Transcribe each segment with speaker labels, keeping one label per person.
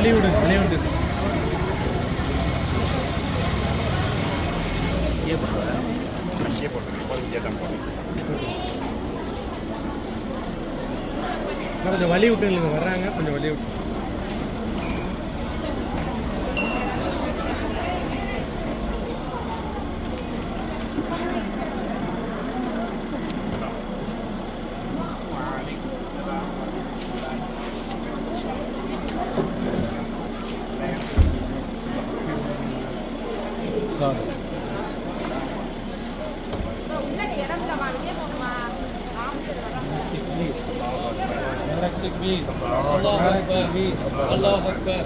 Speaker 1: வழி விடு வழி விடு. கொஞ்சம் வழி விட்டு இல்லைங்க வர்றாங்க, கொஞ்சம் வழி விட்டு.
Speaker 2: الله أكبر الله أكبر.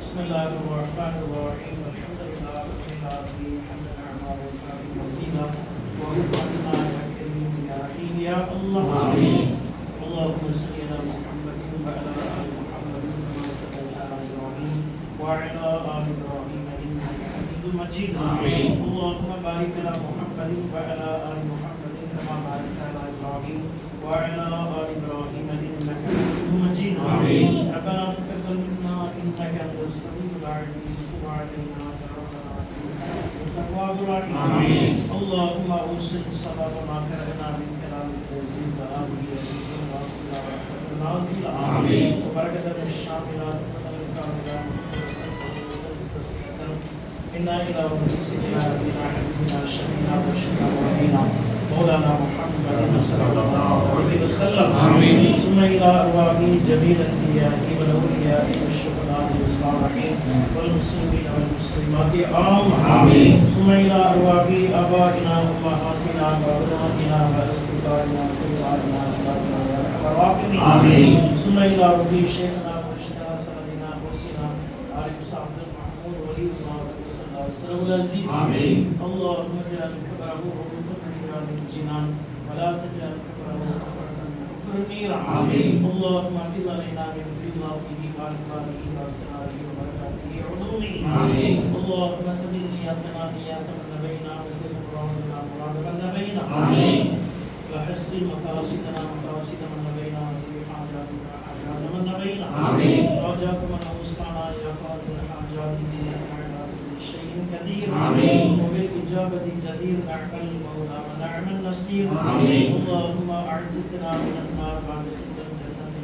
Speaker 3: بسم الله الرحمن الرحيم الحمد لله رب العالمين حمدا اعمال الكريم وزينا ورحمنا يا كريم يا رحيم يا الله امين. اللهم صل على محمد وعلى ال محمد كما صليت على ابراهيم وعلى ال ابراهيم انك حميد مجيد امين. اللهم بارك على محمد وعلى ال محمد كما باركت على ابراهيم وعلى ال ابراهيم انك حميد مجيد امين. ربنا تقبل منا انك انت السميع العليم وتب علينا يا ربنا انك التواب الرحيم امين. اللهم اوصل الصلاه وما كرهنا من كلامك العزيز امين واصل نازل امين وبركه من الشاملات ومن الكاملات إنا إلى ربنا ربنا حبيبنا شفينا وشفينا ونبينا مولانا محمد صلى الله عليه وسلم آمين. ثم إلى أرواح جميع الأنبياء والأولياء والشهداء والصالحين والمسلمين والمسلمات آمين. ثم إلى أرواح آبائنا وأمهاتنا وأبنائنا وأصدقائنا وإخواننا وأحبابنا يا أرحم الراحمين آمين. ثم إلى رب شيخنا ومرشدنا سندنا وسينا عارف صاحب المحمود ولي الله وسلم العزيز آمين. اللهم اجعل كبره ومثل رجال الجنان ولا تجعل كبره كفرة كفر النيران آمين. اللهم احفظ علينا من فضلاته وأنفاله وأسراره وبركاته وعلومه آمين. اللهم تبين نياتنا نيات من نبينا وتبين مرادنا مراد من نبينا وحسن مقاصدنا مقاصد من نبينا وتبين حاجاتنا حاجات من نبينا حاجات من اوصانا يا قاضي الحاجات انك على كل شيء قدير وبالاجابه جدير نعم المولى ونعم النصير اللهم اعتقنا من النار بعد الجنه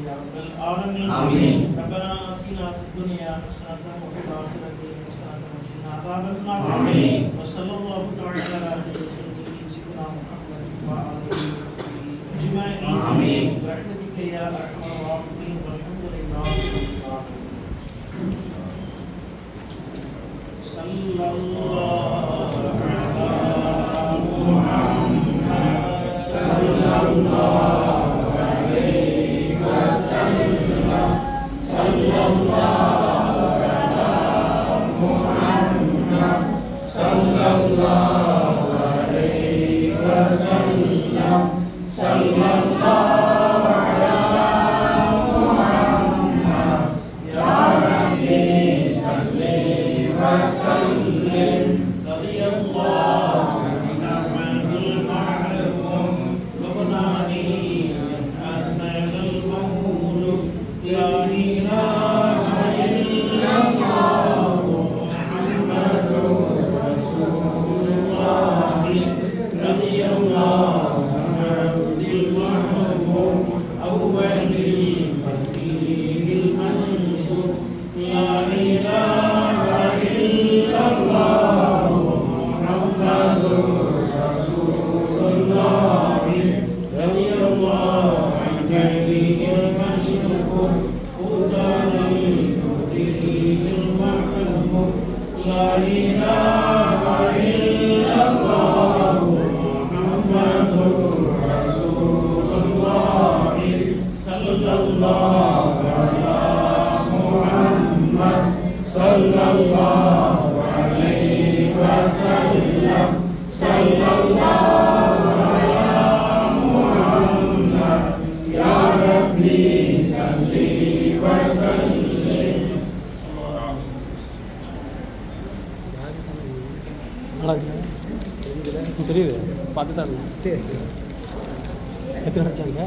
Speaker 3: يا رب العالمين ربنا آتنا في الدنيا حسنة وفي الآخرة حسنة وقنا عذاب النار وصلى الله تعالى على خير خلقه سيدنا محمد وآله وصحبه أجمعين برحمتك يا أرحم الراحمين والحمد لله رب العالمين صلى الله على محمد صلى الله عليه وسلم صلى الله على محمد صلى الله عليه وسلم صلى الله على محمد يا ربي صل وسلم رضي الله عن سعد المعلوم لبناني أسد المولود لا إله إلا الله محمد رسول الله رضي الله عن عبد المحمود أول فقيه المنشور لا إله إلا الله محمد رسول الله رضي الله عن جليل المشهور قدام فقيه المحمود لا إله إلا الله محمد رسول الله صلى الله على محمد صلى الله عليه وسلم صلى الله على محمد يا ربي صل وسلم
Speaker 1: தெரியுது பார்த்து தான் சரி எத்தனை வச்சாங்க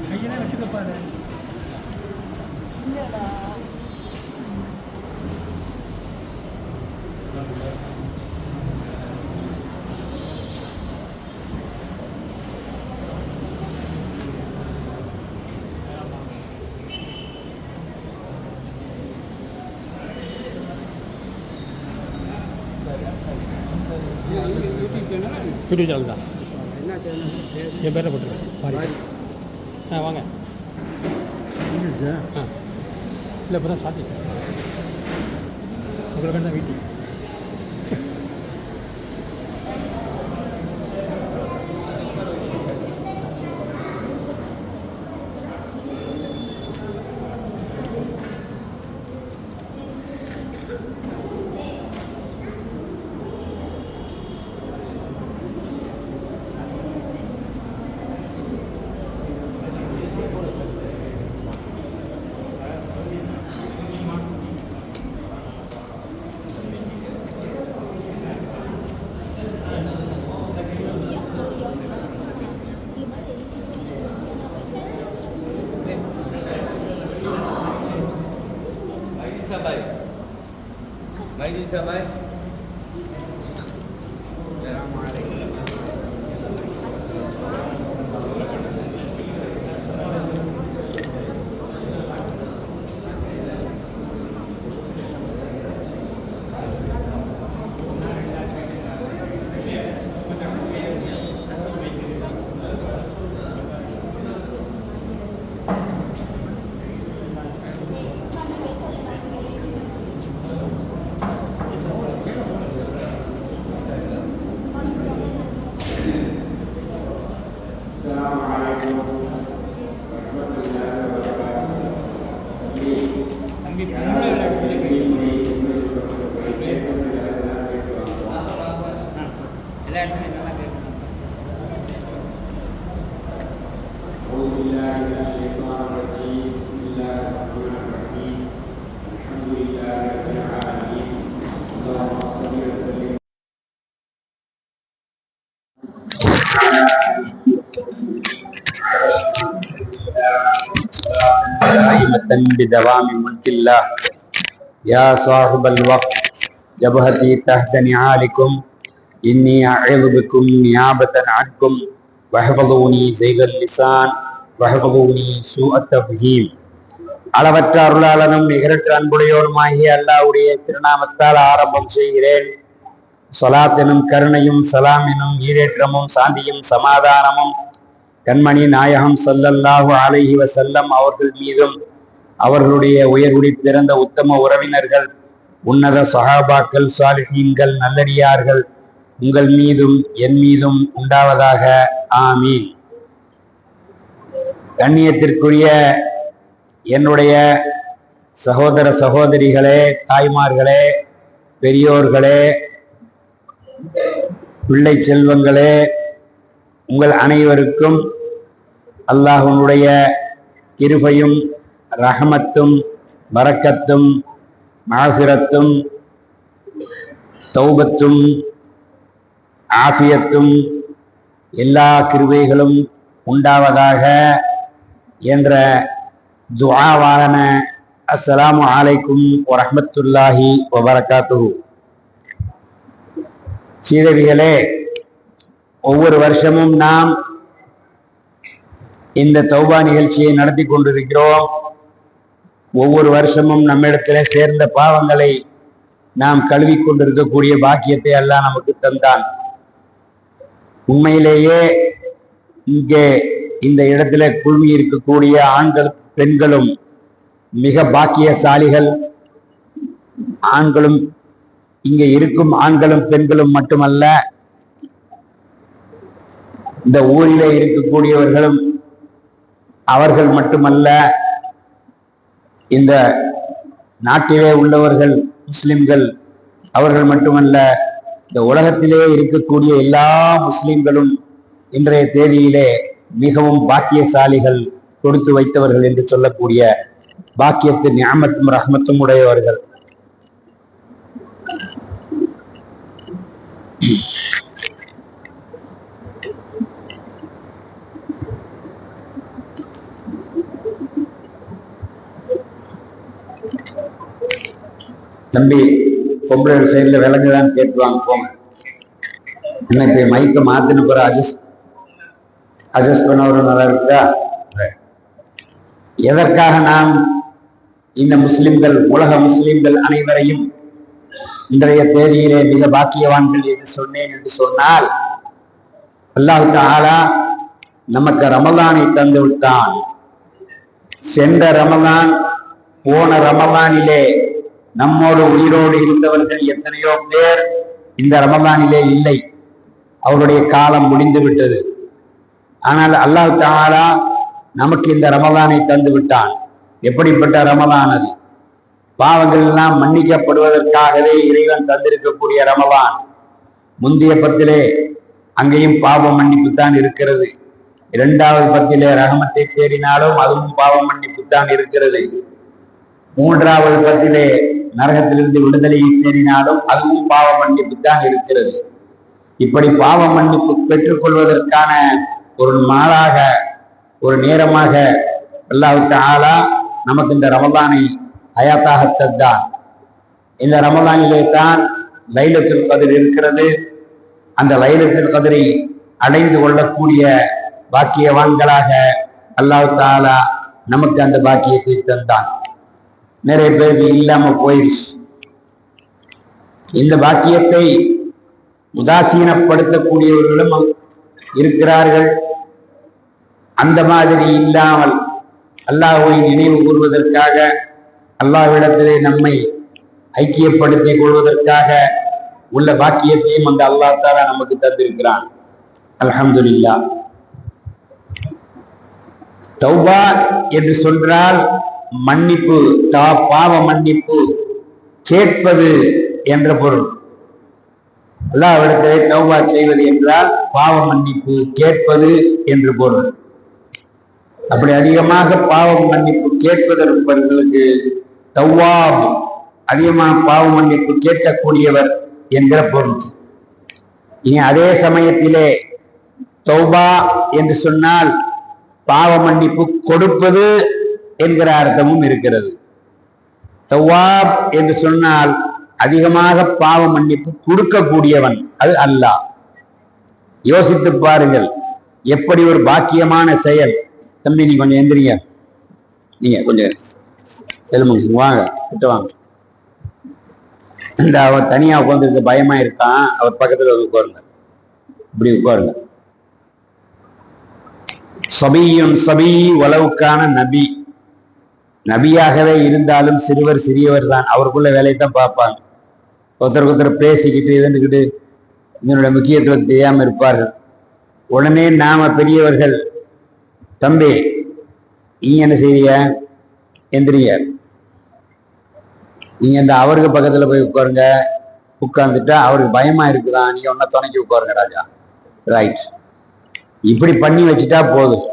Speaker 1: கையெல்லாம் வச்சுக்கப்பாரு யூடியூப் சேனல் தான்
Speaker 4: என்ன சேனல்?
Speaker 1: என் பேரில் போட்டுருக்கேன் பாரி வாங்க இல்லை இப்போ தான் ஸ்டார்டிங் உங்களுக்கு தான் வீட்டில்
Speaker 2: Bisa baik.
Speaker 4: بدوام ملك الله يا صاحب الوقت جبهتي تحت نعالكم إني أعوذ بكم نيابة عنكم وحفظوني زيغ اللسان وحفظوني سوء التفهيم. அளவற்ற அருளாளனும் நிகரற்ற அன்புடையோருமாகிய அல்லாஹ்வுடைய திருநாமத்தால் ஆரம்பம் செய்கிறேன். ஸலாத் எனும் கருணையும் சலாம் எனும் ஈரேற்றமும் சாந்தியும் சமாதானமும் கண்மணி நாயகம் ஸல்லல்லாஹு அலைஹி வஸல்லம் அவர்கள் மீதும் அவர்களுடைய உயர்வுடி பிறந்த உத்தம உறவினர்கள் உன்னத சஹாபாக்கள் சாலிஹீன்கள் நல்லடியார்கள் உங்கள் மீதும் என் மீதும் உண்டாவதாக. ஆமீன். கண்ணியத்திற்குரிய என்னுடைய சகோதர சகோதரிகளே, தாய்மார்களே, பெரியோர்களே, பிள்ளை செல்வங்களே, உங்கள் அனைவருக்கும் அல்லாஹ்வுடைய கிருபையும் ரஹமத்தும் பரக்கத்தும் மாஃபிரத்தும் தௌபத்தும் ஆஃபியத்தும் எல்லா கிருபைகளும் உண்டாவதாக என்ற துஆவான அஸ்ஸலாமு அலைக்கும் வரஹ்மத்துல்லாஹி வபரகாத்துஹு. சீதவிகளே, ஒவ்வொரு வருஷமும் நாம் இந்த தௌபா நிகழ்ச்சியை நடத்தி கொண்டிருக்கிறோம். ஒவ்வொரு வருஷமும் நம்மிடத்தில் சேர்ந்த பாவங்களை நாம் கழுவி கொண்டிருக்கக்கூடிய பாக்கியத்தை அல்லாஹ் நமக்கு தந்தான். உண்மையிலேயே இங்கே இந்த இடத்துல குழுமி இருக்கக்கூடிய ஆண்கள் பெண்களும் மிக பாக்கியசாலிகள். ஆண்களும் இங்கே இருக்கும் ஆண்களும் பெண்களும் மட்டுமல்ல, இந்த ஊரிலே இருக்கக்கூடியவர்களும் அவர்கள் மட்டுமல்ல, இந்த நாட்டிலே உள்ளவர்கள் முஸ்லிம்கள் அவர்கள் மட்டுமல்ல, இந்த உலகத்திலே இருக்கக்கூடிய எல்லா முஸ்லிம்களும் இன்றைய தேதியிலே மிகவும் பாக்கியசாலிகள், கொடுத்து வைத்தவர்கள் என்று சொல்லக்கூடிய பாக்கியத்து நிஅமத்தும் ரஹ்மத்தும் உடையவர்கள். தம்பி, பொம்பளை சைடில் விலங்குதான் கேட்டுவாங்க, போங்க. என்ன இப்ப மைக்க மாத்தின பிறகு அட்ஜஸ்ட் பண்ண ஒரு நல்லா இருக்குதா? எதற்காக நாம் இந்த முஸ்லிம்கள், உலக முஸ்லிம்கள் அனைவரையும் இன்றைய தேதியிலே மிக பாக்கியவான்கள் என்று சொன்னேன் என்று சொன்னால், அல்லாஹ் தஆலா நமக்கு ரமலானை தந்து விட்டான். சென்ற ரமலான், போன ரமலானிலே நம்மோடு உயிரோடு இருந்தவர்கள் எத்தனையோ பேர் இந்த ரமலானிலே இல்லை, அவருடைய காலம் முடிந்து விட்டது. ஆனால் அல்லாஹ் தஆலா நமக்கு இந்த ரமலானை தந்து விட்டான். எப்படிப்பட்ட ரமலான் அது? பாவங்கள் எல்லாம் மன்னிக்கப்படுவதற்காகவே இறைவன் தந்திருக்கக்கூடிய ரமலான். முந்தைய பத்திலே அங்கேயும் பாவ மன்னிப்பு தான் இருக்கிறது. இரண்டாவது பத்திலே ரஹமத்தை தேடினாலும் அதுவும் பாவ மன்னிப்பு தான் இருக்கிறது. மூன்றாவது பத்திலே நரகத்திலிருந்து விடுதலையை தேடினாலும் அதுவும் பாவ மன்னிப்பு தான் இருக்கிறது. இப்படி பாவ மன்னிப்பு பெற்றுக்கொள்வதற்கான ஒரு நாளாக, ஒரு நேரமாக அல்லாஹ் தஆலா நமக்கு இந்த ரமலானை ஹயாத்தாக தந்தான். இந்த ரமலானிலே தான் லைலத்துல் கத்ர் இருக்கிறது. அந்த லைலத்துல் கத்ரை அடைந்து கொள்ளக்கூடிய பாக்கியவான்களாக அல்லாஹ் தஆலா நமக்கு அந்த பாக்கியத்தை தந்தான். நிறைய பேருக்கு இல்லாம போயிடுச்சு. இந்த பாக்கியத்தை உதாசீனப்படுத்தக்கூடியவர்களும் இருக்கிறார்கள். அந்த மாதிரி இல்லாமல் அல்லாஹ்வை நினைவு கூறுவதற்காக, அல்லாஹ்விடத்திலே நம்மை ஐக்கியப்படுத்திக் கொள்வதற்காக உள்ள பாக்கியத்தையும் அந்த அல்லாஹ் தஆலா நமக்கு தந்திருக்கிறான். அல்ஹம்துலில்லாஹ். தௌபா என்று சொல்றால் மன்னிப்பு, பாவ மன்னிப்பு கேட்பது என்ற பொருள். அல்லாஹ்விடத்திலே தௌபா செய்வது என்றால் பாவ மன்னிப்பு கேட்பது என்று பொருள். அப்படி அதிகமாக பாவ மன்னிப்பு கேட்பதற்கு தௌவாப், அதிகமாக பாவ மன்னிப்பு கேட்கக்கூடியவர் என்கிற பொருள். இனி அதே சமயத்திலே தௌபா என்று சொன்னால் பாவ மன்னிப்பு கொடுப்பது என்கிற அர்த்தமும் இருக்கிறது. தௌவாப் என்று சொன்னால் அதிகமாக பாவ மன்னிப்பு கொடுக்கக்கூடியவன், அது அல்லாஹ். யோசித்து பாருங்கள், எப்படி ஒரு பாக்கியமான செயல். தம்பி, நீ கொஞ்சம் எந்திரிங்க, நீங்க கொஞ்சம் எலும்புங்க, வாங்க கிட்ட வாங்க. இந்த அவர் தனியா உட்கார்ந்துருக்க பயமா இருக்கான், அவர் பக்கத்துல உட்காருங்க, இப்படி உட்காருங்க. சபியுன் சபி வலவுக்கான நபி, நபியாகவே இருந்தாலும் சிறுவர் சிறியவர் தான், அவருக்குள்ள வேலையை தான் பார்ப்பாங்க. ஒருத்தருக்கு ஒருத்தர் பேசிக்கிட்டு இருந்துக்கிட்டு இதனுடைய முக்கியத்துவம் தெரியாம இருப்பார்கள். உடனே நாம பெரியவர்கள், தம்பி நீ என்ன செய்ய, எந்திரிங்க, நீங்க இந்த அவருக்கு பக்கத்துல போய் உட்காருங்க. உட்கார்ந்துட்டா அவருக்கு பயமா இருக்குதான், நீங்க ஒன்னா துணைக்கி உட்காருங்க ராஜா, ரைட். இப்படி பண்ணி வச்சுட்டா போதும்,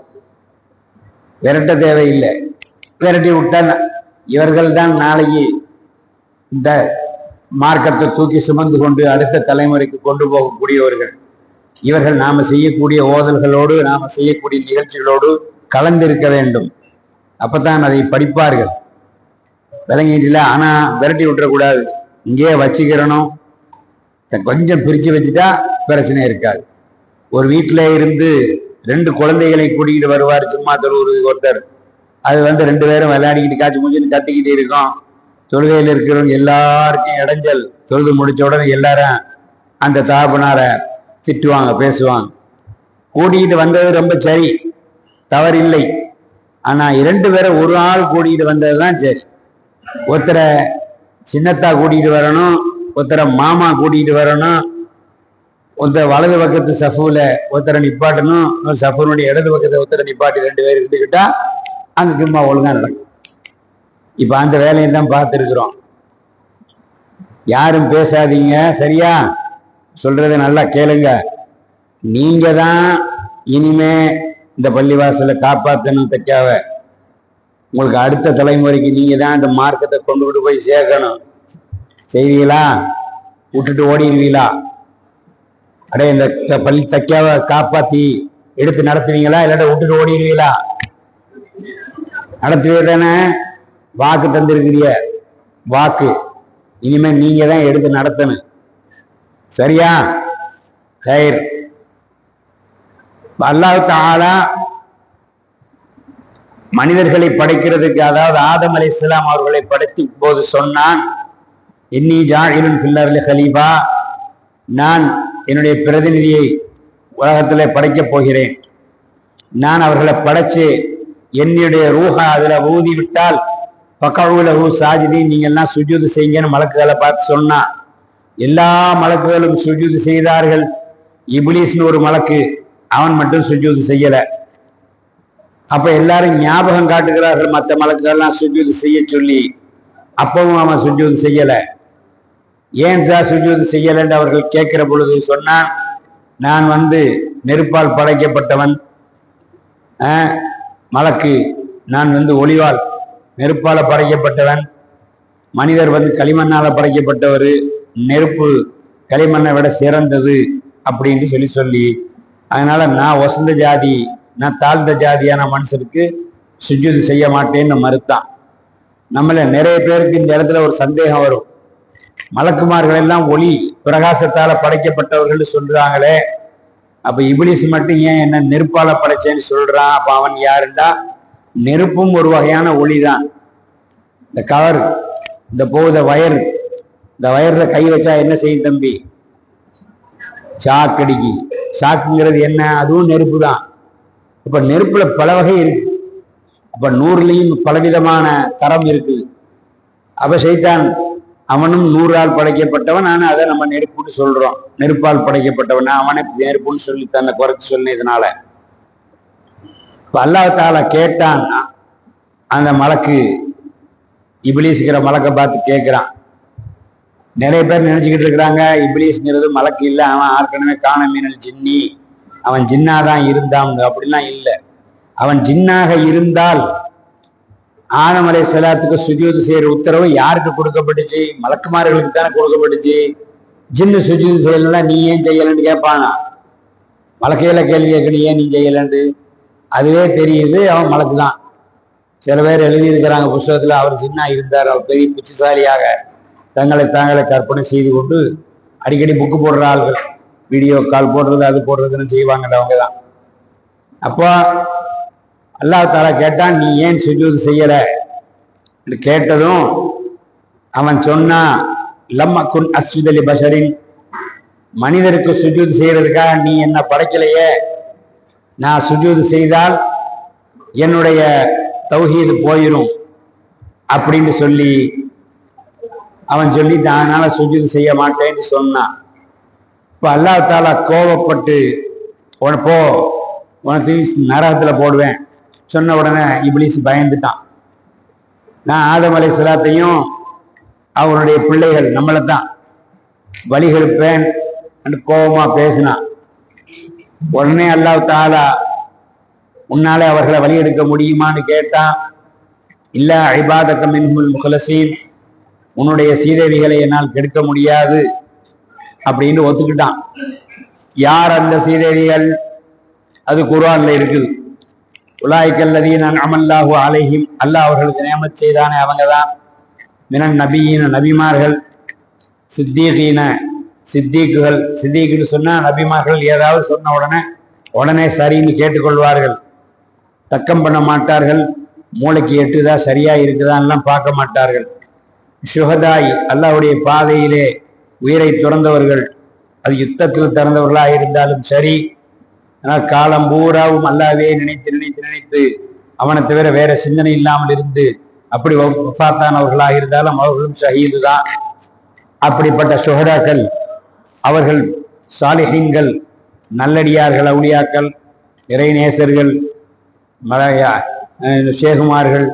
Speaker 4: விரட்ட தேவையில்லை. விரட்டி விட்டா இவர்கள் தான் நாளைக்கு இந்த மார்க்கத்தை தூக்கி சுமந்து கொண்டு அடுத்த தலைமுறைக்கு கொண்டு போகக்கூடியவர்கள். இவர்கள் நாம செய்யக்கூடிய ஓதல்களோடு, நாம செய்யக்கூடிய நிகழ்ச்சிகளோடு கலந்திருக்க வேண்டும். அப்பதான் அதை படிப்பார்கள். விளங்கிட்டுல, ஆனா விரட்டி விட்டுறக்கூடாது, இங்கேயே வச்சுக்கிறணும். கொஞ்சம் பிரிச்சு வச்சுட்டா பிரச்சனை இருக்காது. ஒரு வீட்டுல இருந்து 2 குழந்தைகளை கூட்டிகிட்டு வருவார் சும்மா தொழுவுறதுக்கு ஒருத்தர். அது 2 பேரும் விளையாடிக்கிட்டு காய்ச்சி மூஞ்சின்னு கத்திக்கிட்டு இருக்கோம். தொழுகையில் இருக்கிறவங்க எல்லாருக்கும் இடைஞ்சல். தொழுது முடிச்ச உடனே எல்லாரும் அந்த தகப்பனார திட்டுவாங்க, பேசுவாங்க. கூட்டிகிட்டு வந்தது ரொம்ப சரி, தவறில்லை. ஆனா 2 பேரை ஒரு ஆள் கூட்டிகிட்டு வந்ததுதான் சரி. ஒருத்தரை சின்னத்தா கூட்டிகிட்டு வரணும், ஒருத்தரை மாமா கூட்டிகிட்டு வரணும். ஒருத்தர் வலது பக்கத்து சஃபுல ஒருத்தரை நிப்பாட்டணும், ஒரு சஃபுனுடைய இடது பக்கத்தை ஒருத்தரை நிப்பாட்டி 2 பேர் இருந்துக்கிட்டா அங்க சும்மா ஒழுங்கா நடக்கும். இப்ப அந்த வேலையை தான் பார்த்துருக்குறோம். யாரும் பேசாதீங்க, சரியா? சொல்றதை நல்லா கேளுங்க. நீங்க தான் இனிமே இந்த பள்ளிவாசலை காப்பாற்றணும். தைக்காவ உங்களுக்கு அடுத்த தலைமுறைக்கு நீங்க தான் இந்த மார்க்கத்தை கொண்டு போய் சேர்க்கணும். செய்வீங்களா? விட்டுட்டு ஓடிடுவீங்களா? அடே, இந்த பள்ளி தைக்காவ காப்பாத்தி எடுத்து நடத்துவீங்களா, இல்லாட்ட விட்டுட்டு ஓடிடுவீங்களா? நடத்துவே தானே. வாக்கு தந்திருக்கிறிய, வாக்கு இனிமே நீங்க தான் எடுத்து நடத்தணும், சரியா? கயிர் அல்லாஹ் தஆலா மனிதர்களை படைக்கிறதுக்கு, அதாவது ஆதம் அலைஹிஸ்ஸலாம் அவர்களை படைத்த போது சொன்னான், இன்னி ஜாஇலுன் ஃபில் அர்லி கலீஃபா, நான் என்னுடைய பிரதிநிதியை உலகத்தில் படைக்கப் போகிறேன். நான் அவர்களை படைச்சு என்னுடைய ரூஹா அதுல ஊதி விட்டால் பக்கவுலஹு சாஜிதி, நீங்க எல்லாம் சுஜூது செய்யுங்கன்னு மலக்குகளை பார்த்து சொன்னா. எல்லா மலக்குகளும் சுஜூது செய்தார்கள். இப்லீஸ்னு ஒரு மலக்கு, அவன் மட்டும் சுஜூது செய்யல. அப்ப எல்லாரும் ஞாபகம் காட்டுகிறார்கள் மற்ற மலக்குகள்லாம் சுஜூது செய்ய சொல்லி. அப்பவும் அவன் சுஜூது செய்யல. ஏன் சார் சுஜூது செய்யலன்னு அவர்கள் கேட்கிற பொழுது சொன்னான், நான் நெருப்பால் படைக்கப்பட்டவன், மலக்கு நான் ஒளிவால் நெருப்பால படைக்கப்பட்டவன், மனிதர் களிமண்ணால படைக்கப்பட்டவர், நெருப்பு களிமண்ணை விட சிறந்தது அப்படின்னு சொல்லி அதனால நான் வசந்த ஜாதி, நான் தாழ்ந்த ஜாதியான மனுஷனுக்கு சுஜூது செய்ய மாட்டேன்னு மறுத்தான். நம்மள நிறைய பேருக்கு இந்த இடத்துல ஒரு சந்தேகம் வரும், மலக்குமார்கள் எல்லாம் ஒளி பிரகாசத்தால படைக்கப்பட்டவர்கள் சொல்றாங்களே, அப்ப இபிலிஸ் மட்டும் ஏன் என்ன நெருப்பால படைச்சேன்னு சொல்றான்? அப்ப அவன் யாருண்டா? நெருப்பும் ஒரு வகையான ஒளிதான். இந்த கவர், இந்த போகுத வயர், இந்த வயர்ல கை வச்சா என்ன செய்யும் தம்பி? சாக்கடிக்கு. சாக்குங்கிறது என்ன? அதுவும் நெருப்பு தான். இப்ப நெருப்புல பல வகை இருக்கு. அப்ப நூறுலையும் பலவிதமான தரம் இருக்குது. அப்ப சைத்தான் அவனும் 100ஆல் படைக்கப்பட்டவன். ஆனா அதை நம்ம நெருப்புன்னு சொல்றோம். நெருப்பால் படைக்கப்பட்டவன் அவனை நெருப்புன்னு சொல்லி தன்னை குறைச்சு சொன்னதுனால இப்ப அல்லாஹ் தஆலா கேட்டான். அந்த மலக்கு இபிலிஸ்ங்கிற மலக்கை பார்த்து கேட்கிறான். நிறைய பேர் நினைச்சுக்கிட்டு இருக்கிறாங்க இபிலிஸ்ங்கிறது மலக்கு இல்லை, அவன் ஏற்கனவே காண மீனல் ஜின்னி, அவன் ஜின்னாதான் இருந்தான். அப்படிலாம் இல்லை. அவன் ஜின்னாக இருந்தால் ஆதம் அலைஹிஸ்ஸலாத்துக்கு சுஜூது செய்யற உத்தரவு யாருக்கு கொடுக்கப்பட்டுச்சு? மலக்குமார்களுக்கு தானே கொடுக்கப்பட்டுச்சு. ஜின்னு சுஜூது செய்யலாம், நீ ஏன் செய்யலன்னு கேட்பானா? மலக்கையில கேள்வி கேட்க, ஏன் நீ செய்யலன்னு? அதுவே தெரியுது அவன் மலக்கு தான். சில பேர் எழுதியிருக்கிறாங்க புத்தகத்துல, அவர் ஜின்னா இருந்தார், அவர் பெரிய புத்திசாலியாக தங்களை கற்பனை செய்து கொண்டு அடிக்கடி புக்கு போடுற ஆள்கள், வீடியோ கால் போடுறது அது போடுறதுன்னு செய்வாங்கல்ல, அவங்க தான். அப்போ அல்லாஹ் தஆலா கேட்டான், நீ ஏன் சுஜூது செய்யல கேட்டதும் அவன் சொன்னா, லம் அகுன் அஸ்ஜுத லி பஷரின், மனிதருக்கு சுஜூது செய்யறதுக்காக நீ என்ன படைக்கலையே, நான் சுஜூது செய்தால் என்னுடைய தௌஹீது போயிடும் அப்படின்னு சொல்லி அவன் சொல்லிட்டான். அதனால சுஜூது செய்ய மாட்டேன்னு சொன்னான். இப்ப அல்லாஹ் தஆலா கோபப்பட்டு போ, உனக்கு நரகத்துல போடுவேன் சொன்ன உடனே இப்லீஸ் பயந்துட்டான். நான் ஆதம் அலைஹிஸ்ஸலாத்தையும் அவருடைய பிள்ளைகள் நம்மளை தான் வழிகெடுப்பேன் கோபமா பேசினான். உடனே அல்லாஹ் தஆலா, உன்னாலே அவர்களை வழி எடுக்க முடியுமான்னு கேட்டான். இல்ல இபாதக மின்ஹுல் முக்லஸீன், உன்னுடைய சீதேவிகளை என்னால் கெடுக்க முடியாது அப்படின்னு ஒத்துக்கிட்டான். யார் அந்த சீதேவிகள்? அது குர்ஆன்ல இருக்குது. உலாயிக்கல்லதீன அன்அமல்லாஹு அலைஹிம், அல்லாஹ் அவர்களுக்கு நியமத் செய்தானே அவங்கதான். மினன் நபியீன, நபிமார்கள், சித்தீகீன, சித்தீக்குகள். சித்தீக்குன்னு சொன்னா நபிமார்கள் ஏதாவது சொன்ன உடனே சரின்னு கேட்டுக்கொள்வார்கள், தக்கம் பண்ண மாட்டார்கள், மூளைக்கு எட்டுதா சரியா இருக்குதான்லாம் பார்க்க மாட்டார்கள். சுஹதாய், அல்லாஹ்வுடைய பாதையிலே உயிரை துறந்தவர்கள், அது யுத்தத்தில் திறந்தவர்களாக இருந்தாலும் சரி, ஆனால் காலம் பூராவும் அல்லாஹ்வே நினைத்து அவனை தவிர வேற சிந்தனை இல்லாமல் இருந்து அப்படி வஃபாத்தானவர்களாக இருந்தாலும் அவர்களும் ஷஹீது தான். அப்படிப்பட்ட சுஹதாக்கள் அவர்கள் சாலிஹீன்கள், நல்லடியார்கள், அவுலியாக்கள், இறைநேசர்கள், ஷேகுமார்கள்,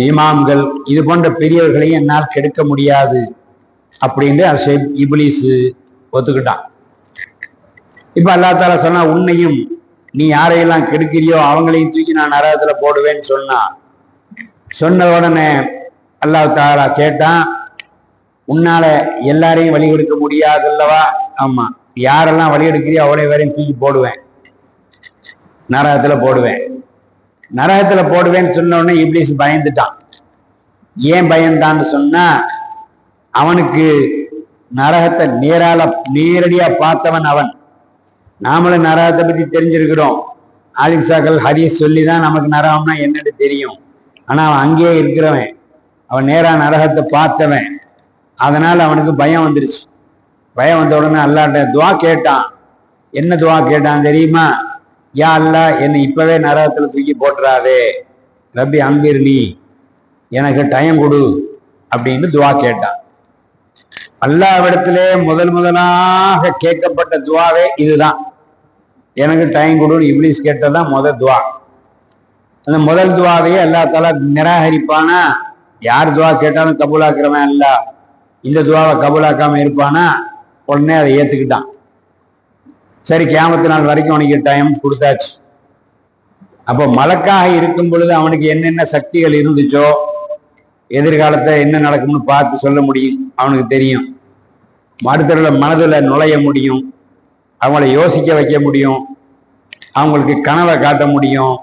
Speaker 4: இமாம்கள், இது போன்ற பெரியவர்களையும் என்னால் கெடுக்க முடியாது அப்படின்னு இப்லீஸ் ஒத்துக்கிட்டான். இப்ப அல்லாஹ் தஆலா சொன்னா, உன்னையும் நீ யாரையெல்லாம் கெடுக்கிறியோ அவங்களையும் தூக்கி நான் நரகத்துல போடுவேன்னு சொன்ன உடனே அல்லாஹ் தஆலா கேட்டான், உன்னால எல்லாரையும் வழி எடுக்க முடியாதுல்லவா? ஆமா, யாரெல்லாம் வழி எடுக்கிறியோ அவளை வரையும் தூக்கி போடுவேன், நரகத்துல போடுவேன். நரகத்துல போடுவேன்னு சொன்ன உடனே இப்லீஸ் பயந்துட்டான். ஏன் பயந்தான்னு சொன்னா, அவனுக்கு நரகத்தை நேரடியா பார்த்தவன் அவன். நாமளும் நரகத்தை பத்தி தெரிஞ்சிருக்கிறோம். ஆலிம்சாக்கள் ஹதீஸ் சொல்லிதான் நமக்கு நரகம்னா என்னன்னு தெரியும். ஆனா அவன் அங்கேயே இருக்கிறவன், அவன் நேரா நரகத்தை பார்த்தவன். அதனால அவனுக்கு பயம் வந்துருச்சு. பயம் வந்த உடனே அல்லாஹ்ட்ட துவா கேட்டான். என்ன துவா கேட்டான் தெரியுமா? யா அல்லாஹ், என்னை இப்பவே நரகத்துல தூக்கி போட்டுறாதே, ரப்பி அன்பிர்னி, எனக்கு டைம் கொடு அப்படின்னு துவா கேட்டான். அல்லாஹ்விடத்திலே முதலாக கேட்கப்பட்ட துவாவே இதுதான், எனக்கு டைம் கொடுன்னு இப்லீஸ் கேட்டதான் முதல் துவா. அந்த முதல் துவாவையே அல்லாஹ் தஆலா நிராகரிப்பானா? யார் துவா கேட்டாலும் கபூலாக்குறவன் அல்லாஹ் இந்த துவாவை கபூலாக்காம இருப்பானா? உடனே அதை ஏத்துக்கிட்டான். சரி, கியாமத்து நாள் வரைக்கும் அவனுக்கு டைம் கொடுத்தாச்சு. அப்போ மலக்காக இருக்கும் பொழுது அவனுக்கு என்னென்ன சக்திகள் இருந்துச்சோ, எதிர்காலத்தை என்ன நடக்கும்னு பார்த்து சொல்ல முடியும், அவனுக்கு தெரியும். மனதில் நுழைய முடியும், அவங்கள யோசிக்க வைக்க முடியும், அவங்களுக்கு கனவை காட்ட முடியும்,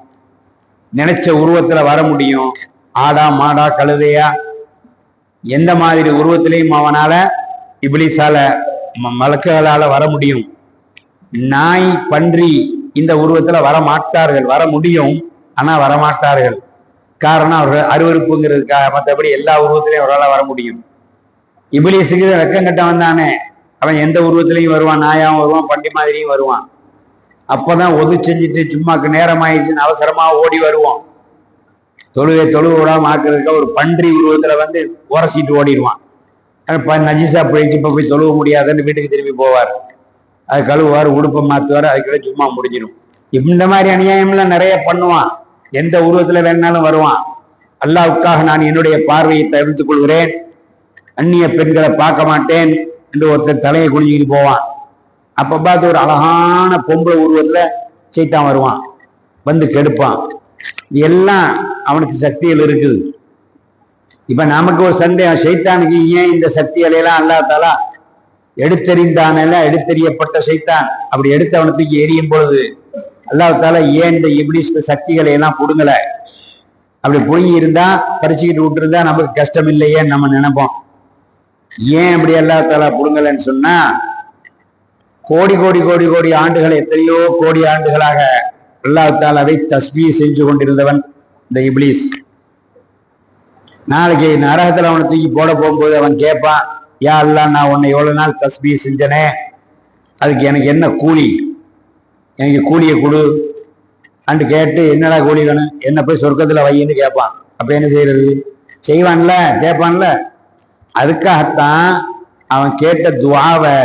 Speaker 4: நினைச்ச உருவத்துல வர முடியும். ஆடா மாடா கழுதையா எந்த மாதிரி உருவத்திலையும் அவனால இப்லீஸால மலக்குகளால வர முடியும். நாய் பன்றி இந்த உருவத்துல வர மாட்டார்கள், வர முடியும் ஆனா வரமாட்டார்கள். காரணம் அவர்கள் அருவருப்புங்கிறதுக்காக. மற்றபடி எல்லா உருவத்திலையும் அவரால் வர முடியும். இப்லீஸுக்கு வெக்கம் கட்டவன் தானே, அவன் எந்த உருவத்திலையும் வருவான், நாயாவும் வருவான், பண்டி மாதிரியும் வருவான். அப்பதான் ஒது செஞ்சுட்டு சும்மாக்கு நேரம் ஆயிடுச்சுன்னு அவசரமா ஓடி வருவான். தொழுக விடாம ஆக்குறதுக்கு ஒரு பன்றி உருவத்துல வந்து உரசிட்டு ஓடிடுவான். நஜிசா போயிடுச்சு, இப்ப போய் தொழுவ முடியாதுன்னு வீட்டுக்கு திரும்பி போவார். அது கழுவுவார், உடுப்பை மாத்துவார், அதுக்குள்ள சும்மா முடிஞ்சிடும். இந்த மாதிரி அநியாயம்லாம் நிறைய பண்ணுவான். எந்த உருவத்துல வேணாலும் வருவான். அல்லாஹ்வுக்காக நான் என்னுடைய பார்வையை தவிர்த்துக் கொள்கிறேன், அந்நிய பெண்களை பார்க்க மாட்டேன் என்று ஒருத்தர் தலையை குனிஞ்சிக்கிட்டு போவான். அப்ப பார்த்து ஒரு அழகான பொம்பளை உருவத்துல சைத்தான் வருவான், வந்து கெடுப்பான். இது எல்லாம் அவனுக்கு சக்திகள் இருக்குது. இப்ப நமக்கு ஒரு சந்தேகம், சைத்தானுக்கு ஏன் இந்த சக்திகளையெல்லாம் அல்லாஹ் தஆலா எடுத்தெறிந்தானல்ல, எடுத்தெறியப்பட்ட சைத்தான் அப்படி எடுத்தவனத்துக்கு எரியும் பொழுது அல்லாஹ் தஆலா ஏன் இந்த இப்லீஸ் சக்திகளை எல்லாம் புடுங்கல? அப்படி புடுங்கி இருந்தா பறிச்சுக்கிட்டு விட்டுருந்தா நமக்கு கஷ்டம் இல்லையேன்னு நம்ம நினைப்போம். ஏன் அப்படி அல்லாஹ் தஆலா புடுங்கலன்னு சொன்னா, கோடி கோடி கோடி கோடி ஆண்டுகள், எத்தனையோ கோடி ஆண்டுகளாக அல்லாஹ் தஆலாவை தஸ்பீஹ் செஞ்சு கொண்டிருந்தவன் இந்த இப்லீஸ். நாளைக்கு நரகத்துல அவனை தூக்கி போட போகும்போது அவன் கேட்பான், யா அல்லாஹ், நான் உன்னை எவ்வளவு நாள் தஸ்பீஹ் செஞ்சனே, அதுக்கு எனக்கு என்ன கூலி, எனக்கு கூலியை கொடு அண்டு கேட்டு, என்னடா கூலி வேணும், என்ன போய் சொர்க்கத்துல வையின்னு கேட்பான். அப்ப என்ன செய்யறது? செய்வான்ல, கேட்பான்ல. அதுக்காகத்தான் அவன் கேட்ட துஆவை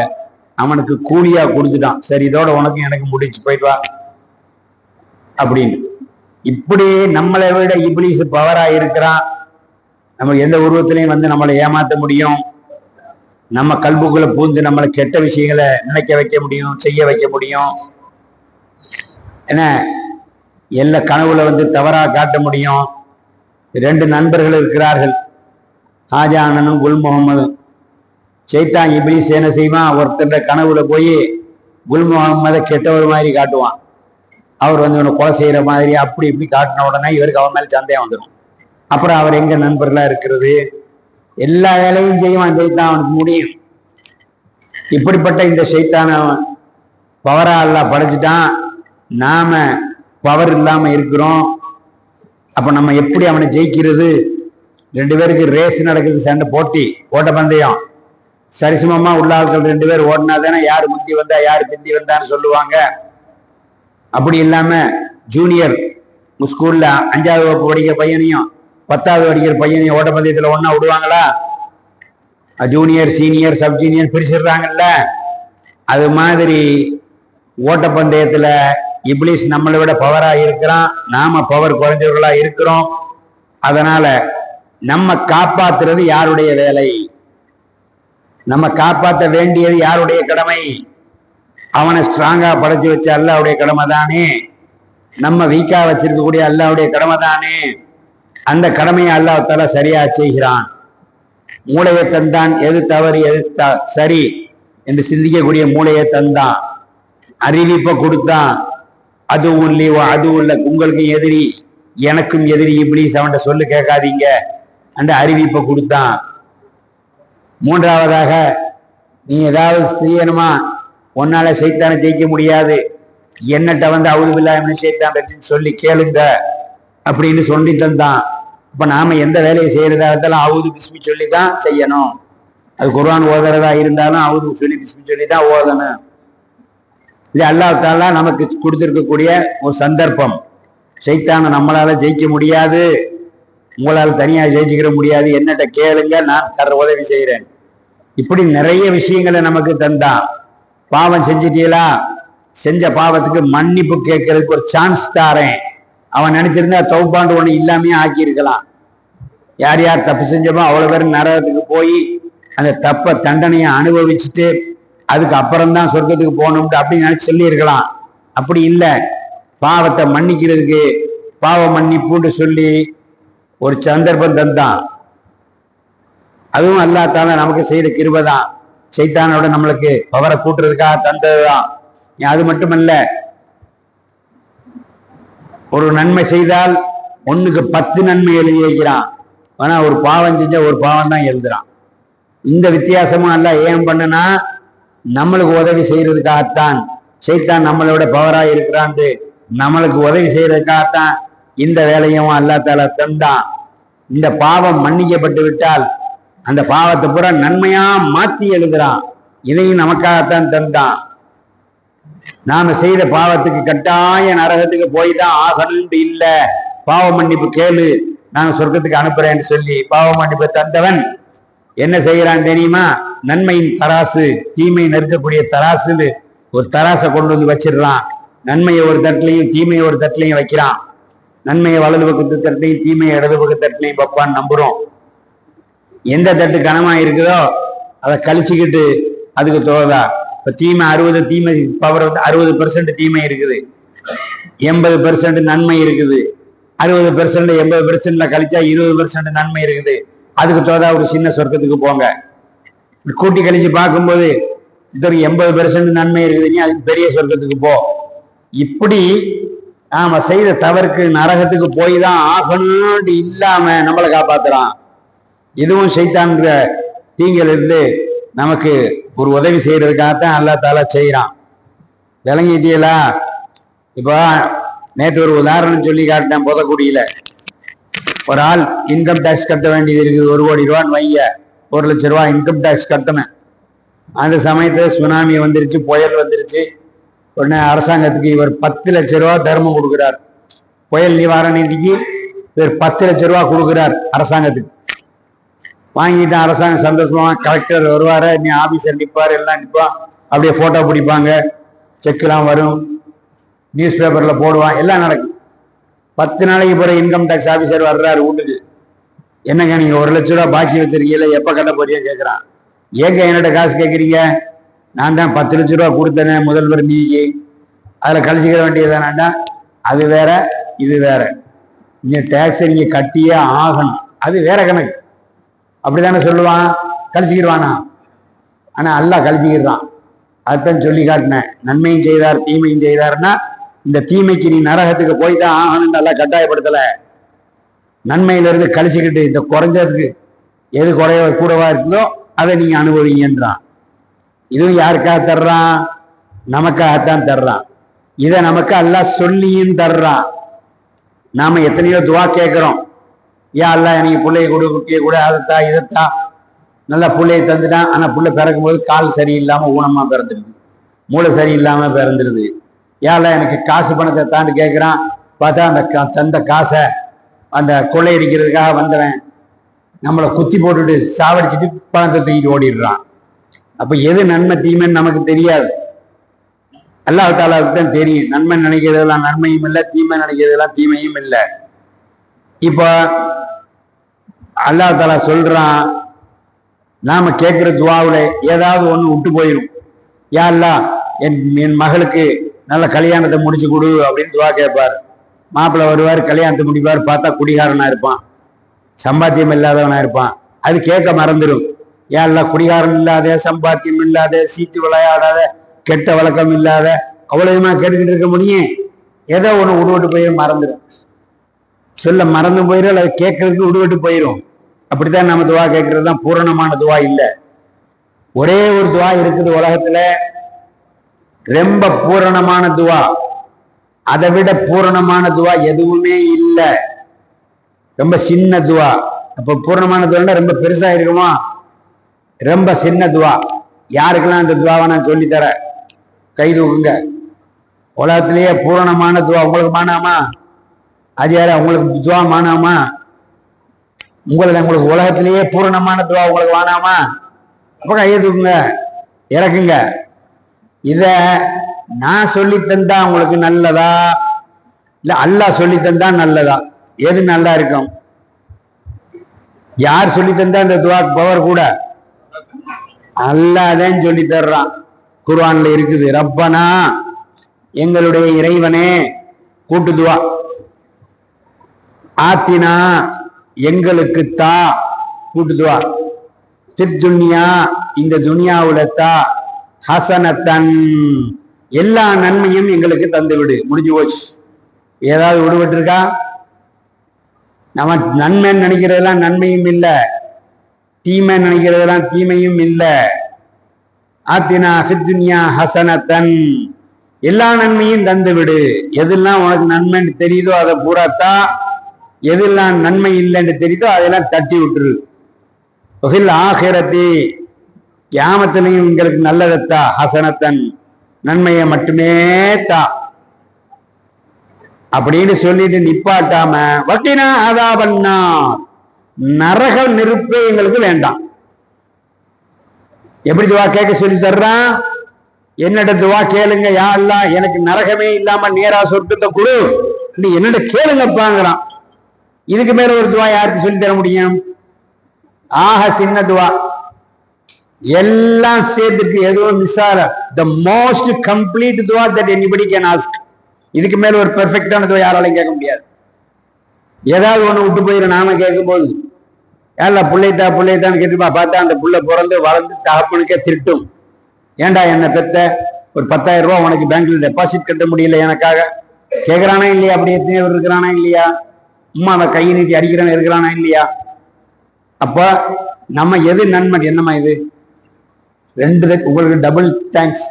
Speaker 4: அவனுக்கு கூலியா கொடுத்துட்டான். சரி, இதோட உனக்கு எனக்கு முடிச்சு போயிட்டு வா அப்படின்னு. இப்படி நம்மளை விட இப்லீஸ் பவரா இருக்கிறான். நம்ம எந்த உருவத்திலையும் வந்து நம்மளை ஏமாத்த முடியும், நம்ம கல்புக்குள்ள பூந்து நம்மளை கெட்ட விஷயங்களை நினைக்க வைக்க முடியும், செய்ய வைக்க முடியும். என்ன எல்லா கனவுல வந்து தவறா காட்ட முடியும். 2 நண்பர்கள் இருக்கிறார்கள், ஹாஜானனும் குல் முகமதும். சைத்தான் இப்லீஸ் என்ன செய்வான், ஒருத்தர் கனவுல போய் குல் முகமதை கெட்டவர் மாதிரி காட்டுவான். அவர் வந்து இவனை கொலை செய்யற மாதிரி அப்படி இப்படி காட்டின உடனே இவருக்கு அவன் மேல சந்தேகம் வந்துடும். அப்புறம் அவர் எங்க நண்பர்களா இருக்கிறது, எல்லா வேலையும் செய்வான் சைத்தான், அவனுக்கு முடியும். இப்படிப்பட்ட இந்த சைத்தான பவரா அல்லாஹ் படைச்சிட்டான். நாம பவர் இல்லாம இருக்கிறோம். அப்ப நம்ம எப்படி அவனை ஜெயிக்கிறது? 2 பேருக்கு ரேஸ் நடக்குது, சண்டை போட்டி, ஓட்ட பந்தயம். சரிசமமா உள்ள ஆட்கள் 2 பேர் ஓடினா தானே யாரு முந்தி வந்தா யாரு பிந்தி வந்தான்னு சொல்லுவாங்க. அப்படி இல்லாம ஜூனியர் ஸ்கூல்ல 5ஆவது வகுப்பு படிக்கிற பையனையும் 10ஆவது படிக்கிற பையனையும் ஓட்ட பந்தயத்துல ஒன்னா விடுவாங்களா? ஜூனியர், சீனியர், சப் ஜூனியர் பிரிச்சிடுறாங்கல்ல. அது மாதிரி ஓட்டப்பந்தயத்துல இப்லீஸ் நம்மளை விட பவரா இருக்கிறான், நாம பவர் குறைஞ்சவர்களா இருக்கிறோம். அதனால நம்ம காப்பாத்துறது யாருடைய வேலை? நம்ம காப்பாற்ற வேண்டியது யாருடைய கடமை? அவனை ஸ்ட்ராங்கா படைச்சு வச்ச அல்லாஹ்வுடைய கடமை தானே. நம்ம வீக்கா வச்சிருக்கக்கூடிய அல்லாஹ்வுடைய கடமை தானே. அந்த கடமையை அல்லாஹ் தஆலா சரியா செய்கிறான். மூளையை தந்தான், எது தவறு எது சரி என்று சிந்திக்கக்கூடிய மூளையை தந்தான். அறிவிப்பை கொடுத்தான், அது உள்ள உங்களுக்கும் எதிரி எனக்கும் எதிரி இப்லீஸ், அவன்கிட்ட சொல்லு கேட்காதீங்க அந்த அறிவிப்பை கொடுத்தான். 3ஆவதாக, நீ ஏதாவது செய்யணுமா, உன்னால சைத்தானை ஜெயிக்க முடியாது, என்னட்ட வந்து அவுது பில்லாஹி ஷைத்தான்னு சொல்லி கேளுங்க அப்படின்னு சொல்லி தந்தான். இப்ப நாம எந்த வேலையை செய்யறதா இருந்தாலும் அவுது பிஸ்மி சொல்லி தான் செய்யணும். அது குர்ஆன் ஓதுறதா இருந்தாலும் அவுது சொல்லி பிஸ்மி சொல்லி தான் ஓதணும். இது அல்லாஹ் தஆலா நமக்கு கொடுத்திருக்கக்கூடிய ஒரு சந்தர்ப்பம். சைத்தானை நம்மளால ஜெயிக்க முடியாது, உங்களால் தனியா ஜெயிச்சுக்கிற முடியாது, என்னட்ட கேளுங்க, நான் தர உதவி செய்யறேன். இப்படி நிறைய விஷயங்களை நமக்கு தந்தான். பாவம் செஞ்சிட்டீங்களா, செஞ்ச பாவத்துக்கு மன்னிப்பு கேட்கறதுக்கு ஒரு சான்ஸ் தாரேன். அவன் நினைச்சிருந்தா தௌபாண்டு ஒண்ணு இல்லாமே ஆக்கி இருக்கலாம். யார் யார் தப்பு செஞ்சோமோ அவ்வளவு பேர் நரகத்துக்கு போய் அந்த தப்ப தண்டனையை அனுபவிச்சுட்டு அதுக்கு அப்புறம்தான் சொர்க்கத்துக்கு போகணும்னு அப்படி நினைச்சு சொல்லி இருக்கலாம். அப்படி இல்லை, பாவத்தை மன்னிக்கிறதுக்கு பாவ மன்னிப்புன்னு சொல்லி ஒரு சந்தர்ப்பம் தந்தான். அதுவும் அல்லாஹ் தஆலா நமக்கு செய்த கிருபை தான். சைத்தானோட நம்மளுக்கு பவரை கூட்டுறதுக்காக தந்ததுதான். அது மட்டுமல்ல, ஒரு நன்மை செய்தால் 1க்கு 10 நன்மை எழுதி வைக்கிறான். ஆனா ஒரு பாவம் செஞ்ச ஒரு பாவம் தான் எழுதுறான். இந்த வித்தியாசமும் அல்ல ஏன் பண்ணுனா நம்மளுக்கு உதவி செய்யறதுக்காகத்தான். சைத்தான் நம்மளோட பவரா இருக்கிறான், நம்மளுக்கு உதவி செய்யறதுக்காகத்தான் இந்த வேலையும் அல்லாஹ் தஆலா தந்தான். இந்த பாவம் மன்னிக்கப்பட்டு விட்டால் அந்த பாவத்தை பூரா நன்மையா மாற்றி எழுதுறான். இதையும் நமக்காகத்தான் தந்தான். நாம செய்த பாவத்துக்கு கட்டாய நரகத்துக்கு போய் தான் ஆகணும்னு இல்ல. பாவ மன்னிப்பு கேளு, நான் சொர்க்கத்துக்கு அனுப்புறேன்னு சொல்லி பாவ மன்னிப்பு தந்தவன் என்ன செய்யறான் தெரியுமா? நன்மையின் தராசு, தீமை நெருக்கக்கூடிய தராசுன்னு ஒரு தராசை கொண்டு வந்து வச்சிடுறான். நன்மையை ஒரு தட்டிலையும் தீமையை ஒரு தட்டிலையும் வைக்கிறான். நன்மையை வலது பக்கத்து தட்டிலையும் தீமையை இடது பக்கத்து தட்டிலையும் வைப்பான்னு நம்புறோம். எந்த தட்டு கனமா இருக்குதோ அதை கழிச்சுக்கிட்டு அதுக்கு தோதா. இப்ப தீமை 60 தீமை பவர் 60% தீமை இருக்குது, 80% நன்மை இருக்குது. 60% 80%ல கழிச்சா 20% நன்மை இருக்குது. அதுக்கு தோதா ஒரு சின்ன சொர்க்கத்துக்கு போங்க. கூட்டி கழிச்சு பார்க்கும்போது இது 80% நன்மை இருக்குது, நீ அதுக்கு பெரிய சொர்க்கத்துக்கு போ. இப்படி நாம செய்த தவறுக்கு நரகத்துக்கு போய் தான் ஆகணும்னு இல்லாம நம்மளை காப்பாத்துறான். இதுவும் சைத்தான்கிற தீங்கில இருந்து நமக்கு ஒரு உதவி செய்யறதுக்காகத்தான் அல்லாஹ் தஆலா செய்யறான். விளங்கிட்டீங்களா? இப்போ நேற்று ஒரு உதாரணம் சொல்லி காட்டினேன். புதக்குடியில ஒரு ஆள் இன்கம் டேக்ஸ் கட்ட வேண்டியது இருக்குது. 1 கோடி ரூபான்னு வைங்க, 1 லட்சம் ரூபாய் இன்கம் டேக்ஸ் கட்டணும். அந்த சமயத்துல சுனாமி வந்துருச்சு, புயல் வந்துருச்சு. உடனே அரசாங்கத்துக்கு இவர் 10 லட்சம் ரூபா தர்மம் கொடுக்குறார். புயல் நிவாரண நிதிக்கு இவர் 10 லட்சம் ரூபா கொடுக்குறார் அரசாங்கத்துக்கு. வாங்கிட்டு அரசாங்கம் சந்தோஷமா, கலெக்டர் வருவாரு, நீ ஆபீசர் நிற்பாரு, எல்லாம் நிற்பான். அப்படியே போட்டோ பிடிப்பாங்க, செக்லாம் வரும், நியூஸ் பேப்பர்ல போடுவான், எல்லாம் நடக்கும். 10 நாளைக்கு பிறகு இன்கம் டேக்ஸ் ஆபீசர் வர்றாரு வீட்டுக்கு. என்னங்க நீங்க 1 லட்சம் ரூபா பாக்கி வச்சிருக்கீங்களா, எப்ப கட்ட போறீங்க கேட்கிறான். ஏங்க என்னோட காசு கேட்குறீங்க? நான் தான் 10 லட்சம் ரூபா கொடுத்தேனே முதல்வர் நீங்க, அதுல கழிச்சுக்கிற வேண்டியதானாண்டா. அது வேற இது வேற. நீங்க டேக்ஸை நீங்க கட்டியே ஆகணும், அது வேற கணக்கு. அப்படித்தானே சொல்லுவான், கழிச்சுக்கிடுவானா? ஆனா அல்லாஹ் கழிச்சுக்கிடுறான். அதுதான் சொல்லி காட்டினேன். நன்மையும் செய்தார் தீமையும் செய்தார்னா இந்த தீமைக்கு நீ நரகத்துக்கு போய் தான் ஆகணும்னு நல்லா கட்டாயப்படுத்தல. நன்மையிலிருந்து கழிச்சுக்கிட்டு இந்த குறைஞ்சதுக்கு எது குறைய கூடவா இருக்குதோ அதை நீங்க அனுபவிங்கன்றான். இதுவும் யாருக்காக தர்றான்? நமக்காகத்தான் தர்றான். இதை நமக்கு அல்லாஹ் சொல்லியும் தர்றான். நாம எத்தனையோ துவா கேட்கிறோம். ஏன் அல்லாஹ் எனக்கு பிள்ளைய கூட அதைத்தா இதைத்தா, நல்லா பிள்ளையை தந்துட்டான். ஆனா புள்ளை பிறக்கும் போது கால் சரியில்லாம ஊனமா பிறந்துருது, மூளை சரியில்லாம பிறந்துருது. ஏன் எனக்கு காசு பணத்தை தாண்டி கேட்கிறான். பார்த்தா அந்த தந்த காசை அந்த கொள்ளையடிக்கிறதுக்காக வந்தவன் நம்மளை குத்தி போட்டுட்டு சாவடிச்சுட்டு பணத்தை தூக்கிட்டு ஓடிடுறான். அப்ப எது நன்மை தீமைன்னு நமக்கு தெரியாது, அல்லாஹ் தஆலாவுக்கு தான் தெரியும். நன்மை நினைக்கிறதெல்லாம் நன்மையும் இல்லை, தீமை நினைக்கிறதெல்லாம் தீமையும் இல்லை. இப்போ அல்லாஹ் தஆலா சொல்றான், நாம கேட்கிற துவாவுல ஏதாவது ஒண்ணு விட்டு போயிடும். யா அல்லாஹ் என் மகளுக்கு நல்ல கல்யாணத்தை முடிச்சு கொடு அப்படின்னு துவா கேட்பார். மாப்பிள்ளை வருவார், கல்யாணத்தை முடிப்பார். பார்த்தா குடிகாரனா இருப்பான், சம்பாத்தியம் இல்லாதவனா இருப்பான். அது கேட்க மறந்துடும். யா அல்லாஹ் குடிகாரன் இல்லாத, சம்பாத்தியம் இல்லாத, சீட்டு விளையாடாத, கெட்ட வழக்கம் இல்லாத, அவ்வளவுமா கேட்டுக்கிட்டு இருக்க முடியும்? ஏதோ ஒண்ணு விடுபட்டு போயிடும், மறந்துடும். சொல்ல மறந்து போயிடும், அல்லது கேட்கறதுக்கு விடுபட்டு போயிடும். அப்படித்தான் நம்ம துவா கேட்கறது தான் பூரணமான துவா இல்லை. ஒரே ஒரு துவா இருக்குது உலகத்துல, ரொம்ப பூரணமான துவா. அதை விட பூரணமான துவா எதுவுமே இல்லை. ரொம்ப சின்ன துவா. அப்ப பூரணமான துவா ரொம்ப பெருசா இருக்குமா? ரொம்ப சின்ன துவா. யாருக்கெல்லாம் அந்த துவாவை நான் சொல்லித்தரேன், கை தூக்குங்க. உலகத்திலேயே பூரணமான துவா உங்களுக்கு மானாமா? அது யாரு உங்களுக்கு துவா மானாமா? உங்களுக்கு உலகத்திலேயே பூரணமான துவா உங்களுக்கு வானாமா? அப்ப கையை தூக்குங்க, இறக்குங்க. இத நான் சொல்லி தந்தா உங்களுக்கு நல்லதா, இல்ல அல்லாஹ் சொல்லி தந்தா நல்லதா? எது நல்லா இருக்கும்? யார் சொல்லி தந்தா இந்த துவாக்கு பவர் கூட? அல்லாஹ் தான் சொல்லி தர்றான். குர்ஆன்ல இருக்குது, ரப்பனா எங்களுடைய இறைவனே, கூட்டு துவா. ஆத்தினா எங்களுக்கு தா, கூட்டு துவா. துன்யா இந்த துனியாவுல தா, ஹசனத்தன் எல்லா நன்மையும் எங்களுக்கு தந்து விடு. முடிஞ்சு போச்சு. ஏதாவது விடுபட்டு இருக்கா? நம்ம நன்மைன்னு நினைக்கிறதெல்லாம் நன்மையும் இல்லை, தீமை நினைக்கிறதெல்லாம் தீமையும் இல்லை. ஆத்தினா ஃபித்துன்யா ஹசனத்தன், எல்லா நன்மையும் தந்து விடு. எதெல்லாம் உனக்கு நன்மைன்னு தெரியுதோ அதை பூராத்தா, எதெல்லாம் நன்மை இல்லைன்னு தெரியுதோ அதெல்லாம் தட்டி விட்டுரு. ஆகிரத்தி, கியாமத்திலையும் எங்களுக்கு நல்லதத்தா, ஹசனத்தன், நன்மையை மட்டுமே தா அப்படின்னு சொல்லிட்டு நிப்பாட்டாம வக்கினா அதாபன்னா, நரக நெருப்பே எங்களுக்கு வேண்டாம். எப்படி துவா கேட்க சொல்லி தர்றான்? என்னோட துவா கேளுங்க, யா அல்லாஹ் எனக்கு நரகமே இல்லாம நேரா சொர்க்கத்தை கொடு, நீ என்னோட கேளுங்கப்பாங்கிறான். இதுக்கு மேல ஒரு துவா யாருக்கு சொல்லி தர முடியும்? ஆக சின்ன துவா, எல்லாம் சேர்த்துட்டு எதுவும் மிஸ் ஆகல, த மோஸ்ட் கம்ப்ளீட் துவா தட் எனிபடி கேன் ஆஸ்க். இதுக்கு மேல ஒரு பெர்ஃபெக்டான துவா யாராலையும் கேட்க முடியாது. ஏதாவது ஒண்ணு விட்டு போயிடும். நாம கேட்கும் போது ஏன்ல பிள்ளைத்தான்னு கேட்டுப்பா, பார்த்தா அந்த புள்ள பிறந்து வளர்ந்து தகப்பனுக்கே திருட்டும். ஏன்டா என்ன பெத்த, ஒரு 10,000 ரூபாய் உனக்கு பேங்க்ல டெபாசிட் கட்ட முடியல எனக்காக கேட்கறானா இல்லையா? அப்படி எத்தனை பேர் இருக்கிறானா இல்லையா? உம்மா அவன் கையை நீட்டி அடிக்கிறான் இருக்கிறானா இல்லையா? அப்ப நம்ம எது நன்மை? என்னம்மா இது? உங்களுக்கு டபுள் தேங்க்ஸ்.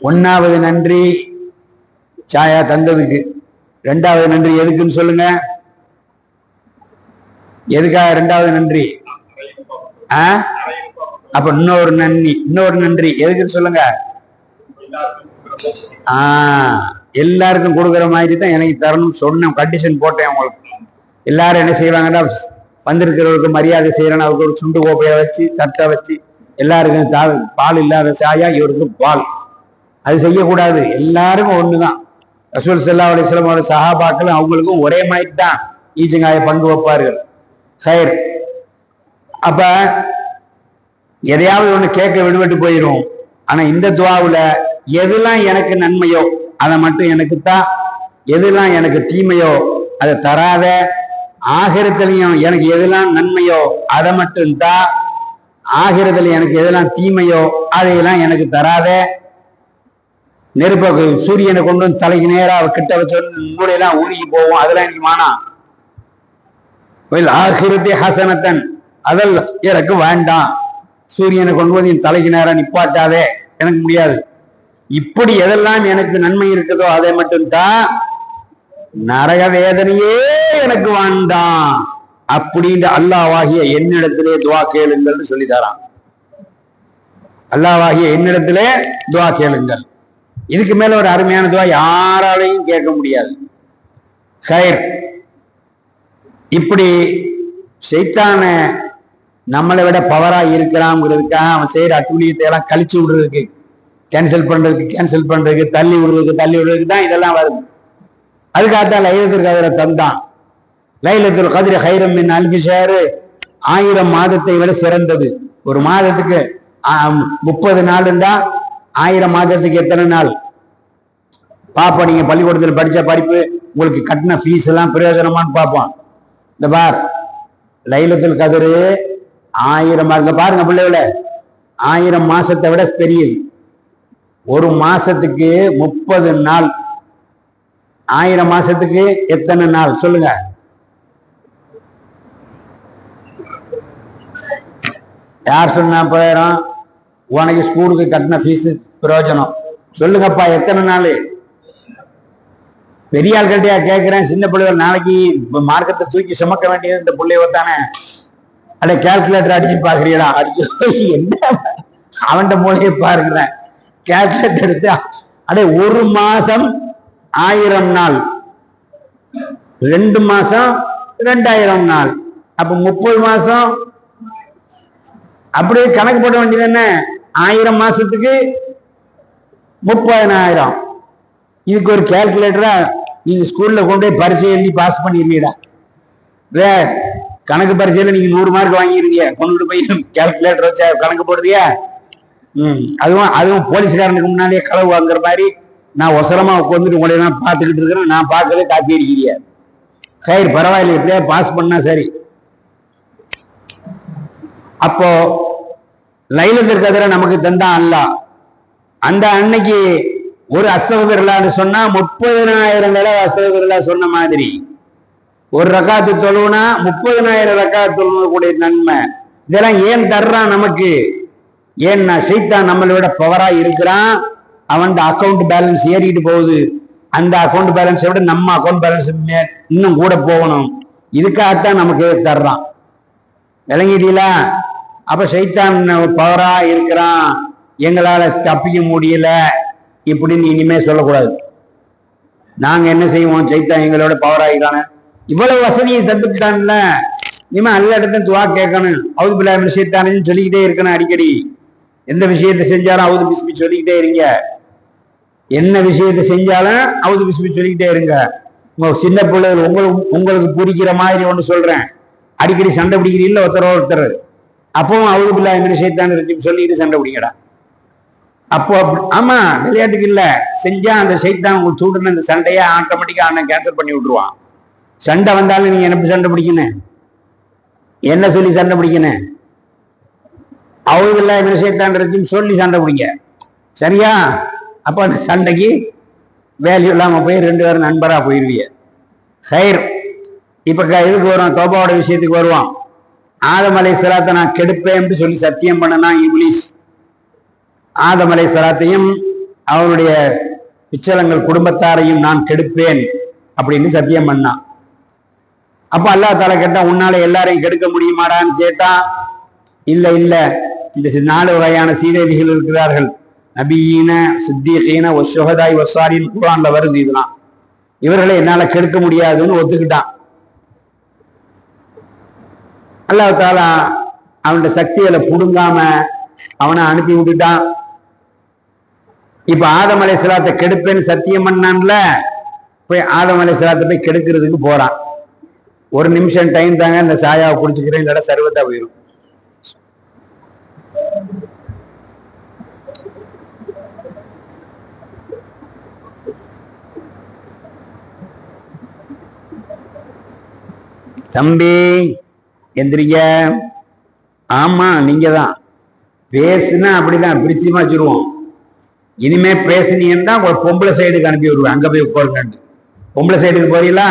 Speaker 4: ஒன்னாவது நன்றி சாயா தந்ததுக்கு, ரெண்டாவது நன்றி எதுக்குன்னு சொல்லுங்க. எதுக்காக ரெண்டாவது நன்றி? அப்ப இன்னொரு நன்றி எதுக்குன்னு சொல்லுங்க. எல்லாருக்கும் கொடுக்குற மாதிரி தான் எனக்கு தரணும் சொன்ன கண்டிஷன் போட்டேன் உங்களுக்கு. எல்லாரும் என்ன செய்வாங்கன்னா, வந்திருக்கிறவருக்கு மரியாதை செய்யறேன்னு அவருக்கு ஒரு சுண்டு கோப்பையை வச்சு தட்டை வச்சு, எல்லாருக்கும் பால் இல்லாத சாயா இவருக்கு பால், அது செய்யக்கூடாது. எல்லாருக்கும் ஒண்ணுதான். ரசூல் ஸல்லல்லாஹு அலைஹி வஸல்லம் அவருடைய சஹாபாக்கள் அவங்களுக்கும் ஒரே மாதிரி தான் ஈச்சங்காய பங்கு வைப்பார்கள். ஹைர். அப்ப எதையாவது ஒண்ணு கேட்க விடுபட்டு போயிடும். ஆனா இந்த துவாவுல எதெல்லாம் எனக்கு நன்மையோ அதை மட்டும் எனக்கு தான், எதெல்லாம் எனக்கு தீமையோ அதை தராத, ஆகிரத்திலையும் எனக்கு எதெல்லாம் நன்மையோ அதை மட்டும் தான், ஆகிரத்துல எனக்கு எதெல்லாம் தீமையோ அதையெல்லாம் எனக்கு தராத. நெருப்ப சூரியனை கொண்டு வந்து தலைக்கு நேரா கிட்ட வச்ச மூளையெல்லாம் ஊருகி போவோம், அதெல்லாம் எனக்கு வேணாம். ஆகிரத்தி ஹசனத்தன், அதெல்லாம் எனக்கு வேண்டாம். சூரியனை கொண்டு வந்து என் தலைக்கு நேரம் நிப்பாட்டாதே, எனக்கு முடியாது. இப்படி எதெல்லாம் எனக்கு நன்மை இருக்குதோ அதை மட்டும் தான், நரக வேதனையே எனக்கு வேண்டாம் அப்படின்ற அல்லாஹ்வாகிய என்னிடத்திலே துவா கேளுங்கள்னு சொல்லி தரான். அல்லாஹ்வாகிய என்னிடத்திலே துவா கேளுங்கள். இதுக்கு மேல ஒரு அருமையான துவா யாராலையும் கேட்க முடியாது. ஹைர். இப்படி ஷைத்தான நம்மளை விட பவரா இருக்கிறாங்கிறதுக்காக அவன் செய்யற அட்டூழியத்தை எல்லாம் கழிச்சு விடுறதுக்கு, கேன்சல் பண்றதுக்கு, தள்ளி விடுறதுக்கு தான் இதெல்லாம் வருது. அதுக்காகத்தான் லைலத்துல் கத்ரை தந்தான். லைலத்துல் கத்ரி ஹைரம் மின் அல்ஃபி ஷஹர், 1000 மாதத்தை விட சிறந்தது. ஒரு மாதத்துக்கு 30 நாள் இருந்தா 1000 மாதத்துக்கு எத்தனை நாள் பாப்போம். நீங்க பள்ளிக்கூடத்தில் படிச்ச படிப்பு, உங்களுக்கு கட்டின ஃபீஸ் எல்லாம் பிரயோஜனமானு பார்ப்போம். இந்த பார், லைலத்துல் கத்ரு 1000 பாருங்க பிள்ளைகள, 1000 மாசத்தை விட பெரியது. ஒரு மாசத்துக்கு 30 நாள். 1000 மாசத்துக்கு எத்தனை நாள் சொல்லுங்க? யார் சொன்னா? 1000. உனக்கு ஸ்கூலுக்கு கட்டின ஃபீஸ் பிரயோஜனம் சொல்லுங்கப்பா, எத்தனை நாள்? பெரிய ஆள்கிட்டயா கேட்கிறேன்? சின்ன பிள்ளைகள் நாளைக்கு மார்க்கத்தை தூக்கி சுமக்க வேண்டியது இந்த பிள்ளைய தானே. அட கால்குலேட்டர் அடிச்சு பாக்குறீடா? என்ன அவன்கிட்ட மூலையை பாருக்கிறேன். கால்குலேட்டர் எடுத்து அடே, ஒரு மாசம் 1000 நாள், 2 மாசம் 2000 நாள், அப்ப 30 மாசம். அப்படியே கணக்கு போட வேண்டியது என்ன? 1000 மாசத்துக்கு 30,000. இதுக்கு ஒரு கால்குலேட்டரா நீங்க ஸ்கூல்ல கொண்டு போய் பரீட்சை எழுதி பாஸ் பண்ணிருவீடா. கணக்கு பரீட்சையில நீங்க 100 மார்க் வாங்கிருவீங்க, கொண்டு போய் கால்குலேட்டர் வச்சா கணக்கு போடுறியா? அதுவும் போலீஸ்காரனுக்கு முன்னாடியே களவு வாங்குற மாதிரி நான் ஒசரமா உட்காந்துட்டு உங்களை எல்லாம் பார்த்துக்கிட்டு இருக்கிறேன். நான் பார்க்கவே காப்பி அடிக்கிறியா? சரி பரவாயில்ல, எப்படியா பாஸ் பண்ணா சரி. அப்போ லைலத்துல் கத்ரை நமக்கு தந்தான் அல்லாஹ். அந்த அன்னைக்கு ஒரு அஸ்தக்ஃபிருல்லாஹ்னு சொன்னா 30,000 தடவை அஸ்தக்ஃபிருல்லாஹ் சொன்ன மாதிரி. ஒரு ரக்காத்து தொழுவுனா 30,000 ரக்காத்து தொழுவக்கூடிய நன்மை. இதெல்லாம் ஏன் தர்றான் நமக்கு? ஏன்னா ஷைத்தான் நம்மளை விட பவரா இருக்கிறான். அவன் அக்கௌண்ட் பேலன்ஸ் ஏறிட்டு போகுது. அந்த அக்கௌண்ட் பேலன்ஸை விட நம்ம அக்கௌண்ட் பேலன்ஸ் இன்னும் கூட போகணும். இதுக்காகத்தான் நமக்கு தர்றான். விளங்கிட்டீங்களா? அப்ப ஷைத்தான் பவரா இருக்கிறான், எங்களால தப்பிக்க முடியல இப்படின்னு இனிமே சொல்லக்கூடாது. நாங்க என்ன செய்வோம்? ஷைத்தான் எங்களோட பவரா இருக்கான, இவ்வளவு வசதியை தந்துட்டான்ல, இனிமே அல்ல இடத்துல துவா கேட்கணும். அவுது பிள்ளை விஷயத்தானு சொல்லிக்கிட்டே இருக்கணும். அடிக்கடி எந்த விஷயத்தை செஞ்சாலும் அவுது பிஸ்மி சொல்லிக்கிட்டே இருங்க. என்ன விஷயத்தை செஞ்சாலும் அவுது பிஸ்மி சொல்லிக்கிட்டே இருங்க. உங்க சின்ன பிள்ளைகள் உங்களுக்கு புரிக்கிற மாதிரி ஒண்ணு சொல்றேன். அடிக்கடி சண்டை பிடிக்கிறீங்களா ஒருத்தர், அப்பவும் அவுது பிள்ளை விஷயத்தானு சொல்லிட்டு சண்டை பிடிக்கடா. அப்போ ஆமா, விளையாட்டுக்கு இல்ல, செஞ்சா அந்த சைத்தான் உங்களுக்கு தூண்டுன அந்த சண்டையை ஆட்டோமேட்டிக்கா அண்ணன் கேன்சல் பண்ணி விட்டுருவான். சண்டை வந்தாலும் நீங்க என்ன சண்டை பிடிக்கணும்? என்ன சொல்லி சண்டை பிடிக்கணும்? அவுதுல்லா விஷயத்தான் சொல்லி சண்டை பிடிங்க. சரியா? அப்ப அந்த சண்டைக்கு வேல்யூ இல்லாம போய் 2 பேரும் நண்பரா போயிருவீங்க. ஹைர். இப்ப இதுக்கு வருவான், தோபாவோட விஷயத்துக்கு வருவான். ஆதம் அலைஹிஸ்ஸலாத்தை நான் கெடுப்பேன் சொல்லி சத்தியம் பண்ணனா இப்லீஸ். ஆதம் அலைஹிஸ்ஸலாத்தையும் அவருடைய பிச்சலங்கள் குடும்பத்தாரையும் நான் கெடுப்பேன் அப்படின்னு சத்தியம் பண்ணான். அப்ப அல்லாஹ் தஆலா கேட்டா, உன்னால எல்லாரையும் கெடுக்க முடியுமாடான்னு கேட்டா, இல்ல இல்ல, இந்த 4 வகையான சீதேவிகள் இருக்கிறார்கள். நபியீன, சித்தீகீன, வஷ்ஷுஹதாய் வஸ்ஸாலிஹீன், குர்ஆன்ல வருது. இதெல்லாம் இவர்களை என்னால கெடுக்க முடியாதுன்னு ஒத்துக்கிட்டான். அல்லாஹ் தஆலா அவனுடைய சக்திகளை புடுங்காம அவனை அனுப்பி விட்டுட்டான். இப்ப ஆதம் அலைஹிஸ்ஸலாத்தை கெடுப்பேன்னு சத்தியம் பண்ணான்ல, போய் ஆதம் அலைஹிஸ்ஸலாத்தை போய் கெடுக்கிறதுக்கு போறான். 1 நிமிஷம் டைம் தாங்க, இந்த சாயாவை குடிச்சுக்கிறேன், இல்லடா சர்வத்தா போயிடும். தம்பி எந்திரிக்க. ஆமா, நீங்க தான் பேசுனா அப்படிதான் பிரிச்சு வச்சிருவோம். இனிமே பேசுனீங்கன்னா ஒரு பொம்பளை சைடுக்கு அனுப்பி விடுவேன், அங்க போய் உட்காருங்க. பொம்பளை சைடுக்கு போறீங்களா?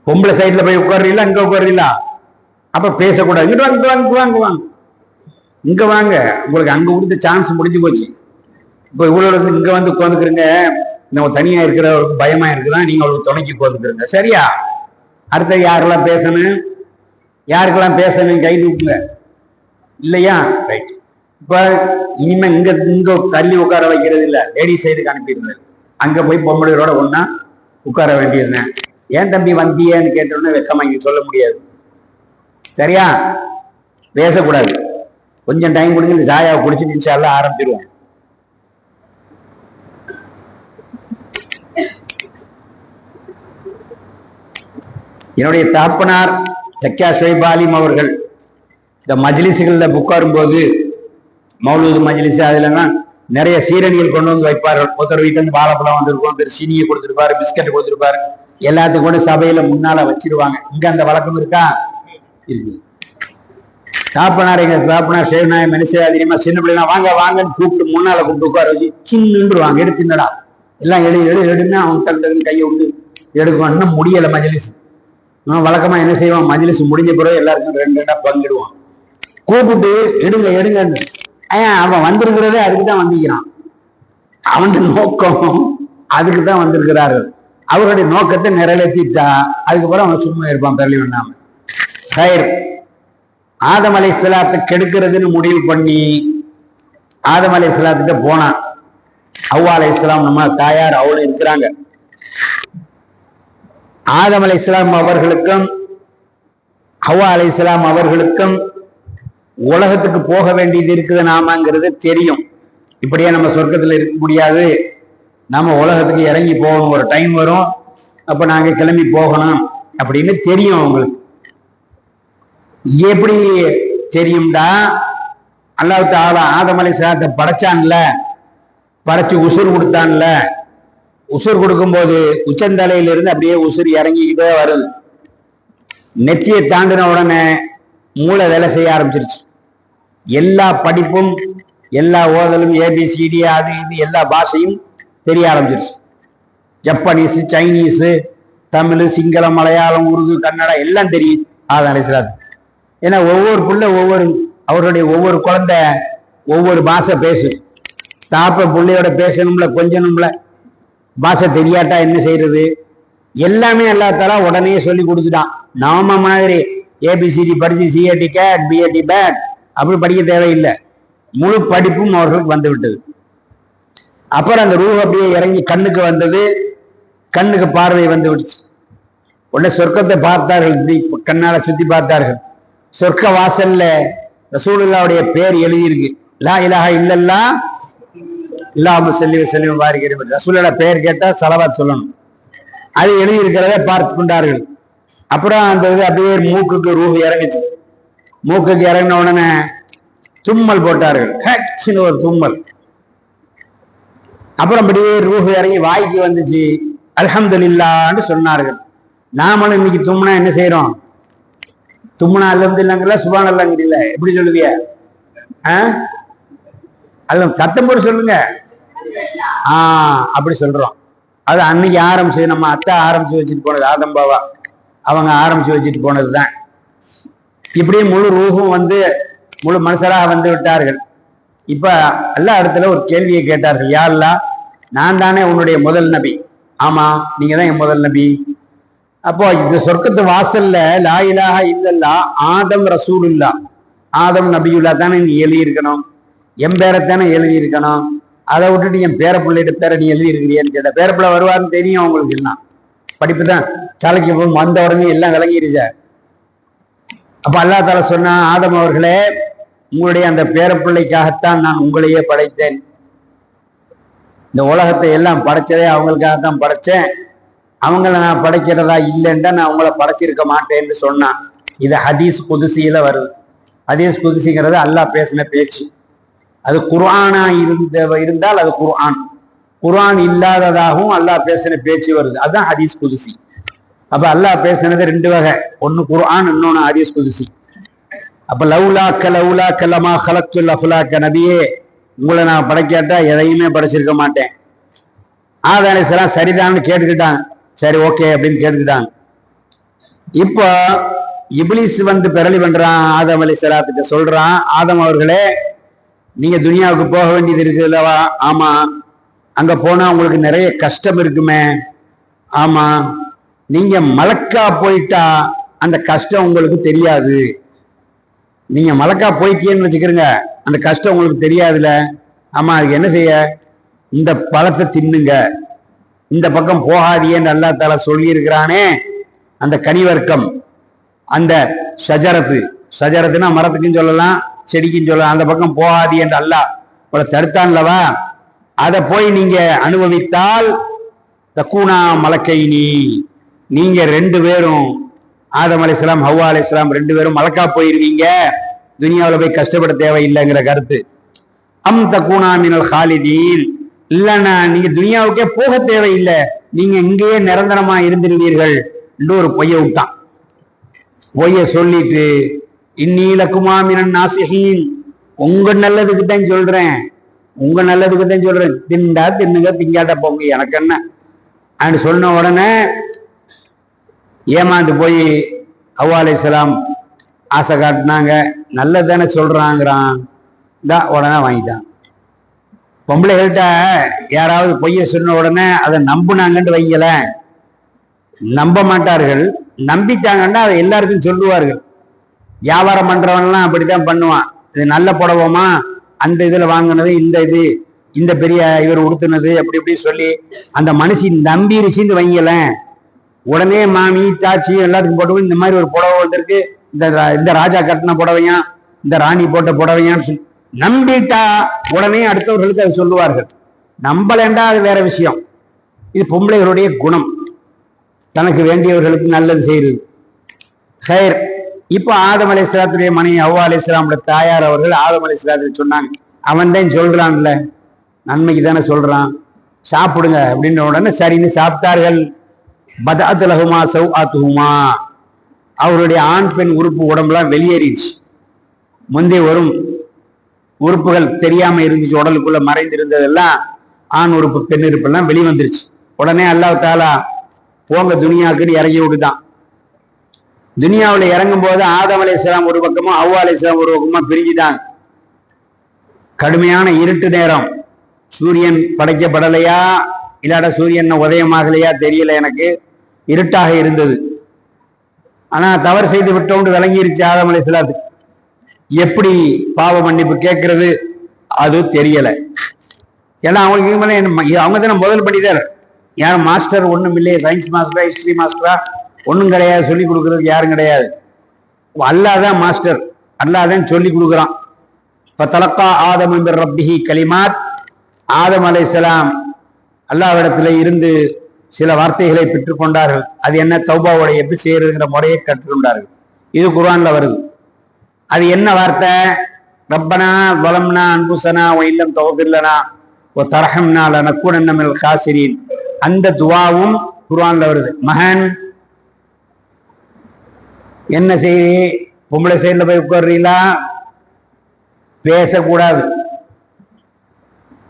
Speaker 4: பொம்பளை சைடுல போய் உட்காருறீங்களா? அங்க உட்காருறீங்களா? அப்ப பேசக்கூடாது. இங்க வாங்க, வாங்க, வாங்க, வாங்க, இங்க வாங்க. உங்களுக்கு அங்க கொடுத்த சான்ஸ் முடிஞ்சு போச்சு. இப்ப இவ்வளவு இங்க வந்து உட்காந்துக்கிறீங்க. நம்ம தனியா இருக்கிறவருக்கு பயமா இருக்குதான், நீங்க அவளுக்கு துணைக்கு உட்காந்துக்கிறீங்க. சரியா? அடுத்த யாரெல்லாம் பேசணும், யாருக்கெல்லாம் பேசணும் கை தூக்குங்க. இல்லையா? ரைட். இப்ப இனிமே இங்க தள்ளி உட்கார வைக்கிறது இல்ல, லேடி சைடுக்கு அனுப்பிடுங்க. அங்க போய் பொம்பளையோட ஒன்னா உட்கார வேண்டியிருந்தேன். ஏன் தம்பி வந்தியன்னு கேட்டோன்னு வெக்கமா இங்க சொல்ல முடியாது. சரியா? பேசக்கூடாது. கொஞ்சம் டைம் கொடுங்க, இந்த சாயாவை குடிச்சு இன்ஷா அல்லாஹ் ஆரம்பிச்சிருவோம். என்னுடைய தாப்பனார் ஜக்கியா ஷுவைப் ஆலிம் அவர்கள் இந்த மஜ்லிஸுகளில் உட்காரும் போது, மௌலூது மஜ்லிஸ், அதுலலாம் நிறைய சீரணிகள் கொண்டு வந்து வைப்பார்கள். ஒருத்தர் வீட்டுல இருந்து வாழைப்பழம் வந்திருக்கும், ஒருத்தர் சீனியை கொடுத்துருப்பாரு, பிஸ்கட் கொடுத்துருப்பாரு, எல்லாத்துக்கும் கூட சபையில முன்னால வச்சிருவாங்க. இங்க அந்த வழக்கம் இருக்கா? இருக்கு. தாப்பனார், எங்க தாப்பனார் ஷேவ்நாய மனுஷன் அதிகமா சின்ன பிள்ளைலாம் வாங்க வாங்கன்னு கூப்பிட்டு முன்னால கூப்பிட்டு உட்கார வச்சு சின்னுவாங்க. எடுத்துனடா எல்லாம் எடுன்னா அவன் தகுந்த கையை விட்டு எடுக்கும். இன்னும் முடியல மஜ்லிஸ். வழக்கமா என்ன செய்வான், மஜ்லிஸ் முடிஞ்ச பிறகு எல்லாருக்கும் 2 பங்கிடுவான். கூப்பிட்டு எடுங்க எடுங்கன்னு. அவன் வந்திருக்கிறதே அதுக்கு தான் வந்திருக்கிறான். அவனுடைய நோக்கம் அதுக்கு தான் வந்திருக்கிறார்கள். அவருடைய நோக்கத்தை நிறைவேற்றிட்டா அதுக்கப்புறம் அவன் சும்மா இருப்பான், பெரளி வேண்டாம. ஹைர். ஆதம் அலைஹிஸ்ஸலாத்தை கெடுக்கிறதுன்னு முடிவு பண்ணி ஆதம் அலைஹிஸ்ஸலாத்திட்ட போனான். ஹவ்வா அலைஹிஸ்ஸலாம் நம்ம தாயார் அவளும் இருக்கிறாங்க. ஆதம் அலைஹிஸ்ஸலாம் அவர்களுக்கும் ஹவ்வா அலைஹிஸ்ஸலாம் அவர்களுக்கும் உலகத்துக்கு போக வேண்டியது இருக்குது நாமங்கிறது தெரியும். இப்படியே நம்ம சொர்க்கத்துல இருக்க முடியாது, நாம உலகத்துக்கு இறங்கி போகணும், ஒரு டைம் வரும், அப்ப நாங்க கிளம்பி போகணும் அப்படின்னு தெரியும் அவங்களுக்கு. எப்படி தெரியும்டா? அல்லாஹ் தஆலா ஆதம் அலைஹிஸ்ஸலாத்தை படைச்சான்ல, படைச்சு உசுர் கொடுத்தான்ல, உசுர் கொடுக்கும்போது உச்சந்தலையிலிருந்து அப்படியே உசுர் இறங்கிக்கிட்டே வருது. நெற்றியை தாண்டின உடனே மூளை வேலை செய்ய ஆரம்பிச்சிருச்சு. எல்லா படிப்பும், எல்லா ஓதலும், ஏபிசிடி, அது இது எல்லா பாஷையும் தெரிய ஆரம்பிச்சிருச்சு. ஜப்பானீஸு, சைனீஸு, தமிழ், சிங்களம், மலையாளம், உருது, கன்னடம் எல்லாம் தெரியும் ஆதம் அலைஹிஸ்ஸலாத்துக்கு. ஏன்னா ஒவ்வொரு புள்ள அவருடைய ஒவ்வொரு குழந்தை ஒவ்வொரு பாஷை பேசும். தாப்ப பிள்ளையோட பேசணும்ல, கொஞ்சணும்ல, பாஷை தெரியாட்டா என்ன செய்யறது? எல்லாமே அல்லாஹ் உடனே சொல்லி கொடுத்துட்டான். நாம மாதிரி ஏபிசிடி படிச்சு சிஏடி கேட் பிஏடி பேட் அப்படி படிக்க தேவையில்லை. முழு படிப்பும் அவர்களுக்கு வந்து விட்டது. அப்புறம் அந்த ரூஹ் அப்படியே இறங்கி கண்ணுக்கு வந்தது. கண்ணுக்கு பார்வை வந்து விடுச்சு. உடனே சொர்க்கத்தை பார்த்தார்கள். இப்படி கண்ணால சுத்தி பார்த்தார்கள். சொர்க்க வாசல்ல ரசூலுல்லாவுடைய பேர் எழுதியிருக்கு. லா இலாஹ இல்லல்லாஹ் இல்லாஹு ஸல்லி வஸல்லிம் பாரிக். ரசூலுல்லாஹ் பேர் கேட்டா ஸலவாத் சொல்லணும். அது எழுதியிருக்கிறத பார்த்து கொண்டார்கள். அப்புறம் அந்த இது அப்படியே மூக்குக்கு ரூஹ் இறங்குச்சு. மூக்குக்கு இறங்கின உடனே தும்மல் போட்டார்கள். ஹேட்ஸ்னு ஒரு தும்மல். அப்புறம் அப்படியே ரூஹ் இறங்கி வாய்க்கு வந்துச்சு. அல்ஹம்துலில்லாஹ்னு சொன்னார்கள். நாமளும் இன்னைக்கு தும்னா என்ன செய்யறோம்? தும்னா அல்ஹம்துலில்லாஹ்ங்கல சுப்ஹானல்லாஹ்ங்கல எப்படி சொல்லுவிய? அல்ல சத்தம் போட்டு சொல்லுங்க. அப்படி சொல்றோம். அது அன்னைக்கு ஆரம்பிச்சது. நம்ம அத்தை ஆரம்பிச்சு வச்சுட்டு போனது. ஆதம் பாவா அவங்க ஆரம்பிச்சு வச்சுட்டு போனதுதான். இப்படியே முழு ரூஹும் வந்து முழு மனுஷராக வந்து விட்டார்கள். இப்ப எல்லா இடத்துல ஒரு கேள்வியை கேட்டார்கள். யா அல்லாஹ், நான் தானே உன்னுடைய முதல் நபி? ஆமா, நீங்க தான் என் முதல் நபி. அப்போ இந்த சொர்க்கத்து வாசல்ல லா இலாஹ இல்லல்லாஹ் ஆதம் ரசூலுல்லாஹ், ஆதம் நபியுல்லா தானே நீ எழுதியிருக்கணும். என் பேரைத்தானே எழுதியிருக்கணும். அதை விட்டுட்டு என் பேர பிள்ளைகிட்ட பேரை நீ எழுதி இருக்கிறியான்னு கேட்ட. பேரப்பிள்ளை வருவாருன்னு தெரியும் அவங்களுக்கு. எல்லாம் படிப்பு தான் தலைக்கு வந்த உடனே எல்லாம் விளங்கிருச்சா. அப்ப அல்லாஹ் தஆலா சொன்னா, ஆதம் அவர்களே, உங்களுடைய அந்த பேரப்பிள்ளைக்காகத்தான் நான் உங்களையே படைத்தேன். இந்த உலகத்தை எல்லாம் படைச்சதே அவங்களுக்காகத்தான் படைச்சேன். அவங்கள நான் படைக்கிறதா இல்லைன்னா நான் அவங்கள படைச்சிருக்க மாட்டேன்னு சொன்னான். இது ஹதீஸ் குதுசியில வருது. ஹதீஸ் குதுசிங்கிறது அல்லாஹ் பேசின பேச்சு. அது குர்ஆனா இருந்தால் அது குர்ஆன். குர்ஆன் இல்லாததாகவும் அல்லாஹ் பேசின பேச்சு வருது. அதுதான் ஹதீஸ் குதுசி. அப்ப அல்லாஹ் பேசினது ரெண்டு வகை. ஒன்னு குர்ஆன், இன்னொன்னு ஹதீஸ் குதுசி. அப்ப லவுலாக்க லமா ஹலக்துல் அஃலாக்க, நபியே உங்களை நான் படைக்காட்டா எதையுமே படைச்சிருக்க மாட்டேன். ஆதம் அலைஹிஸ்ஸலாம் சரிதான்னு கேட்டுக்கிட்டாங்க. சரி, ஓகே அப்படின்னு கேட்டுக்கிட்டாங்க. இப்போ இப்லீஸ் வந்து பிறலி பண்றான். ஆதம் அலைஹிஸ்ஸலாத்துக்கு சொல்றான், ஆதம் அவர்களே, நீங்க துனியாவுக்கு போக வேண்டியது இருக்குல்லவா? ஆமா. அங்க போனா உங்களுக்கு நிறைய கஷ்டம் இருக்குமே? ஆமா. நீங்க மலக்கா போயிட்டா அந்த கஷ்டம் உங்களுக்கு தெரியாது. நீங்க மலக்கா போயிட்டீங்கன்னு வச்சுக்கிறீங்க, அந்த கஷ்டம் உங்களுக்கு தெரியாதுல. ஆமா, அதுக்கு என்ன செய்ய? இந்த பழத்தை தின்னுங்க, இந்த பக்கம் போகாதியன்னு அல்லாஹ் தஆலா சொல்லி இருக்கிறானே. அந்த கனிவர்க்கம், அந்த ஷஜரத்துனா மரத்துக்கும் சொல்லலாம், செடிக்கும் சொல்லலாம். அந்த பக்கம் போகாதி என்று அல்லாஹ் உங்களை தடுத்தான்லவா? அதை போய் நீங்க அனுபவித்தால் தக்கூனா மலக்கைனி, நீங்க ரெண்டு பேரும், ஆதம் அலைஹிஸ்ஸலாம் ஹவ்வா அலைஹிஸ்ஸலாம் ரெண்டு பேரும் மலக்கா போயிருவீங்க. துனியாவில் போய் கஷ்டப்பட தேவையில்லைங்கிற கருத்து. அம் தக்கூனா மினல் ஹாலிதீன், இல்லைன்னா நீங்க துனியாவுக்கே போக தேவையில்லை, நீங்க இங்கேயே நிரந்தரமா இருந்துருவீர்கள் என்று ஒரு பொய்ய விட்டான். பொய்ய சொல்லிட்டு, இன்னீலக்குமா மினன் நாசிஹீன், உங்க நல்லதுக்கு தான் சொல்றேன், உங்க நல்லதுக்கு தான் சொல்றேன், திண்டா தின்னுங்க, திங்காட்ட போங்க, எனக்கு என்ன அப்படின்னு சொன்ன உடனே ஏமாந்து போய் ஹவ்வா அலைஹிஸ்ஸலாம் ஆசை காட்டினாங்க. நல்லதானே சொல்றாங்கிறான், உடனே வாங்கிட்டான். பொம்பளைகள்கிட்ட யாராவது பொய்ய சொன்ன உடனே அதை நம்புனாங்கன்னு வைங்கல, நம்ப மாட்டார்கள். நம்பிட்டாங்கன்னா அதை எல்லாருக்கும் சொல்லுவார்கள். வியாபாரம் பண்றவன்லாம் அப்படித்தான் பண்ணுவான். இது நல்ல புடவமா, அந்த இதுல வாங்கினது, இந்த பெரிய இவர் உடுத்துனது, அப்படி இப்படி சொல்லி அந்த மனுஷன் நம்பிருச்சுன்னு வைங்கல, உடனே மாமி சாச்சி எல்லாத்துக்கும் போட்டு இந்த மாதிரி ஒரு புடவை வந்திருக்கு, இந்த ராஜா கட்டின புடவையா, இந்த ராணி போட்ட புடவையான்னு சொல்லி நம்பிட்டா உடனே அடுத்தவர்களுக்கு அதை சொல்லுவார்கள். நம்பலண்டா அது வேற விஷயம். இது பொம்பளைகளுடைய குணம், தனக்கு வேண்டியவர்களுக்கு நல்லது செய்யுது. ஹைர். இப்போ ஆதம் அலைஹிஸ்ஸலாத்துடைய மனைவி ஹவ்வா அலைஹிஸ்ஸலாமுடைய தாயார் அவர்கள் ஆதம் அலைஹிஸ்ஸலாத்துக்கு சொன்னாங்க, அவன் தான் சொல்றான்ல, நன்மைக்கு தானே சொல்றான், சாப்பிடுங்க அப்படின்ற உடனே சரின்னு சாப்பிட்டார்கள். பதஅத் லஹுமா சௌஆத்துஹுமா, அவருடைய ஆண் பெண் உறுப்பு உடம்புலாம் வெளியேறிடுச்சு. முந்தைய வரும் உறுப்புகள் தெரியாம இருந்துச்சு, உடலுக்குள்ள மறைந்திருந்ததெல்லாம் ஆண் உறுப்பு பெண் உறுப்பு எல்லாம் வெளிவந்துருச்சு. உடனே அல்லாஹ் தஆலா போங்க துனியாக்குன்னு இறங்கி விட்டுட்டான். துனியாவில் இறங்கும் போது ஆதம் அலைஹிஸ்ஸலாம் ஒரு பக்கமும் ஹவ்வா அலைஹிஸ்ஸலாம் ஒரு பக்கமா பிரிஞ்சுட்டாங்க. கடுமையான இருட்டு நேரம். சூரியன் படைக்கப்படலையா இல்லாட சூரியன் உதயமாகலையா தெரியல, எனக்கு இருட்டாக இருந்தது. ஆனா தவறு செய்து விட்டோம்னு விளங்கிருச்சு ஆதம் அலைஹிஸ்ஸலாத்துக்கு. எப்படி பாவ மன்னிப்பு கேட்கறது அது தெரியல. ஏன்னா அவங்களுக்கு அவங்க தானே முதல் படிதார். யாரும் மாஸ்டர் ஒண்ணும் இல்லையே, சயின்ஸ் மாஸ்டரா ஹிஸ்டரி மாஸ்டரா ஒன்றும் கிடையாது, சொல்லி கொடுக்கறதுக்கு யாரும் கிடையாது. அல்லாஹ் மாஸ்டர், அல்லாஹ் சொல்லி கொடுக்குறான். ஃபதலக்கா ஆதம் மின் ரப்பிஹி கலிமாத். ஆதம் அலைஹிஸ்ஸலாம் அல்லாஹ்விடத்துல இருந்து சில வார்த்தைகளை பெற்றுக்கொண்டார்கள். அது என்ன? தௌபாவோட எப்படி செய்யறதுங்கிற முறையை கற்றுக்கொண்டார்கள். இது குர்ஆன்ல வருது. அது என்ன வார்த்தை? ரப்பனா வலம்னா அன்புசனா வ இல்லம் தக்ஃபிர் லனா வ தர்ஹம்னா லனகுனன்ன மினல் காசிரீன். அந்த துஆவும் குர்ஆன்ல வருது. மகன் என்ன செய்ய, பொம்பளை சைடுல போய் உட்கார்றீங்களா? பேசக்கூடாது.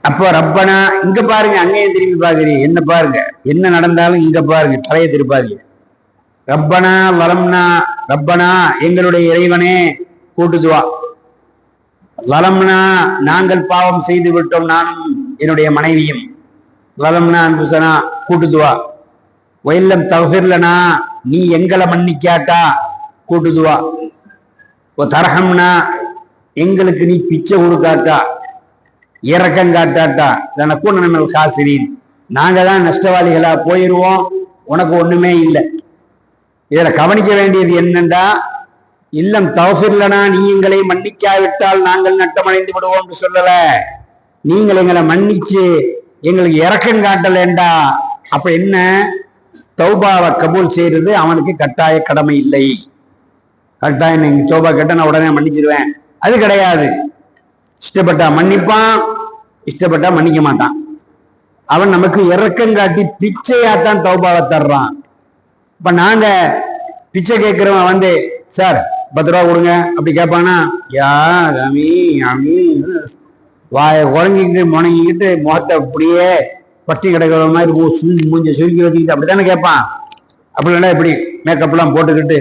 Speaker 4: அப்போ ரப்பனா இங்க பாருங்க, அங்கேயும் திரும்பி பாக்குறீங்க, என்ன பாருங்க, என்ன நடந்தாலும் இங்க பாருங்க, தலையை திருப்பாதீங்க. ரப்பனா வலம்னா, ரப்பனா எங்களுடைய இறைவனே, கூட்டுதுவா. லலம்னா நாங்கள் பாவம் செய்து விட்டோம், நானும் என்னுடைய மனைவியும். லலம்னா அன்புசனா கூட்டுதுவா. வயல்லம் தகஃபிர்லனா நீ எங்களை மன்னிக்காட்டா கூட்டுதுவா. தரஹம்னா எங்களுக்கு நீ பிச்சை கொடுக்காட்டா, இறக்கம் காட்டாட்டா, தனக்கும் நம்ம காசிரீன், நாங்க தான் நஷ்டவாளிகளா போயிடுவோம், உனக்கு ஒண்ணுமே இல்லை. இதுல கவனிக்க வேண்டியது என்னண்டா, இல்லம் தௌஃபிர்லனா நீ எங்களை மன்னிக்காவிட்டால் நாங்கள் நட்டமடைந்து விடுவோம் சொல்லல. நீங்கள் எங்களை மன்னிச்சு எங்களுக்கு இறக்கம் காட்டலேண்டா. அப்ப என்ன? தௌபாவை கபூல் செய்யறது அவனுக்கு கட்டாய கடமை இல்லை. கட்டாயம் நீங்க தௌபா கேட்ட நான் உடனே மன்னிச்சிருவேன் அது கிடையாது. இஷ்டப்பட்டா மன்னிப்பான், இஷ்டப்பட்டா மன்னிக்க மாட்டான். அவன் நமக்கு இறக்கம் காட்டி பிச்சையாத்தான் தௌபாவை தர்றான். இப்ப நாங்க பிச்சை கேட்கிறவன் வந்து சார் 10 ரூபா கொடுங்க அப்படி கேட்பானா? யா அமீ அமீ வாயை குழஞ்சிக்கிட்டு முணங்கிக்கிட்டு முகத்தை அப்படியே பட்டி கிடக்கிற மாதிரி மூஞ்ச சுருக்கி வச்சுக்கிட்டு அப்படித்தானே கேட்பான். அப்படி இல்லைன்னா இப்படி மேக்கப்லாம் போட்டுக்கிட்டு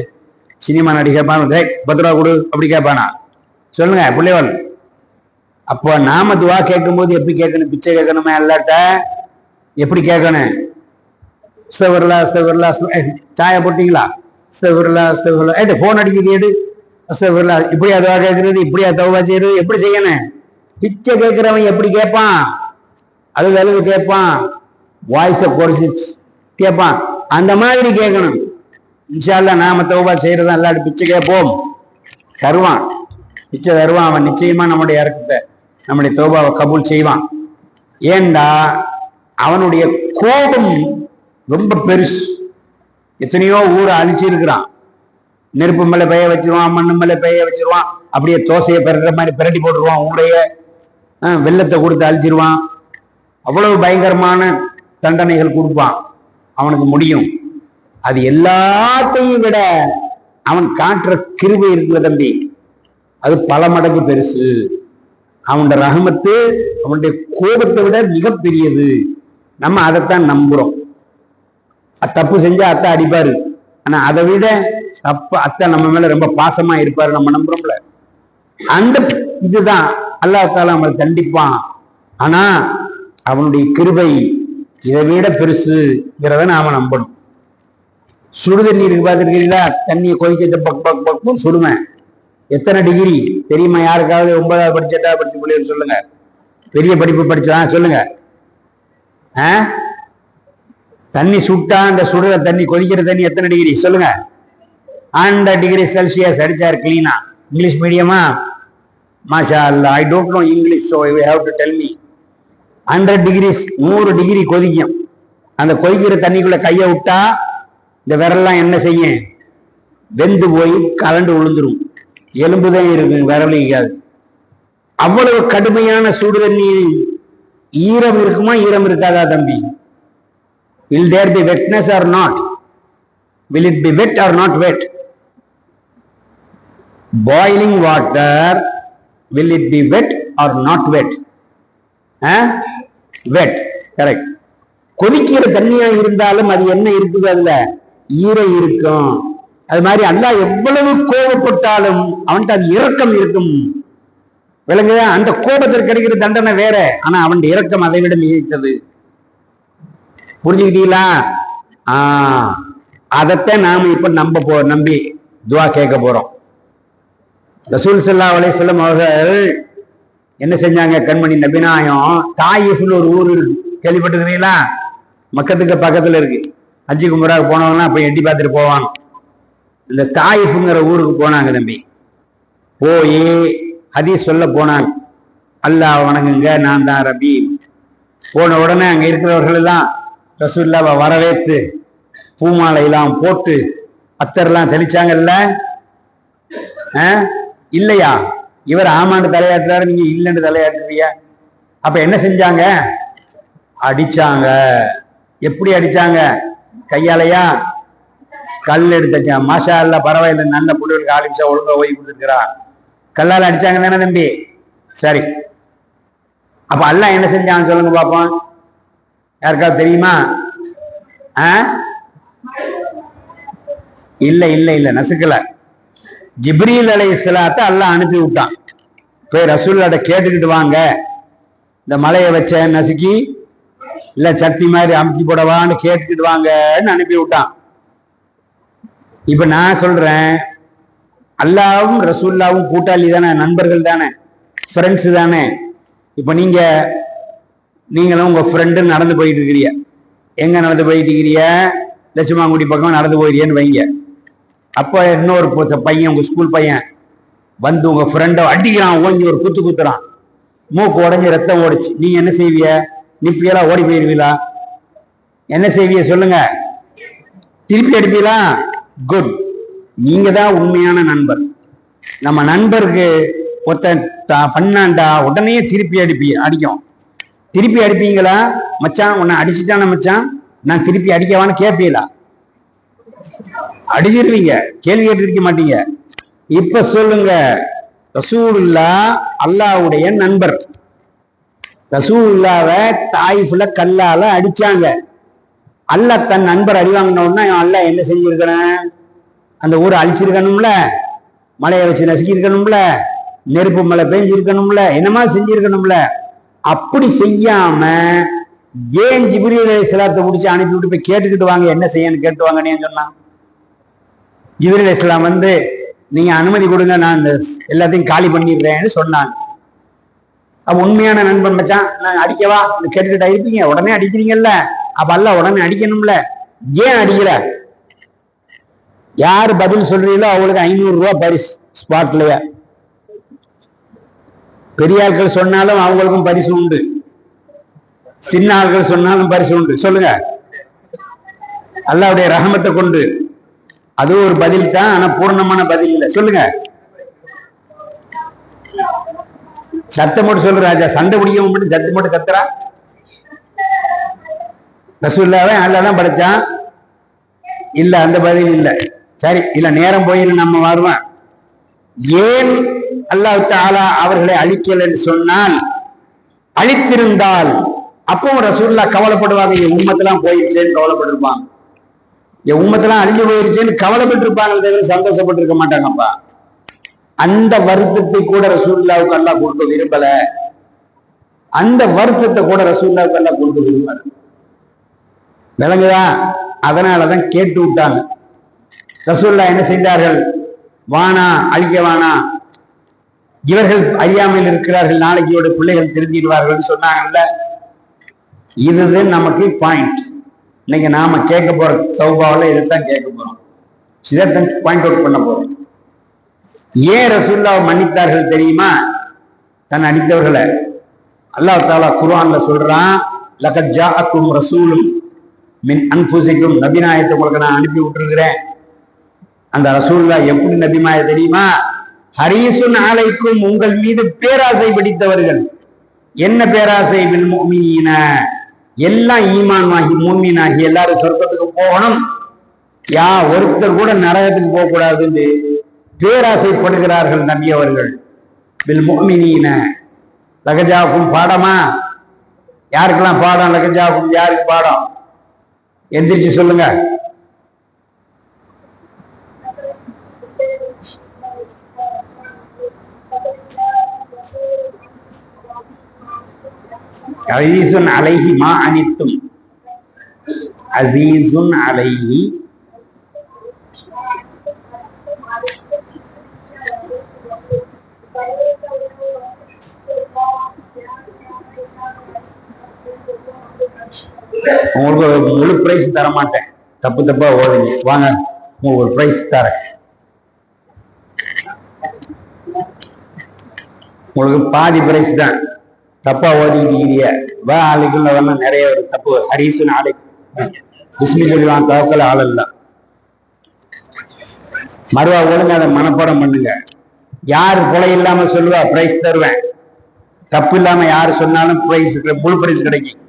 Speaker 4: சினிமா நடி கேட்பான், 10 ரூபா கொடு அப்படி கேட்பானா? சொல்லுங்க பிள்ளைவள். அப்போ நாம துவா கேட்கும் போது எப்படி கேட்கணும்? பிச்சை கேட்கணுமே அல்லாட்ட எப்படி கேட்கணும்? அஸ்தக்ஃபிருல்லாஹ் அஸ்தக்ஃபிருல்லாஹ், சாயை போட்டீங்களா? அஸ்தக்ஃபிருல்லாஹ் அஸ்தக்ஃபிருல்லாஹ், போன் அடிக்குது எடு, அஸ்தக்ஃபிருல்லாஹ். இப்படியா துவா கேட்கறது? இப்படியா தௌபா செய்யறது? எப்படி செய்யணும்? பிச்சை கேட்கிறவன் எப்படி கேட்பான்? அழுது கேட்பான், வாய்ஸை குறைச்சி கேட்பான். அந்த மாதிரி கேட்கணும். இன்ஷா அல்லாஹ் நாம தௌபா செய்யறதா இல்லாட்டி பிச்சை கேட்போம், தருவான், பிச்சை தருவான். அவன் நிச்சயமா நம்முடைய இறக்கத்தை, நம்முடைய தௌபாவை கபூல் செய்வான். ஏண்டா அவனுடைய கோபம் ரொம்ப பெருசு. எத்தனையோ ஊரை அழிச்சிருக்கிறான். நெருப்பு மேல பெய்ய வச்சிருவான், மண்ணு மேல பெய்ய வச்சிருவான், அப்படியே தோசையை பெறற மாதிரி பிரட்டி போட்டுருவான், ஊரைய வெள்ளத்தை கொடுத்து அழிச்சிருவான். அவ்வளவு பயங்கரமான தண்டனைகள் கொடுப்பான். அவனுக்கு முடியும். அது எல்லாத்தையும் விட அவன் காட்டுற கிருபை இருக்குல்ல தம்பி, அது பல மடங்கு பெருசு. அவனுடைய ரஹமத்து அவனுடைய கோபத்தை விட மிகப்பெரியது. நம்ம அதைத்தான் நம்புறோம். தப்பு செஞ்சா அத்தை அடிப்பாரு, ஆனா அதை விட தப்பு அத்தை நம்ம மேல ரொம்ப பாசமா இருப்பாரு, நம்ம நம்புறோம்ல. அந்த இதுதான் அல்லாஹ் தஆலா நம்மளை தண்டிப்பான். ஆனா அவனுடைய கிருபை இதை விட பெருசுங்கிறத நாம நம்பணும். சுடுதண்ணீருக்கு பார்த்துருக்கீங்களா? தண்ணியை கொதிக்க பக் பக் பக் சுடுவேன். எத்தனை டிகிரி தெரியுமா? யாருக்காவது 9வது படிச்சு 8வது படிச்சு பிள்ளைகள் சொல்லுங்க. பெரிய படிப்பு படிச்சா சொல்லுங்க. தண்ணி சுட்டா, அந்த சுடுற தண்ணி கொதிக்கிற தண்ணி எத்தனை டிகிரி சொல்லுங்க? 100 டிகிரி செல்சியஸ் அடிச்சாரு கிளீனா. இங்கிலீஷ் மீடியமா? மாஷா அல்லா, I don't know English, so you have to tell me. 100 degrees, 100 degree கொதிக்கும். அந்த கொதிக்கிற தண்ணிக்குள்ள கையை விட்டா இந்த விரல்லாம் என்ன செய்யும்? வெந்து போய் கலண்டு விழுந்துரும். எலும்புதான் இருக்கு, விரல் இருக்காது. அவ்வளவு கடுமையான சுடு தண்ணீர். ஈரம் இருக்குமா ஈரம் இருக்காதா தம்பி? Will there be wetness or not? Will it be wet or not wet? Boiling water, will it be wet or not wet? Wet, correct. கொதிக்கிற தண்ணியா இருந்தாலும் அது என்ன இருக்குது, அதுல ஈரை இருக்கும். அது மாதிரி அல்லாஹ் எவ்வளவு கோபப்பட்டாலும் அவன்கிட்ட அது இரக்கம் இருக்கும். விளங்குதா? அந்த கோபத்திற்கு கிடைக்கிற தண்டனை வேற, ஆனா அவன் இரக்கம் அதை விட மிகைத்தது. புரிஞ்சுக்கிட்டீங்களா? அதைத்தான் நாம இப்ப நம்பி துவா கேட்க போறோம். ரசூல் ஸல்லல்லாஹு அலைஹி வஸல்லம் அவர்கள் என்ன செஞ்சாங்க? கண்மணி நபிநாயகம் தாயிஃப்னு ஒரு ஊர் இருக்கு, கேள்விப்பட்டிருக்கிறீங்களா? மக்கத்துக்கு பக்கத்துல இருக்கு. ஹஜ்ஜி கும்ராவுக்கு போனவங்கன்னா போய் எட்டி பார்த்துட்டு போவாங்க. இந்த தாயிஃப்ங்கிற ஊருக்கு போனாங்க நம்பி. போய் ஹதீஸ் சொல்ல போனாங்க. அல்லாஹ் வணங்குங்க, நான் தான் ரபி. போன உடனே அங்க இருக்கிறவர்கள் எல்லாம் ரசூலுல்லாஹ்வை வரவேற்று பூமாலை எல்லாம் போட்டு அத்தர்லாம் தெளிச்சாங்கல்ல. இல்லையா? இவர் ஆமாண்டு தலையாட்டுறாரு, நீங்க இல்லைன்னு தலையாட்டுறிய. அப்ப என்ன செஞ்சாங்க? அடிச்சாங்க. எப்படி அடிச்சாங்க? கையாலையா? கல் எடுத்து. மாஷா அல்லா, பரவாயில்லை, நல்ல புள்ளிகளுக்கு ஆலிம்சா ஒழுங்கா ஓய்வு கொடுத்துருக்கிறா. கல்லால் அடிச்சாங்க தானே தம்பி? சரி. அப்ப அல்லாஹ் என்ன செஞ்சான்னு சொல்லுங்க பாப்போம். யாருக்காவது தெரியுமா? இல்ல இல்ல இல்ல, நசுக்கல. ஜிப்ரீல் அலைஹிஸ்ஸலாத்தை அல்லாஹ் அனுப்பி விட்டான். போய் ரசூலுல்லாஹ்ட்ட கேட்டுக்கிட்டு வாங்க, இந்த மலையை வச்ச நசுக்கி இல்ல சட்னி மாதிரி அமுத்தி போடவான்னு கேட்டுக்கிட்டு வாங்கன்னு அனுப்பி விட்டான். இப்ப நான் சொல்றேன், அல்லாவும் ரசூலுல்லாவும் கூட்டாளி தானே, நண்பர்கள் தானே, ஃப்ரெண்ட்ஸ் தானே. இப்ப நீங்களும் உங்க ஃப்ரெண்டு நடந்து போயிட்டு இருக்கிறீங்க. எங்க நடந்து போயிட்டு இருக்கிறீங்க? லட்சுமாங்குடி பக்கம் நடந்து போயிருக்கேன்னு வைங்க. அப்ப இன்னொரு பையன், உங்க ஸ்கூல் பையன் வந்து உங்க ஃப்ரெண்டை அடிக்கிறான், ஓங்கி ஒரு குத்து குத்துறான், மூக்கு உடஞ்சி ரத்தம் ஓடிச்சு. நீங்க என்ன செய்விய? நிப்பியெல்லாம் ஓடி போயிருவீங்களா? என்ன செய்விய சொல்லுங்க? திருப்பி அடிப்பீங்களா? குட். நீங்க தான் உண்மையான நண்பர். நம்ம நண்பருக்கு ஒருத்தன் பண்ணாண்டா உடனே திருப்பி அடிக்கும். திருப்பி அடிப்பீங்களா? மச்சான் உன்னை அடிச்சுட்டான மச்சான், நான் திருப்பி அடிக்கவான்னு கேட்பீங்களா? அடிச்சிருவீங்க, கேள்வி கேட்டிருக்க மாட்டீங்க. இப்ப சொல்லுங்க, ரசூலுல்லாஹ் அல்லாஹ்வுடைய நண்பர். ரசூலுல்லாஹ்வை தாயிஃப்ல கல்லால அடிச்சாங்க. அல்லாஹ் தன் நண்பர் அடி வாங்கினோன்னா அல்லாஹ் என்ன செஞ்சிருக்கிறேன்? அந்த ஊரை அழிச்சிருக்கணும்ல, மலையை வச்சு நசுக்கியிருக்கணும்ல, நெருப்பு மழை பெஞ்சிருக்கணும்ல, என்னமா செஞ்சிருக்கணும்ல. அப்படி செய்யாம ஏன் ஜிப்ரீல் அலைஹிஸ்ஸலாத்தை முடிச்சு அனுப்பி விட்டு போய் கேட்டுக்கிட்டு வாங்க, என்ன செய்யன்னு கேட்டுவாங்கன்னு சொன்னான். ஜிப்ரீல் அலைஹிஸ்ஸலாம் வந்து நீங்க அனுமதி கொடுங்க, நான் எல்லாத்தையும் காலி பண்ணிடுறேன்னு சொன்னாங்க. அப்ப உண்மையான நண்பன் மச்சான், நான் அடிக்கவா கேட்டுக்கிட்டா இருப்பீங்க, உடனே அடிக்கிறீங்கல்ல. அப்ப அல்லாஹ் உடனே அடிக்கணும்ல, ஏன் அடிக்கிற? யாரு பதில் சொல்றீங்களோ அவங்களுக்கு 500 ரூபாய் பரிசு ஸ்பாட்லயே. பெரிய ஆட்கள் சொன்னாலும் அவங்களுக்கும் பரிசு உண்டு, சின்ன ஆட்கள் சொன்னாலும் பரிசு உண்டு. சொல்லுங்க, அல்லாஹ்வுடைய ரஹமத்தை கொண்டு. அது ஒரு பதில் தான், ஆனா பூர்ணமான பதில் இல்லை. சொல்லுங்க, சத்தம் மட்டும் சொல்லு ராஜா, சண்டை பிடிக்க மட்டும் சத்தம் மட்டும் கத்துறா. ரசூலுல்லாஹ்வை அல்லாஹ் தான் படைச்சான். இல்ல, அந்த பதில் இல்லை. சரி, இல்ல நேரம் போயிரு, நம்ம வருவான். ஏன் அல்லாஹ் தஆலா அவர்களை அழிக்கல என்று சொன்னால், அழித்திருந்தால் அப்பவும் ரசூலுல்லாஹ் கவலைப்படுவாங்க, என் உம்மத்தெல்லாம் போயிடுச்சேன்னு கவலைப்பட்டிருப்பாங்க. என் உம்மத்தெல்லாம் அழிஞ்சு போயிருச்சேன்னு கவலைப்பட்டிருப்பாங்க, தவிர சந்தோஷப்பட்டிருக்க மாட்டாங்கப்பா. அந்த வருத்தத்தை கூட ரசூலுல்லாஹ்வுக்கு அல்லாஹ் கொடுக்க விரும்பல. அந்த வருத்தத்தை கூட ரசூலுல்லாஹ்வுக்கு அல்லாஹ் கொடுக்க விரும்பல. விளங்குதா? அதனாலதான் கேட்டு விட்டாங்க. ரசூலுல்லாஹ் என்ன செய்தார்கள்? வானா, அழிக்க வானா, இவர்கள் அறியாமையில் இருக்கிறார்கள், நாளைக்கு இவருடைய பிள்ளைகள் திருந்திடுவார்கள் சொன்னாங்கல்ல. இதுதான் நமக்கு பாயிண்ட். இன்னைக்கு நாம கேட்க போற தௌபாவில் இதைத்தான் கேட்க போறோம், இதைத்தான் பாயிண்ட் அவுட் பண்ண போறோம். ஏன் ரசூலுல்லாஹ் மன்னித்தார்கள் தெரியுமா? தன் அடித்தவர்களை அல்லாஹ் தஆலா குர்ஆன்ல சொல்றான், லகத் ஜாஅக்கும் ரசூலும் மின் அன்ஃபுசிக்கும், நபிநாயகத்தை உங்களுக்கு நான் அனுப்பி விட்டுருக்கிறேன். அந்த ரசூலுல்லாஹ் எப்படி நபிமாய தெரியுமா? ஹரீசுன் அலைக்கும், உங்கள் மீது பேராசை பிடித்தவர்கள். என்ன பேராசை? பில் முஃமினீன, எல்லாம் ஈமானாகி முஃமினாகி எல்லாரும் சொர்க்கத்துக்கு போகணும், ஒருத்தர் கூட நரகத்துக்கு போக கூடாதுன்னு பேராசைப்படுகிறார்கள் நபி அவர்கள். பில் முஃமினீன லகஜாக்கும் பாடமா, யாருக்கெல்லாம் பாடம் லக்கஜா யாருக்கு பாடம்? எந்திரிச்சு சொல்லுங்க. அசீசுன் அலைஹி மா அனித்தும், அசீசுன் அலைஹி உங்களுக்கு முழு பிரைஸ் தர மாட்டேன், தப்பு தப்பா ஓடுங்க. வாங்க உங்களுக்கு ஒரு பிரைஸ் தரேன். உங்களுக்கு பாதி பிரைஸ் தான். தப்பா ஓதிக்கிட்டீங்க ஆளுக்குள்ள வரலாம் நிறைய ஒரு தப்பு. ஹரிசு நாளை பிஸ்மி சொல்லுவான், தவக்கல ஆள் இல்ல. மறுவா ஒழுங்கு அதை மனப்பாடம் பண்ணுங்க. யாரு கொலை இல்லாம சொல்லுவா பிரைஸ் தருவேன். தப்பு இல்லாம யாரு சொன்னாலும் பிரைஸ், முழு பிரைஸ் கிடைக்கும்.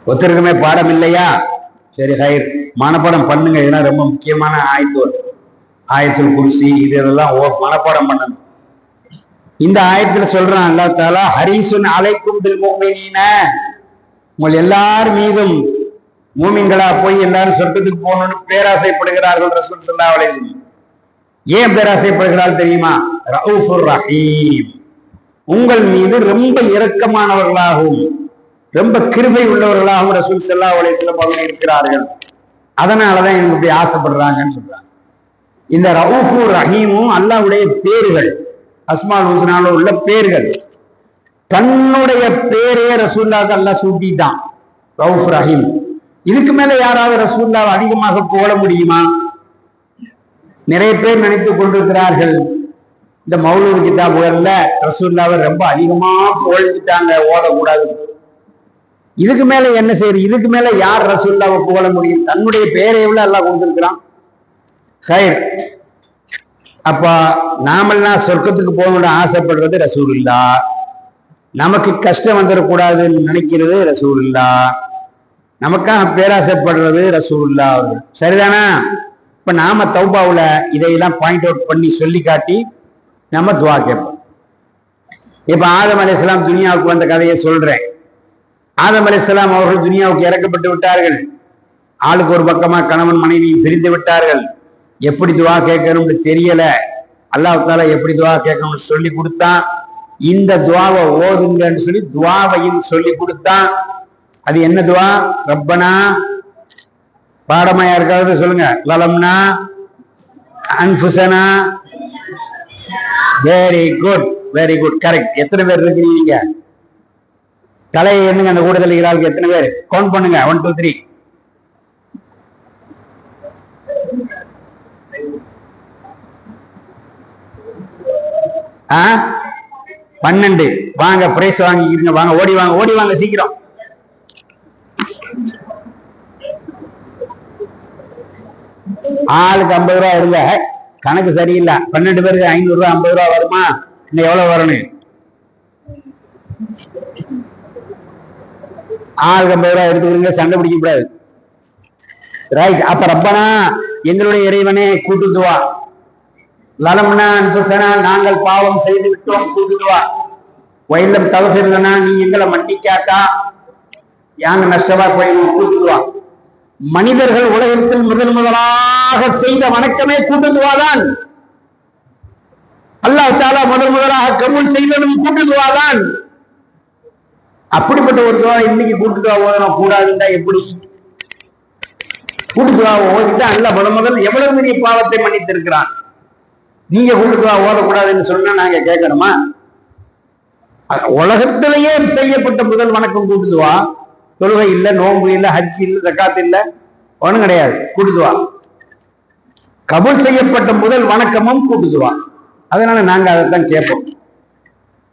Speaker 4: ஒருத்தருக்குமே பாடம் இல்லையா? சரி ஹைர், மனப்பாடம் பண்ணுங்க. இதெல்லாம் ரொம்ப முக்கியமான ஆயத்துல் குர்சி இதெல்லாம் மனப்பாடம் பண்ணணும். இந்த ஆயத்துல சொல்றான் அல்லாஹ் தஆலா, ஹரீசுன் அலைக்கும் பில் முஃமினீன, உங்கள் எல்லார் மீதும் மூமின்களா போய் எல்லாரும் சொர்க்கத்துக்கு போகணும்னு பேராசைப்படுகிறார்கள் ரசூல் ஸல்லல்லாஹு அலைஹி வஸல்லம். ஏன் பேராசைப்படுகிறார்கள் தெரியுமா? ரഊஃபுர் ரஹீம், உங்கள் மீது ரொம்ப இரக்கமானவர்களாகவும் ரொம்ப கிருபை உள்ளவர்களாகவும் ரசூல் ஸல்லல்லாஹு அலைஹி வஸல்லம் அவங்க இருக்கிறார்கள். அதனாலதான் இவங்க இப்படி ஆசைப்படுறாங்கன்னு சொல்றாங்க. இந்த ரഊஃபுர் ரஹீமும் அல்லாஹ்வுடைய பேர்கள், அஸ்மால் ஹுஸ்னால உள்ள பேர்கள். தன்னுடைய பேரையே ரசூலுல்லாஹ்க்கு அல்லாஹ் சூட்டிட்டான், ரഊஃப் ரஹீம். இதுக்கு மேல யாராவது ரசூலுல்லாஹ் அதிகமாக புகழ முடியுமா? நிறைய பேர் நினைத்துக் கொண்டிருக்கிறார்கள் இந்த மௌலூத் கிதாபுகள்ல ரசூலுல்லாஹ்வை ரொம்ப அதிகமா புகழ்ந்துட்டாங்க, ஓதக்கூடாது. இதுக்கு மேல என்ன செய்யுது? இதுக்கு மேல யார் ரசூலுல்லாஹ்வை புகழ முடியும்? தன்னுடைய பேரை எவ்வளவு அல்லாஹ் கொடுத்திருக்கிறான். ஹைர், அப்ப நாமெல்லாம் சொர்க்கத்துக்கு போகணும்னு ஆசைப்படுறது ரசூலுல்லாஹ், நமக்கு கஷ்டம் வந்துடக்கூடாதுன்னு நினைக்கிறது ரசூலுல்லாஹ், நமக்காக பேராசைப்படுறது ரசூலுல்லாஹ். சரிதானா? இப்ப நாம தௌபாவுல இதையெல்லாம் பாயிண்ட் அவுட் பண்ணி சொல்லி காட்டி நம்ம துவா கேட்போம். இப்ப ஆதம் அலைஹிஸ்ஸலாம் துனியாவுக்கு வந்த கதையை சொல்றேன். ஆதம் அலைஹிஸ்ஸலாம் அவர்கள் துனியாவுக்கு இறக்கப்பட்டு விட்டார்கள். ஆளுக்கு ஒரு பக்கமா கணவன் மனைவி பிரிந்து விட்டார்கள். எப்படி துவா கேட்கணும்னு தெரியல. அல்லாஹ் தஆலா எப்படி துவா கேட்கணும்னு சொல்லி கொடுத்தான். இந்த துவாவை ஓதுங்கன்னு சொல்லி துவாவையும் சொல்லி கொடுத்தான். அது என்ன துவா? ரப்பனா, பாடமா யாருக்காவது சொல்லுங்க. லலம்னா அன்ஃபுஸனா. Very good, very good, correct. எத்தனை பேர் இருக்கிறீங்க? தலையை எண்ணுங்க. அந்த கூட்டத்தில் இருக்கிறாளுக்கு எத்தனை பேர்? கவுண்ட் பண்ணுங்க. 1 2 3. ஆ 12. வாங்க பிரைஸ் வாங்கிக்கிறீங்க. வாங்க, ஓடி வாங்க, ஓடி வாங்க சீக்கிரம். ஆளுக்கு 50 ரூபா இருங்க. கணக்கு சரியில்லை. 12 பேருக்கு 500 ரூபா 50 ரூபா வருமா? இன்னும் எவ்வளவு வரணும்? ஆளுக்கு 50 ரூபா எடுத்துக்கிறீங்க, சண்டை பிடிக்க கூடாது. ரைட். அப்ப ரப்பனா, எங்களுடைய இறைவனே, கூட்டு துவா. லலம்னா அன்ஃபுஸனா, நாங்கள் பாவம் செய்து விட்டோம், கூட்டு துவா. வயல்லம் தவஃபிர்லனா, நீ எங்களை மன்னிக்காட்டா யாங்க நஷ்டமா போயிடும், கூட்டு துவா. மனிதர்கள் உலகத்தில் முதலாக செய்த வணக்கமே கூட்டு துவாதான். அல்லாஹ் தஆலா முதலாக கபூல் செய்ததும் கூட்டு துவாதான். அப்படிப்பட்ட ஒரு துவா இன்னைக்கு கூட்டு துவா ஓதணும் கூடாதுன்னா எப்படி? கூட்டு துவா ஓதிட்டா அல்லாஹ் முதல் எவ்வளவு பெரிய பாவத்தை மன்னித்திருக்கிறான். நீங்க கூட்டு துவா ஓதக்கூடாதுன்னு சொன்னா நாங்க கேட்கணுமா? உலகத்திலேயே செய்யப்பட்ட முதல் வணக்கம் கூட்டு துவா. தொழுகை இல்ல, நோன்பு இல்ல, ஹஜ் இல்ல, ஜகாத் இல்ல, ஒண்ணும் கிடையாது. கூட்டு துவா. கபூல் செய்யப்பட்ட முதல் வணக்கமும் கூட்டு துவா. அதனால நாங்க அதைத்தான் கேட்போம்.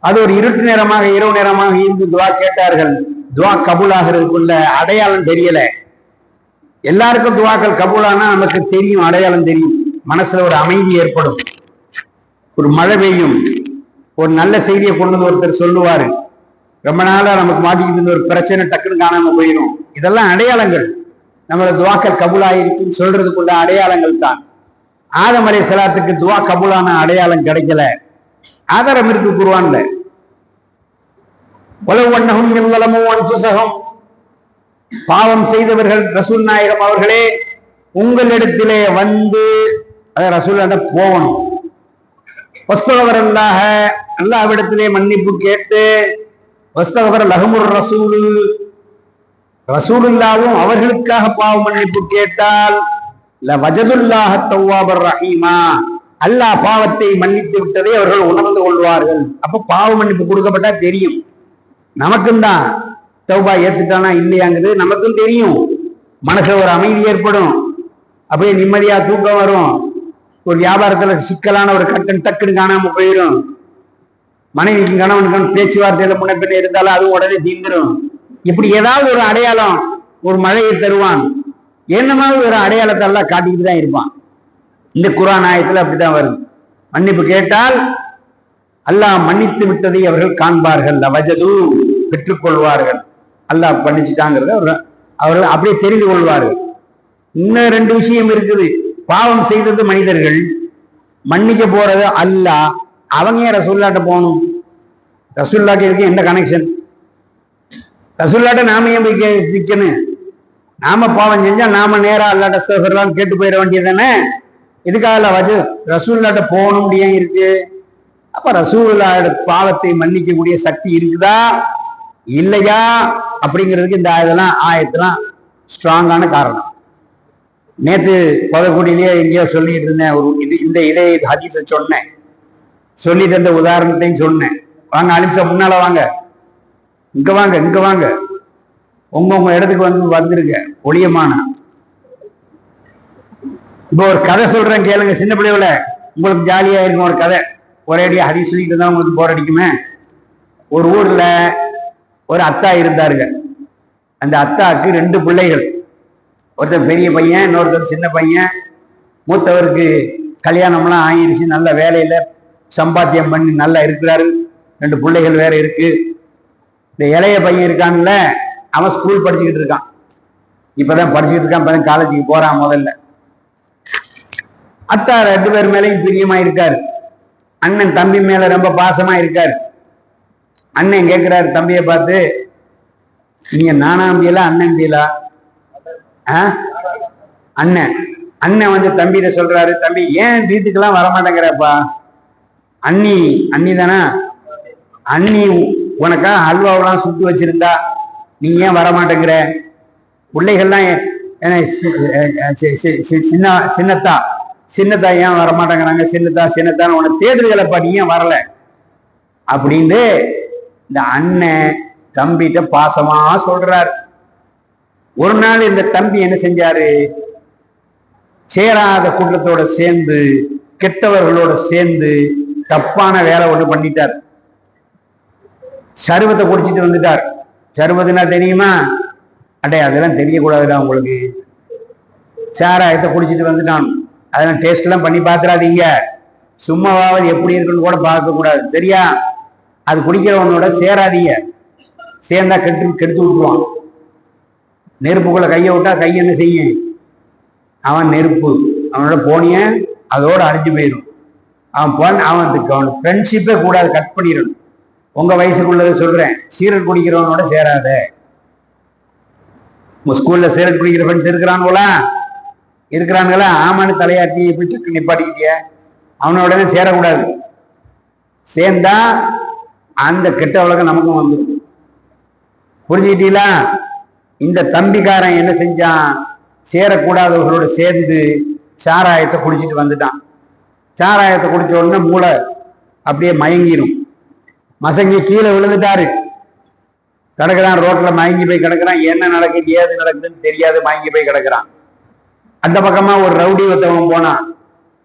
Speaker 4: அது ஒரு இருட்டு நேரமாக இரவு நேரமாக இருந்து துவா கேட்டார்கள். துவா கபூல் ஆகிறதுக்குள்ள அடையாளம் தெரியல. எல்லாருக்கும் துவாக்கள் கபூலானா நமக்கு தெரியும், அடையாளம் தெரியும். மனசுல ஒரு அமைதி ஏற்படும், ஒரு மழை பெய்யும், ஒரு நல்ல செய்தியை கொண்டு வந்து ஒருத்தர் சொல்லுவாரு. ரொம்ப நாளா நமக்கு மாட்டிக்கிட்டு இருந்த ஒரு பிரச்சனை டக்குன்னு காணாம போயிடும். இதெல்லாம் அடையாளங்கள். நம்மளோட துவாக்கள் கபூலாயிருச்சுன்னு சொல்றதுக்குள்ள அடையாளங்கள் தான். ஆதம் அலைஹிஸ்ஸலாத்துக்கு துவா கபூலான அடையாளம் கிடைக்கல. ஆதாரம் இருக்கு குர்ஆன்ல. வலவ் அன்னஹும் யல்லமு அன்ஃபுஸஹும், பாவம் செய்தவர்கள் ரசூல் நாயகம் அவர்களே உங்களிடத்திலே வந்து ரசூல் போகணும். வஸ்தகவரல்லாஹ, அல்லாஹ்விடத்திலே மன்னிப்பு கேட்டு, வஸ்தகவர லஹமுர் ரசூல், ரசூலுல்லாவும் அவர்களுக்காக பாவ மன்னிப்பு கேட்டால் வஜதுல்லாஹ தவ்வாபர் ரஹீமா, அல்லாஹ் பாவத்தை மன்னித்து விட்டதை அவர்கள் உணர்ந்து கொள்வார்கள். அப்ப பாவ மன்னிப்பு கொடுக்கப்பட்டா தெரியும். நமக்கும் தான் தௌபா ஏத்துட்டானா இல்லையாங்கிறது நமக்கும் தெரியும். மனசுல ஒரு அமைதி ஏற்படும், அப்படியே நிம்மதியா தூக்கம் வரும். ஒரு வியாபாரத்துல சிக்கலான ஒரு கட்டன் டக்குன்னு காணாம போயிடும். மனைவிக்கும் கணவனுக்கும் பேச்சுவார்த்தையில முன்னப்பின்ன இருந்தாலும் அதுவும் உடனே தீந்துடும். இப்படி ஏதாவது ஒரு அடையாளம், ஒரு மழையை தருவான், என்னமாவது ஒரு அடையாளத்தை எல்லாம் காட்டிக்கிட்டு தான் இருப்பான். இந்த குர்ஆன் ஆயத்துல அப்படித்தான் வருது. மன்னிப்பு கேட்டால் அல்லாஹ் மன்னித்து விட்டதை அவர்கள் காண்பார்கள், வஜது பெற்றுக்கொள்வார்கள். அல்லாஹ் பண்ணிச்சுட்டாங்கிறத அவர்கள் அப்படியே தெரிந்து கொள்வார்கள். இன்னும் ரெண்டு விஷயம் இருக்குது. பாவம் செய்தது மனிதர்கள், மன்னிக்க போறது அல்லாஹ். அவங்க ஏன் ரசூல்லாட்ட போகணும்? ரசூல்லாக்கு இருக்கு என்ன கனெக்ஷன்? ரசூல்லாட்ட நாம ஏன் போய் நிக்கணும்? நாம பாவம் செஞ்சா நாம நேரா அல்லாட்ட அஸ்தக்ஃபிருல்லாஹ்னு கேட்டு போயிட வேண்டியது தானே. இதுக்காக வச்சு ரசூல்லாட்ட போகணும் ஏன் இருக்கு? அப்ப ரசூலுல்லாஹ்வோட பாவத்தை மன்னிக்கக்கூடிய சக்தி இருக்குதா இல்லையா அப்படிங்கிறதுக்கு இந்த ஆயத்தெல்லாம் ஸ்ட்ராங்கான காரணம். நேற்று பதக்குடியிலேயே எங்கேயோ சொல்லிட்டு இருந்தேன். இந்த இதே ஹதீஸை சொன்னேன், சொல்லிட்டு இருந்த உதாரணத்தையும் சொன்னேன். வாங்க அலிப்சா முன்னால வாங்க, இங்க வாங்க, இங்க வாங்க, உங்க இடத்துக்கு வந்துருங்க ஒளியமான. இப்போ ஒரு கதை சொல்றேன் கேளுங்க. சின்ன பிள்ளைகள உங்களுக்கு ஜாலியா இருக்கும் ஒரு கதை. ஒரே அடியா ஹதீஸ் சொல்லிட்டு இருந்தா உங்களுக்கு போர் அடிக்குமே. ஒரு ஊர்ல ஒரு அத்தா இருந்தாருங்க. அந்த அத்தாவுக்கு 2 பிள்ளைகள். ஒருத்தர் பெரிய பையன், இன்னொருத்தர் சின்ன பையன். மூத்தவருக்கு கல்யாணம்லாம் ஆயிடுச்சு, நல்ல வேலையில சம்பாத்தியம் பண்ணி நல்லா இருக்கிறாரு. 2 பிள்ளைகள் வேற இருக்கு. இந்த இளைய பையன் இருக்கான்ல, அவன் ஸ்கூல் படிச்சுக்கிட்டு இருக்கான். இப்பதான் படிச்சுக்கிட்டு இருக்கான், இப்பதான் காலேஜுக்கு போறான். முதல்ல அத்தா 2 பேர் மேலையும் பிரியமா இருக்காரு. அண்ணன் தம்பி மேல ரொம்ப பாசமா இருக்காரு. அண்ணன் கேட்கிறாரு தம்பியை பார்த்து, நீங்க நானாம்பியலா அண்ணன்பியலா? அண்ணன் அண்ணன் தம்பியிட சொல்றாரு, தம்பி ஏன் வீட்டுக்கெல்லாம் வரமாட்டேங்கிறப்பா? அண்ணி தானே, அண்ணி உனக்கா அல்வாவெல்லாம் சுட்டு வச்சிருந்தா நீ ஏன் வரமாட்டேங்கிற? பிள்ளைகள்லாம் சின்னத்தா ஏன் வரமாட்டேங்கிறாங்க? சின்னத்தான்னு உனக்கு தேடுதலப்பா, நீ ஏன் வரல அப்படின்னு இந்த அண்ணன் தம்பிட்ட பாசமா சொல்றாரு. ஒரு நாள் இந்த தம்பி என்ன செஞ்சாரு? சேராத கூட்டத்தோட சேர்ந்து, கெட்டவர்களோட சேர்ந்து தப்பான வேலை ஒண்ணு பண்ணிட்டார். சர்வத்தை குடிச்சிட்டு வந்துட்டார். சர்வதுன்னா தெரியுமா? அதெல்லாம் தெரியக்கூடாதுடா உங்களுக்கு. சாராயத்தை குடிச்சிட்டு வந்துட்டான். அதெல்லாம் டேஸ்ட் எல்லாம் பண்ணி பாத்துறாதீங்க. சும்மாவாவது எப்படி இருக்குன்னு கூட பார்க்க கூடாது, சரியா? அது குடிக்கிறவனோட சேராதீங்க. சேர்ந்தா கெடுத்து விட்டுருவான். நெருப்புக்குள்ள கையை விட்டா கை என்ன செய்யும்? அவன் நெருப்பு, அவனோட போனிய அதோட அழிஞ்சு போயிடும். அவன் ஃப்ரெண்ட்ஷிப்பே கூடாது, கட் பண்ணிடணும். உங்க வயசுக்குள்ளதை சொல்றேன். சீரட் குடிக்கிறவனோட சேராத. ஸ்கூல்ல சீரட் குடிக்கிற ஃப்ரெண்ட்ஸ் இருக்கிறாங்களா? ஆமான்னு தலையாட்டி எப்படி டக்கு நிப்பாட்டிக்கிட்டிய? அவனோட சேரக்கூடாது. சேர்ந்தா அந்த கெட்ட உலகம் நமக்கும் வந்துடும். புரிஞ்சுக்கிட்டீங்களா? இந்த தம்பிக்காரன் என்ன செஞ்சான்? சேரக்கூடாதவர்களோட சேர்ந்து சாராயத்தை குடிச்சிட்டு வந்துட்டான். சாராயத்தை குடிச்ச உடனே மூளை அப்படியே மயங்கிடும். மசங்கி கீழே விழுந்துட்டாரு. கிடக்குறான் ரோட்ல, மயங்கி போய் கிடக்குறான். என்ன நடக்குது ஏது நடக்குதுன்னு தெரியாது, மயங்கி போய் கிடக்குறான். அந்த பக்கமா ஒரு ரவுடி ஒருத்தவன் போனான்.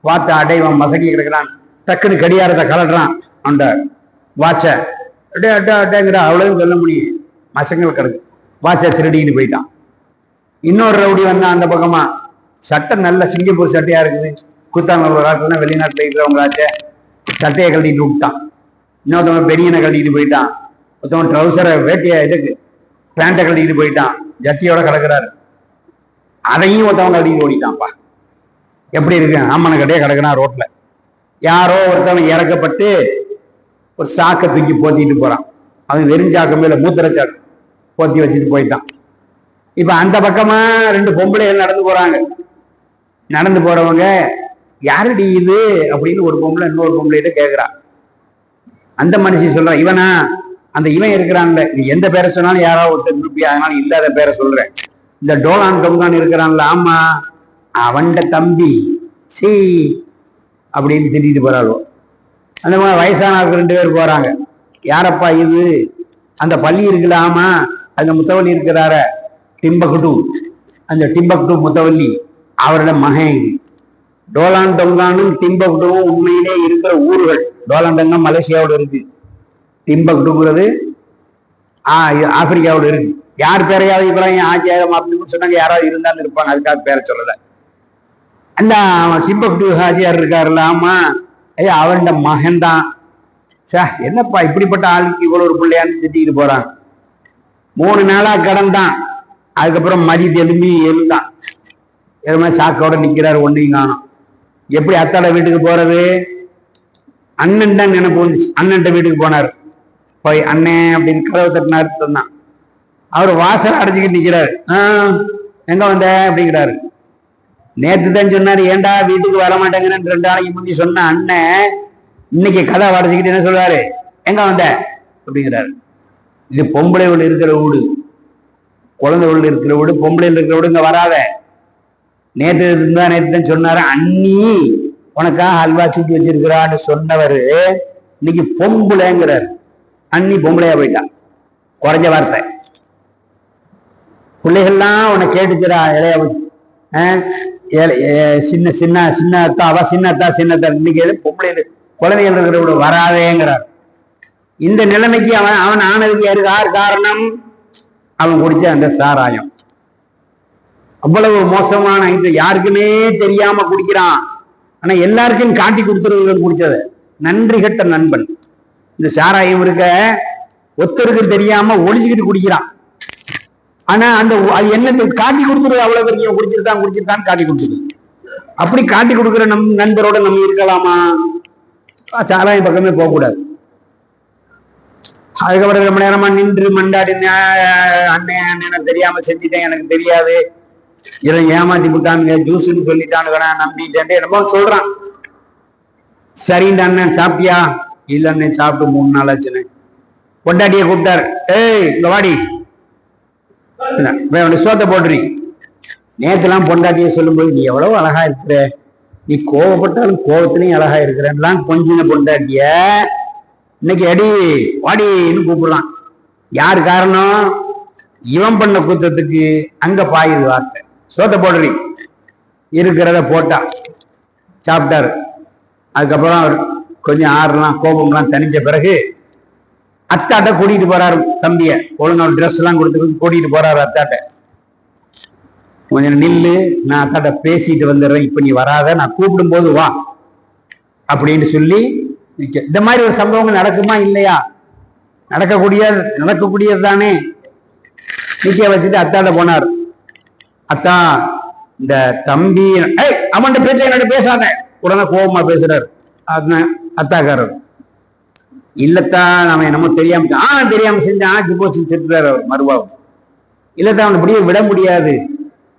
Speaker 4: பார்த்த அடைவன் மசங்கி கிடக்குறான். டக்குன்னு கடியாரத்தை கலட்டுறான். அந்த வாட்ச அட்டேங்கிற அவ்வளவு சொல்ல முடியும். மசங்கள் கிடக்கு. வாட்சை திருடிக்கிட்டு போயிட்டான். இன்னொரு ரவுடி வந்தான் அந்த பக்கமா. சட்டை நல்ல சிங்கப்பூர் சட்டையா இருக்குது. கூத்தாங்கல் காட்டுனா வெளிநாட்டுல இருக்கிறவங்க சட்டையை கழட்டிட்டு விட்டான். இன்னொருத்தவன் பெரியனை கழட்டிட்டு போயிட்டான். ஒருத்தவன் ட்ரௌசரை வேட்டியா பேண்ட்டை கழட்டிட்டு போயிட்டான். ஜட்டியோட கிடக்குறாரு. அதையும் ஒருத்தவன் கழட்டிட்டு ஓடிட்டான்ப்பா. எப்படி இருக்கு? ஆமனை கட்டையே கிடக்குறான் ரோட்ல. யாரோ ஒருத்தவன் இறக்கப்பட்டு ஒரு சாக்கை தூக்கி போத்திட்டு போறான். அவன் வெறிஞ்சாக்கம் மேல மூத்திரச்சாக்கு போத்தி வச்சுட்டு போயிட்டான். இப்ப அந்த பக்கமா 2 பொம்பளைகள் நடந்து போறாங்க. நடந்து போறவங்க யாருடி இது அப்படின்னு ஒரு பொம்பளை இன்னொரு பொம்பளைகிட்ட கேட்கிறான். அந்த மனுஷன் சொல்றான், இவனா? அந்த இவன் இருக்கிறான்ல, நீ எந்த பேரை சொன்னாலும் யாராவது ஒருத்தர் இருப்பியா, அதனால இல்லாத பேரை சொல்றேன். இந்த டோலான் டொங்கான் இருக்கிறான்ல, ஆமா அவன்ட தம்பி சி அப்படின்னு திட்டிட்டு போறாளோ. அந்த மாதிரி வயசானவர்கள் 2 பேர் போறாங்க. யாரப்பா இது? அந்த பள்ளி இருக்குல்ல, ஆமா அந்த முத்தவல்லி இருக்கிறார டிம்பக்டு, அந்த டிம்பக்டு முத்தவல்லி அவரோட மகன். டோலான் டொங்கானும் டிம்பக்டுவும் உண்மையிலே இருக்கிற ஊர்கள். டோலான் டொங்கா மலேசியாவோட இருக்கு, டிம்பக்டுங்கிறது ஆப்பிரிக்காவோட இருக்கு. யார் பேரையாவது இப்பெல்லாம் ஆச்சியாரம் அப்படின்னு சொன்னாங்க, யாராவது இருந்தாலும் இருப்பாங்க, அதுக்காக பேரை சொல்லல. அந்த டிம்பக்டு ஹாஜியார் இருக்காருல்ல, ஆமா ஐயா அவன் மகன் தான். என்னப்பா இப்படிப்பட்ட ஆளுக்கு இவ்வளவு ஒரு பிள்ளையான்னு திட்டிட்டு போறான். 3 நாளா கடந்தான். அதுக்கப்புறம் மதியத்து எழுந்தான். எதுவுமே சாக்கோட நிக்கிறாரு, ஒன்றையும் காணும். எப்படி அத்தாட வீட்டுக்கு போறது? அண்ணன் தான் நினைப்பு வந்துச்சு. அண்ணன்ட்ட வீட்டுக்கு போனார். போய் அண்ணே அப்படின்னு கதவை தட்டினாரு. தான் அவர் வாசல் அடைச்சிக்கிட்டு நிக்கிறாரு. எங்க வந்த அப்படிங்கிறாரு. நேற்று தான் சொன்னாரு, ஏண்டா வீட்டுக்கு வர மாட்டேங்கிறேன்னு 2 நாளைக்கு முந்தி சொன்ன அண்ணன் இன்னைக்கு கதை அடைச்சிக்கிட்டு என்ன சொல்றாரு, எங்க வந்த அப்படிங்கிறாரு. இது பொம்பளை உள்ள இருக்கிற வீடு, குழந்தை உள்ள இருக்கிற வீடு, பொம்பளை இருக்கிற வீடு, இங்க வராத. நேற்று தான் சொன்னாரு, அண்ணி உனக்காக அல்வா சுட்டி வச்சிருக்கிறான்னு சொன்னவரு இன்னைக்கு பொம்பளைங்கிறாரு. அண்ணி பொம்பளையா போயிட்டான். குறைஞ்ச வார்த்தை. பிள்ளைகள்லாம் உன்னை கேட்டுச்சுரா, இளைய சின்ன சின்ன சின்ன அத்தாவா, சின்ன அத்தா சின்னத்தா. இன்னைக்கு பொம்பளை குழந்தைகள் இருக்கிற வராதேங்கிறார். இந்த நிலைமைக்கு அவன் ஆனதுக்கு யார் காரணம்? அவன் குடிச்ச அந்த சாராயம். அவ்வளவு மோசமான இது. யாருக்குமே தெரியாம குடிக்கிறான். ஆனா எல்லாருக்கும் காட்டி கொடுத்துருவன் குடிச்சது. நன்றி கெட்ட நண்பன். இந்த சாராயம் இருக்க ஒருத்தருக்கு தெரியாம ஒளிஞ்சுக்கிட்டு குடிக்கிறான். ஆனா அந்த என்ன காட்டி கொடுத்துருது, அவ்வளவு பெரிய குடிச்சிருக்கான்னு காட்டி கொடுத்துருது. அப்படி காட்டி கொடுக்குற நண்பரோட நம்ம இருக்கலாமா? சாராயம் பக்கமே போகக்கூடாது. அதுக்கப்புறம் ரொம்ப நேரமா நின்று மண்டாடி, அண்ணன் எனக்கு தெரியாம செஞ்சுட்டேன், எனக்கு தெரியாது, இதை ஏமாத்தி விட்டானுங்க, ஜூஸ்ன்னு சொல்லிட்டானுங்க, நம்பிட்டேன் என்னமோ சொல்றான். சரிங்க அண்ணன் சாப்பிட்டியா? இல்ல அண்ணன் சாப்பிட்டு 3 நாள் ஆச்சுன்னு. பொண்டாட்டியை கூப்பிட்டாரு. ஏய் இங்க வாடி, சோத்தை போட்டுறீ. நேத்துலாம் பொண்டாட்டியை சொல்லும்போது நீ எவ்வளவு அழகா இருக்கிற, நீ கோவப்பட்டாலும் கோவத்திலையும் அழகா இருக்கிறேன்லாம் கொஞ்சின பொண்டாட்டிய இன்னைக்கு அடி வாடின்னு கூப்பிடுறான். யார் காரணம்? இவன் பண்ண குத்தத்துக்கு அங்க பாயுது வார்த்தை. சோத்தை போடுறீ. இருக்கிறத போட்டா சாப்பிட்டாரு. அதுக்கப்புறம் அவர் கொஞ்சம் ஆறுலாம் கோபம்லாம் தனிச்ச பிறகு அத்தாட்ட கூட்டிட்டு போறாரு. தம்பிய ஒழுங்கா ட்ரெஸ் எல்லாம் கொடுத்து கூட்டிட்டு போறாரு அத்தாட்ட. கொஞ்சம் நில்லு, நான் அத்தாட்ட பேசிட்டு வந்துடுறேன், இப்ப நீ வராத, நான் கூப்பிடும் போது வா அப்படின்னு சொல்லி. இந்த மாதிரி ஒரு சம்பவங்கள் நடக்குமா இல்லையா? நடக்கக்கூடியது தானே. நிக்க வச்சுட்டு அத்தாட்ட போனார். அத்தா இந்த தம்பி அவன்கிட்ட பேச்ச என்னோட பேசாத, உடனே கோபமா பேசுறாரு அத்தாக்காரர். இல்லத்தா அவன் என்னமோ தெரியாம தெரியாம செஞ்சேன், ஆச்சு போச்சு திட்டுறாரு அவர் மறுபாவம். இல்லத்தா அவனை இப்படியே விட முடியாது,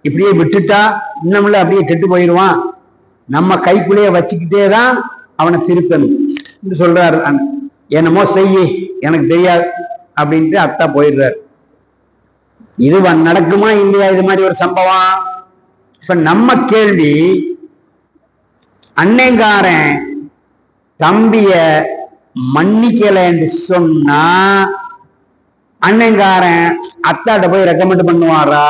Speaker 4: இப்படியே விட்டுட்டா இன்னமுள்ள அப்படியே கெட்டு போயிடுவான், நம்ம கைக்குள்ளேயே வச்சுக்கிட்டே தான் அவனை திருத்தணும் சொல்றாரு. என்னமோ செய்ய எனக்கு தெரியாது அப்படின்ட்டு அத்தா போயிடுறாரு. இது நடக்குமா இல்லையா இது மாதிரி ஒரு சம்பவம்? இப்ப நம்ம கேள்வி, அன்னைங்காரன் தம்பிய மன்னிக்கலைன்னு சொன்னா அன்னைங்காரன் அத்தாட்ட போய் ரெக்கமெண்ட் பண்ணுவாரா?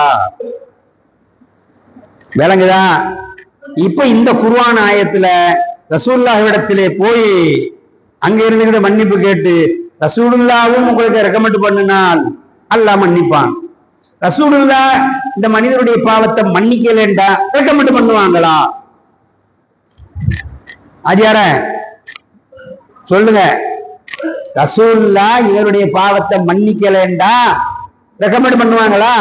Speaker 4: விளங்குதா? இப்ப இந்த குர்ஆன் ஆயத்துல ரசூலுல்லாஹ்விடத்திலே போய் அங்க இருந்துகிட்டு மன்னிப்பு கேட்டு ரசூலுல்லாவும் உங்களுக்கு ரெக்கமெண்ட் பண்ணினால் அல்லாஹ் மன்னிப்பான். ரசூலுல்லாஹ் இந்த மனிதனுடைய பாவத்தை மன்னிக்கலண்டா ரெக்கமெண்ட் பண்ணுவாங்களா? ஆஜியார சொல்லுங்க. ரசூலுல்லாஹ் இவருடைய பாவத்தை மன்னிக்கலண்டா ரெக்கமெண்ட் பண்ணுவாங்களா?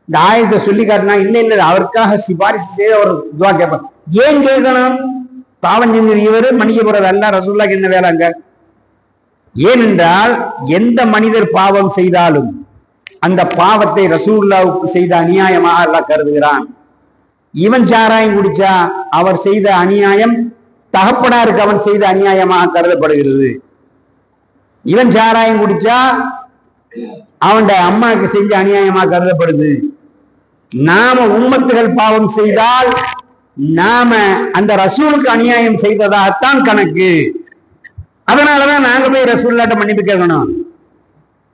Speaker 4: இந்த ஆயத்தை சொல்லி காட்டினா இல்ல அவருக்காக சிபாரிசு செய்ய ஒரு துவா கேட்பார். ஏன் கேட்கணும்? பாவம் செஞ்சது இவரு, மன்னிக்க போறது அல்ல. ரசூலுல்லாஹ்க்கு என்ன வேலை அங்க? ஏனென்றால் எந்த மனிதர் பாவம் செய்தாலும் அந்த பாவத்தை ரசூலுல்லாவுக்கு செய்த அநியாயமாக அல்லாஹ் கருதுகிறான். இவன் சாராயம் குடிச்சா அவர் செய்த அநியாயம் தகப்பனாருக்கு அவன் செய்த அநியாயமாக கருதப்படுகிறது. இவன் சாராயம் குடிச்சா அவன் அம்மாவுக்கு செஞ்ச அநியாயமாக கருதப்படுது. நாம உம்மத்துகள் பாவம் செய்தால் நாம அந்த ரசூலுக்கு அநியாயம் செய்ததாகத்தான் கணக்கு. அதனாலதான் நாங்க போய் ரசூலுல்லாட்ட மன்னிப்பு கேட்கணும்.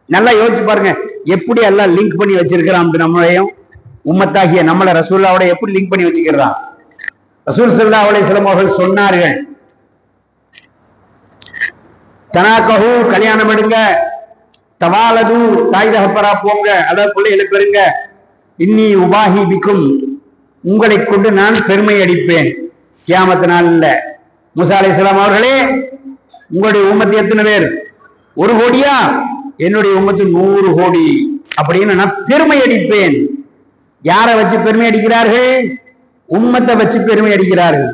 Speaker 4: நல்லா யோசிச்சு பாருங்க, எப்படி எல்லாம் லிங்க் பண்ணி வச்சிருக்கிறான். நம்மளையும் உம்மத்தாகிய நம்மளை ரசூலுல்லாவோட எப்படி லிங்க் பண்ணி வச்சுக்கிறான். ரசூல் ஸல்லல்லாஹு அலைஹி வஸல்லம் அவர்கள் சொன்னார்கள், தனாகஹு கல்யாணம் எடுங்க, தவாலது தாய் தகப்பரா போங்க, அதாவது பிள்ளைகளை பெறுங்க, இன்னி உபாஹி பிக்கும் உங்களை கொண்டு நான் பெருமை அடிப்பேன் கியாமத் நாள்ல. மூசா அலைஹிஸ்ஸலாம் அவர்களே, உங்களுடைய உம்மத்து எத்தனை பேர்? 1 கோடியா? என்னுடைய உம்மத்து 100 கோடி அப்படின்னு நான் பெருமை அடிப்பேன். யாரை வச்சு பெருமை அடிக்கிறார்கள்? உம்மத்தை வச்சு பெருமை அடிக்கிறார்கள்.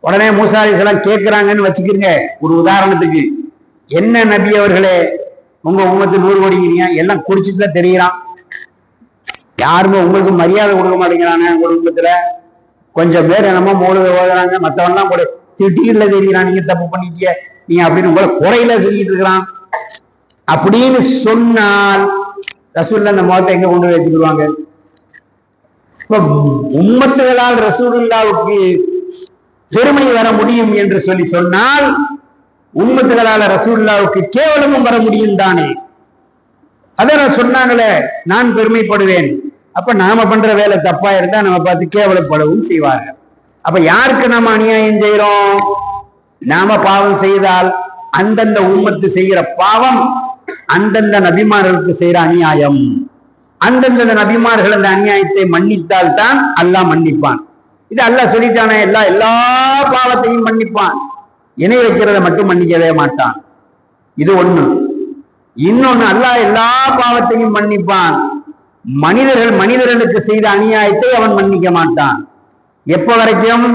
Speaker 4: உடனே மூசா அலைஹிஸ்ஸலாம் கேட்கிறாங்கன்னு வச்சுக்கிறீங்க. ஒரு உதாரணத்துக்கு, என்ன நபி அவர்களே உங்க உம்மத்து 100 கோடிங்கிறீங்க, எல்லாம் குடிச்சுட்டு தான் தெரிகிறான், யாருமே உங்களுக்கு மரியாதை கொடுக்க மாட்டேங்கிறாங்க. உங்க உம்மத்துல கொஞ்சம் பேர் என்னமோ மூலத ஓதுறாங்க, மற்றவன்லாம் கூட திட்டில தெரிகிறான், நீங்க தப்பு பண்ணிட்டீங்க நீங்க அப்படின்னு உங்களை குறையில சொல்லிட்டு இருக்கிறான் அப்படின்னு சொன்னால் ரசூலுல்லாஹ் அந்த முகத்தை எங்க கொண்டு வச்சுக்கிடுவாங்க? இப்ப உம்மத்துகளால் ரசூலுல்லாவுக்கு பெருமை வர முடியும் என்று சொல்லி சொன்னால் உம்மத்துகளால ரசூலுல்லாவுக்கு கேவலமும் வர முடியும் தானே. அதான் சொன்னாங்களே, நான் பெருமைப்படுவேன். அப்ப நாம பண்ற வேலை தப்பா இருந்தா நம்ம பார்த்து கேவலப்படவும் செய்வார்கள். அப்ப யாருக்கு நாம அநியாயம் செய்யறோம்? நாம பாவம் செய்தால் அந்தந்த உம்மத்து செய்கிற பாவம் அந்தந்த நபிமார்களுக்கு செய்யற அநியாயம். அந்தந்த நபிமார்கள் அந்த அநியாயத்தை மன்னித்தால் தான் அல்லாஹ் மன்னிப்பான். இது அல்லாஹ் சொல்லிட்டானே, எல்லா பாவத்தையும் மன்னிப்பான், இணை வைக்கிறத மட்டும் மன்னிக்கவே மாட்டான். இது ஒண்ணு. இன்னொன்னு, அல்லாஹ் எல்லா பாவத்தையும் மன்னிப்பான், மனிதர்களுக்கு செய்த அநியாயத்தை அவன் மன்னிக்க மாட்டான். எப்ப வரைக்கும்?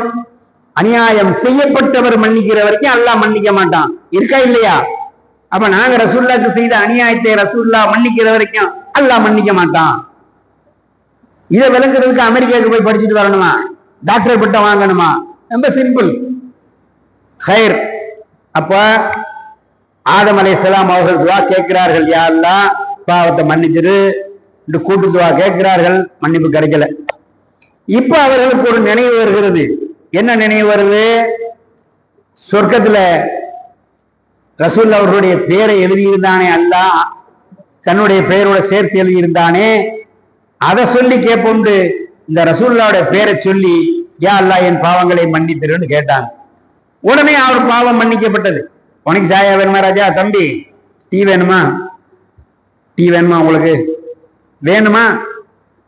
Speaker 4: அநியாயம் செய்யப்பட்டவர் மன்னிக்கிற வரைக்கும் அல்லாஹ் மன்னிக்க மாட்டான். இருக்கா இல்லையா? அப்ப நாங்க ரசூலுல்லாஹ்க்கு செய்த அநியாயத்தை ரசூலுல்லாஹ் மன்னிக்கிற வரைக்கும் அல்லாஹ் மன்னிக்க மாட்டான். இதை விளங்குறதுக்கு அமெரிக்காவுக்கு போய் படிச்சுட்டு வரணுமா? டாக்டர் பட்டம் வாங்கணுமா? ரொம்ப சிம்பிள். ஹைர். அப்ப ஆதம் அலைஹிஸ்ஸலாம் அவர்கள் துவா கேட்கிறார்கள், யா அல்லாஹ் பாவத்தை மன்னிச்சிரு என்று கூட்டு துவா கேட்கிறார்கள், மன்னிப்பு கிடைக்கல. இப்ப அவர்களுக்கு ஒரு நினைவு வருகிறது. என்ன நினைவு வருது? சொர்க்கத்துல ரசூல் அவர்களுடைய பெயரை எழுதியிருந்தானே அல்லாஹ், தன்னுடைய பெயரோட சேர்த்து எழுதியிருந்தானே, அதை சொல்லி கேட்போண்டு இந்த ரசூலுல்லாஹ்வுடைய பெயரை சொல்லி யா அல்லாஹ் என் பாவங்களை மன்னித்திருன்னு கேட்டாங்க. உடனே அவர் பாவம் மன்னிக்கப்பட்டது. உனக்கு சாயா வேணுமா ராஜா? தம்பி டீ வேணுமா? டீ வேணுமா? உங்களுக்கு வேணுமா?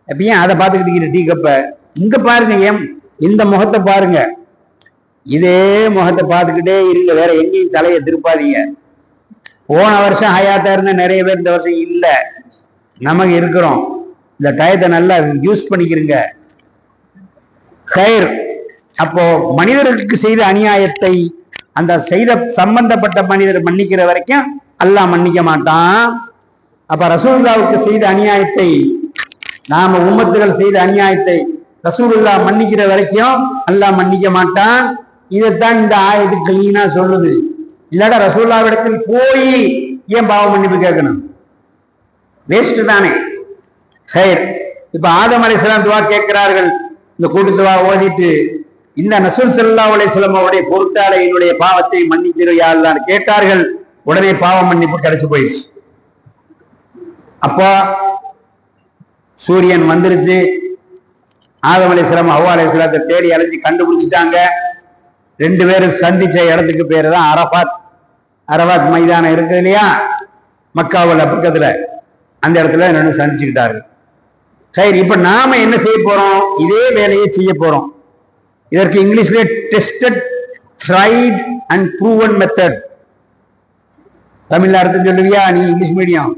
Speaker 4: அப்பயும் அதை பார்த்துக்கிட்டு டீ கப்ப இங்க பாருங்க, ஏன் இந்த முகத்தை பாருங்க, இதே முகத்தை பார்த்துக்கிட்டே இருங்க, வேற எங்கேயும் தலையை திருப்பாதீங்க. போன வருஷம் ஹயாத்தா இருந்த நிறைய பேர் இந்த வருஷம் இல்ல, நமக்கு இருக்கிறோம். இந்த டயத்தை நல்லா யூஸ் பண்ணிக்கிறீங்க. ஹைர். அப்போ மனிதர்களுக்கு செய்த அநியாயத்தை அந்த செய்த சம்பந்தப்பட்ட மனிதர் மன்னிக்கிற வரைக்கும் அல்லாஹ் மன்னிக்க மாட்டான். அப்ப ரசூலுல்லாஹ்வுக்கு செய்த அநியாயத்தை, நாம உம்மத்துகள் செய்த அநியாயத்தை ரசூலுல்லாஹ் மன்னிக்கிற வரைக்கும் அல்லாஹ் மன்னிக்க மாட்டான். இதைத்தான் இந்த ஆயத்து கிளீனா சொல்லுது. இல்லாட்டா ரசூலுல்லாஹ்விடத்தில் போய் ஏன் பாவ மன்னிப்பு கேட்கணும்? வேஸ்ட் தானே. ஹைர். இப்ப ஆதம் அலைஹிஸ்ஸலாம் துவா கேட்கிறார்கள். இந்த கூட்டு துவா ஓதிட்டு இந்த ரசூல் ஸல்லல்லாஹு அலைஹி வஸல்லம் அவருடைய பொருட்டாலே என்னுடைய பாவத்தை மன்னிச்சிரு யா அல்லாஹ் கேட்டார்கள். உடனே பாவ மன்னிப்பு கிடைச்சு போயிடுச்சு. அப்போ சூரியன் வந்துருச்சு. ஆதம் அலைஹிஸ்ஸலாம் ஹவ்வா அலைஹிஸ்ஸலாத்தை தேடி அலைஞ்சு கண்டுபிடிச்சிட்டாங்க. 2 பேரும் சந்திச்ச இடத்துக்கு பேரு தான் அரபாத். அரபாத் மைதானம் இருக்கு இல்லையா, மக்காவுல பக்கத்துல, அந்த இடத்துல 2 சந்திச்சுக்கிட்டாரு. சரி, இப்ப நாம என்ன செய்ய போறோம்? இதே வேலையை செய்ய போறோம். இதற்கு இங்கிலீஷ்ல tested, tried and proven method. தமிழ்ல அர்த்தம் சொல்லுவியா நீ? English medium.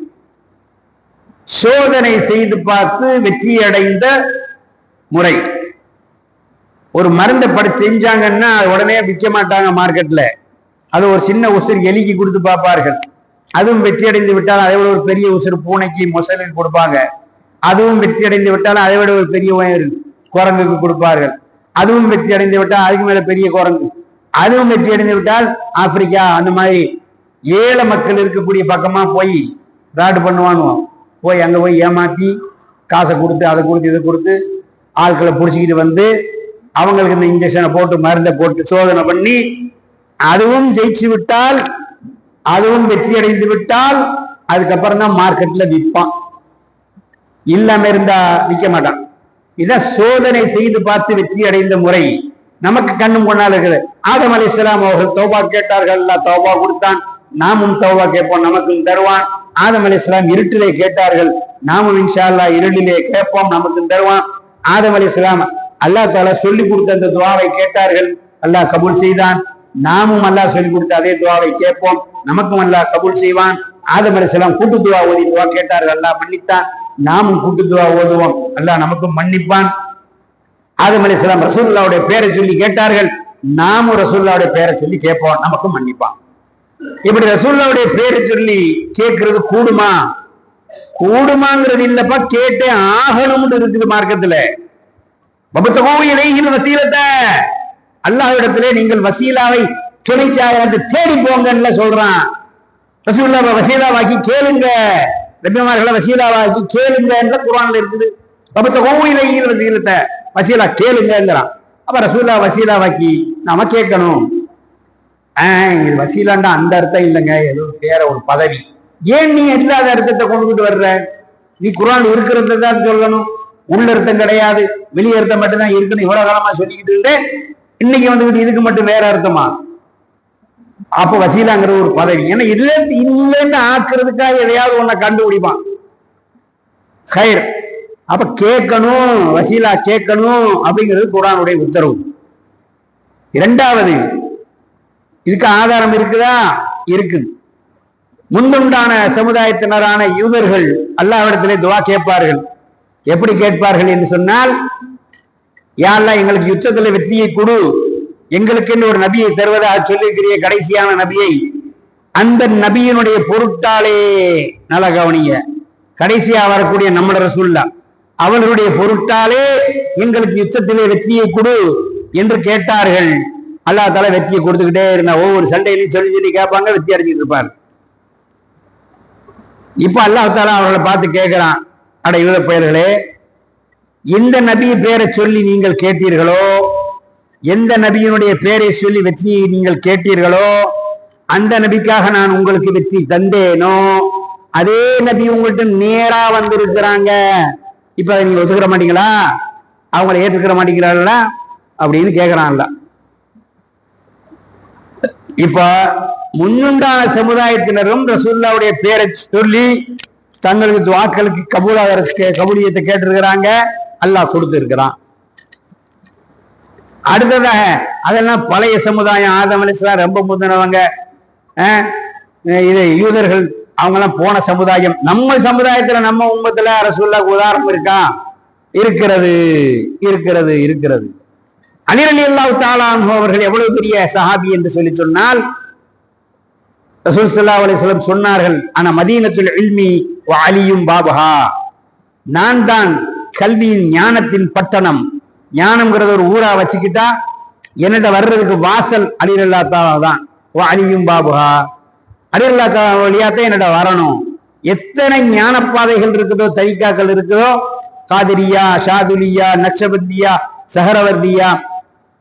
Speaker 4: சோதனை செய்து பார்த்து வெற்றி அடைந்த முறை. ஒரு மருந்தை படிச்சு செஞ்சாங்கன்னா உடனே விற்க மாட்டாங்க மார்க்கெட்ல. அது ஒரு சின்ன உசுர் எலிக்கு கொடுத்து பார்ப்பார்கள். அதுவும் வெற்றி அடைந்து விட்டால் அதை விட ஒரு பெரிய உசுறு பூனைக்கு மொசலுக்கு கொடுப்பாங்க. அதுவும் வெற்றி அடைந்து விட்டால் அதை விட ஒரு பெரிய குரங்குக்கு கொடுப்பார்கள். அதுவும் வெற்றி அடைந்து விட்டால் அதுக்கு மேல பெரிய குரங்கு. அதுவும் வெற்றி அடைந்து விட்டால் ஆப்பிரிக்கா அந்த மாதிரி ஏழை மக்கள் இருக்கக்கூடிய பக்கமா போய் ராடு பண்ணுவானுவோம். போய் அங்க போய் ஏமாத்தி காசை கொடுத்து அதை கொடுத்து இதை கொடுத்து ஆட்களை பிடிச்சிக்கிட்டு வந்து அவங்களுக்கு இந்த இன்ஜெக்ஷனை போட்டு மருந்தை போட்டு சோதனை பண்ணி அதுவும் ஜெயிச்சு விட்டால், அதுவும் வெற்றி அடைந்து விட்டால் அதுக்கப்புறம் தான் மார்க்கெட்ல விற்பான். இல்லாம இருந்தா விற்க மாட்டான். இதான் சோதனை செய்து பார்த்து வெற்றி அடைந்த முறை நமக்கு கண்ணும் கொண்டால் இருக்குது. ஆதம் அலைஹிஸ்ஸலாம் அவர்கள் தௌபா கேட்டார்கள், அல்லாஹ் தௌபா கொடுத்தான். நாமும் தௌபா கேட்போம், நமக்கும் தருவான். ஆதம் அலைஹிஸ்ஸலாம் இருட்டிலே கேட்டார்கள், நாமும் இன்ஷா அல்லாஹ் இருளிலே கேட்போம், நமக்கும் தருவான். ஆதம் அலைஹிஸ்ஸலாம் அல்லாஹ் தஆலா சொல்லி கொடுத்த அந்த துஆவை கேட்டார்கள், அல்லாஹ் கபூல் செய்தான். நாமும் அல்லாஹ் சொல்லி கொடுத்த அதே துஆவை கேட்போம், நமக்கும் அல்லாஹ் கபூல் செய்வான். ஆதம் அலைஹிஸ்ஸலாம் கூட்டு துஆ ஓதி துஆ கேட்டார்கள், அல்லாஹ் மன்னித்தான். நாமும் கூட்டு துஆ ஓதுவோம், அல்லாஹ் நமக்கும் மன்னிப்பான். ஆதம் அலைஹிஸ்ஸலாம் ரசூலுல்லாஹ்வுடைய பேரை சொல்லி கேட்டார்கள், நாமும் ரசூலுல்லாஹ்வுடைய பேரை சொல்லி கேட்போம், நமக்கும் மன்னிப்பான். இப்படி ரசூலுல்லாஹ்வுடைய பேரை சொல்லி கேட்கறது கூடுமா? கூடுமாங்கிறது இல்லப்பா, கேட்டே ஆகணும்னு இருக்குது மார்க்கத்துல. வசீலத்தை அல்லாஹ்விடத்திலே நீங்கள் வசீலாவை துணைச்சாக தேடி போங்கன்னு சொல்றான். ரசூலுல்லாஹ் வசீலாவாக்கி கேளுங்க, நபிமார்களை வசீலாவாக்கி கேளுங்க என்ற குர்ஆன்ல இருக்குது. வசீலத்தை வசீலா கேளுங்கிறான். அப்ப ரசூலுல்லாஹ் வசீலாவாக்கி நாம கேட்கணும். இது வசீலாண்டா அந்த அர்த்தம் இல்லைங்க, ஏதோ வேற ஒரு பதவி. ஏன் நீ இல்லாத அர்த்தத்தை கொண்டுகிட்டு வர்ற? நீ குர்ஆன் இருக்கிறத தான் சொல்லணும், உள்ள அர்த்தம் கிடையாது, வெளியே அர்த்தம் மட்டும்தான் இருக்குன்னு இவ்வளவு காலமா சொல்லிக்கிட்டு இருந்தேன். இன்னைக்கு வந்துகிட்டு இதுக்கு மட்டும் வேற அர்த்தமா? அப்ப வசீலாங்கிற ஒரு பதவி. ஏன்னா இல்லைன்னு ஆக்குறதுக்காக எதையாவது ஒன்ன கண்டுபிடிப்பான். ஹைர். அப்ப கேட்கணும், வசீலா கேட்கணும் அப்படிங்கிறது குர்ஆனுடைய உத்தரவு. இரண்டாவது, இதுக்கு ஆதாரம் இருக்குதா? இருக்குது. முன்னுண்டான சமுதாயத்தினரான யூதர்கள் அல்லாஹ்விடத்திலே துஆ கேட்பார்கள். எப்படி கேட்பார்கள் என்று சொன்னால், யா அல்லாஹ் எங்களுக்கு யுத்தத்துல வெற்றியை கொடு, எங்களுக்கு ஒரு நபியை தருவதாக சொல்லியிருக்கிற கடைசியான நபியை, அந்த நபியினுடைய பொருட்டாலே, நல்லா கவனிங்க, கடைசியா வரக்கூடிய நம்முடைய ரசூலுல்லாஹ் அவர்களுடைய பொருட்டாலே எங்களுக்கு யுத்தத்திலே வெற்றியை கொடு என்று கேட்டார்கள். அல்லாஹ் தஆலா வெற்றியை கொடுத்துக்கிட்டே இருந்தா, ஒவ்வொரு சண்டையிலையும் சொல்லி சொல்லி கேட்பாங்க, வெற்றி அடைஞ்சிட்டு இருப்பார். இப்ப அல்லாஹ் தஆலா அவர்களை பார்த்து கேட்கிறான், அட யூத பெயர்களே, எந்த நபி பேரை சொல்லி நீங்கள் கேட்டீர்களோ, எந்த நபியினுடைய பேரை சொல்லி வெற்றியை நீங்கள் கேட்டீர்களோ, அந்த நபிக்காக நான் உங்களுக்கு வெற்றி தந்தேனோ அதே நபி உங்கள்கிட்ட நேரா வந்திருக்கிறாங்க. இப்ப அதை நீங்க ஒத்துக்கிற மாட்டீங்களா? அவங்களை ஏற்றுக்கிற மாட்டேங்கிறாங்களா அப்படின்னு கேட்கிறான்ல. இப்ப முன்னுண்டான சமுதாயத்தினரும் ரசூலுல்லாஹ்வுடைய பேரை சொல்லி தங்களுக்கு துஆக்களுக்கு கபூலியத்தை கேட்டிருக்கிறாங்க, அல்லாஹ் கொடுத்திருக்கிறான். அடுத்ததாக அதெல்லாம் பழைய சமுதாயம், ஆதம் அலைஹிஸ்ஸலாம் ரொம்ப முந்தினவங்க, இது யூதர்கள் அவங்கெல்லாம் போன சமுதாயம். நம்ம சமுதாயத்துல நம்ம உம்மத்துல ரசூலுல்லாஹ்வுக்கு உதாரணம் இருக்கா? இருக்கிறது இருக்கிறது இருக்கிறது. அலி ரலியல்லாஹு தஆலா அன்ஹு அவர்கள் எவ்வளவு பெரிய சஹாபி என்று சொல்லி சொன்னால், ரசூல் ஸல்லல்லாஹு அலைஹி வஸல்லம் சொன்னார்கள், ஆனா மதீனத்துல் இல்மி வ அலியும் பாபஹா, நான் தான் கல்வியின் ஞானத்தின் பட்டணம். ஞானம்ங்கிறத ஒரு ஊரா வச்சுக்கிட்டா என்னிட வர்றதுக்கு வாசல் அலி ரலியல்லாஹு தஆலா தான். வ அலியும் பாபஹா, அலி ரலியல்லாஹு தஆலா வழியாத்தான் என்னிட வரணும். எத்தனை ஞான பாதைகள் இருக்குதோ, தரிகாக்கள் இருக்குதோ, காதிரியா, ஷாதுலியா, நக்ஷபந்தியா, சஹரவர்தியா,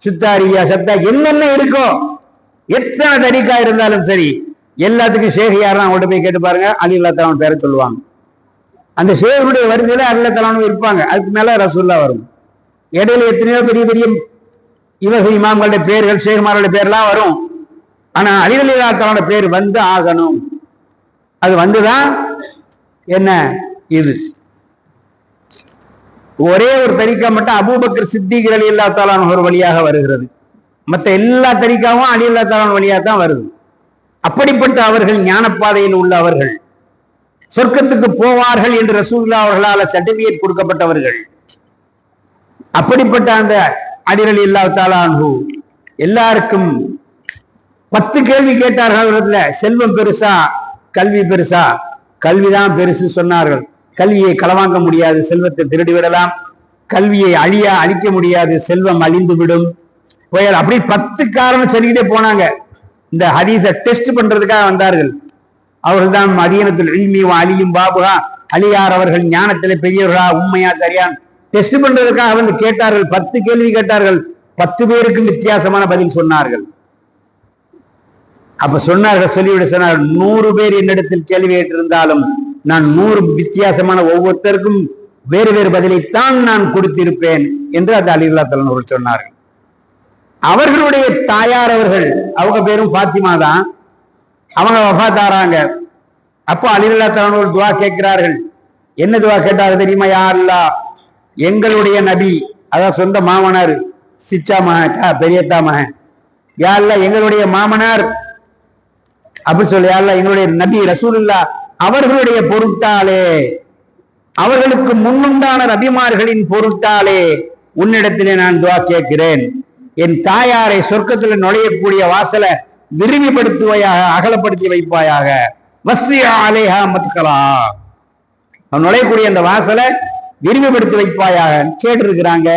Speaker 4: சுத்தாரியா, சப்தா, என்னென்ன இருக்கோ, எத்தனை தரிகா இருந்தாலும் சரி, எல்லாத்துக்கும் ஷேக் யாரும் அவங்கள்ட்ட போய் கேட்டு பாருங்க, அலி ரலியல்லாஹு தஆலா பேரை சொல்லுவாங்க. அந்த ஷேகுடைய வரிசையில அலி ரலியல்லாஹு தஆலா இருப்பாங்க, அதுக்கு மேல ரசூலுல்லாஹ் வரும். இடையில எத்தனையோ பெரிய பெரிய இவர்கள் இமாம்களுடைய பேர்கள், ஷேகுமார்களுடைய பேர்லாம் வரும். ஆனா அலி ரலியல்லாஹு தஆலா பேர் வந்து ஆகணும். அது வந்துதான் என்ன இது. ஒரே ஒரு தரிகா மட்டும் அபூபக்கர் சித்திக் ரலியல்லாஹு தஆலா ஒரு வழியாக வருகிறது. மற்ற எல்லா தரிகாவும் அலி ரலியல்லாஹு தஆலா வழியாக தான் வருது. அப்படிப்பட்ட அவர்கள் ஞானப்பாதையில் உள்ளவர்கள், சொர்க்கத்துக்கு போவார்கள் என்று ரசூலுல்லாஹ் அவர்களால் சர்டிபிகேட் கொடுக்கப்பட்டவர்கள். அப்படிப்பட்ட அந்த அலி ரலியல்லாஹு தஆலா அன்ஹு எல்லாருக்கும் 10 கேள்வி கேட்டார்கள். செல்வம் பெருசா, கல்வி பெருசா? கல்விதான் பெருசு சொன்னார்கள். கல்வியை களவாங்க முடியாது, செல்வத்தை திருடி விடலாம். கல்வியை அழிக்க முடியாது, செல்வம் அழிந்து விடும். புயல், அப்படி 10 காரணம் சொல்லிக்கிட்டே போனாங்க. இந்த ஹதீஸை டெஸ்ட் பண்றதுக்காக வந்தார்கள். அவர்கள் தான் மதீனத்துல் இல்மி வ அலியும் பாபுஹா, அலியார் அவர்கள் ஞானத்திலே பெரியவர்களா, உண்மையா சரியா டெஸ்ட் பண்றதுக்காக வந்து கேட்டார்கள். 10 கேள்வி கேட்டார்கள். 10 பேருக்கும் வித்தியாசமான பதில் சொன்னார்கள். அப்ப சொன்னார்கள், சொல்லிவிட சொன்னார்கள், 100 பேர் என்னிடத்தில் கேள்வி கேட்டிருந்தாலும் நான் 100 வித்தியாசமான ஒவ்வொருத்தருக்கும் வேறு வேறு பதிலைத்தான் நான் கொடுத்திருப்பேன் என்று அந்த அலிரலியல்லாஹு தஆலா அவர்கள் சொன்னார்கள். அவர்களுடைய தாயார் அவர்கள், அவங்க பேரும் பாத்திமா தான், அவங்க வஃபாத்தாராங்க. அப்போ அலிரலியல்லாஹு தஆலா அவர்கள் துஆ கேட்கிறார்கள். என்ன துஆ கேட்டார்கள் தெரியுமா? யா அல்லாஹ், எங்களுடைய நபி, அதாவது சொந்த மாமனார், சிச்சா மகன், பெரியத்தா மகன், யா அல்லாஹ் எங்களுடைய மாமனார் அப்படி சொல்லி, யா அல்லாஹ் எங்களுடைய நபி ரசூலுல்லாஹ் அவர்களுடைய பொருட்டாலே, அவர்களுக்கு முன்னுண்டான நபிமார்களின் பொருட்டாலே உன்னிடத்திலே நான் துஆ கேட்கிறேன். என் தாயாரை சொர்க்கத்தில் நுழையக்கூடிய வாசலை விரிவுபடுத்துவையாக, அகலப்படுத்தி வைப்பாயாக. வஸ்ஸிஅ அலைஹா மத்கலா, அவன் நுழையக்கூடிய அந்த வாசலை விரிவுபடுத்தி வைப்பாயாக கேட்டிருக்கிறாங்க.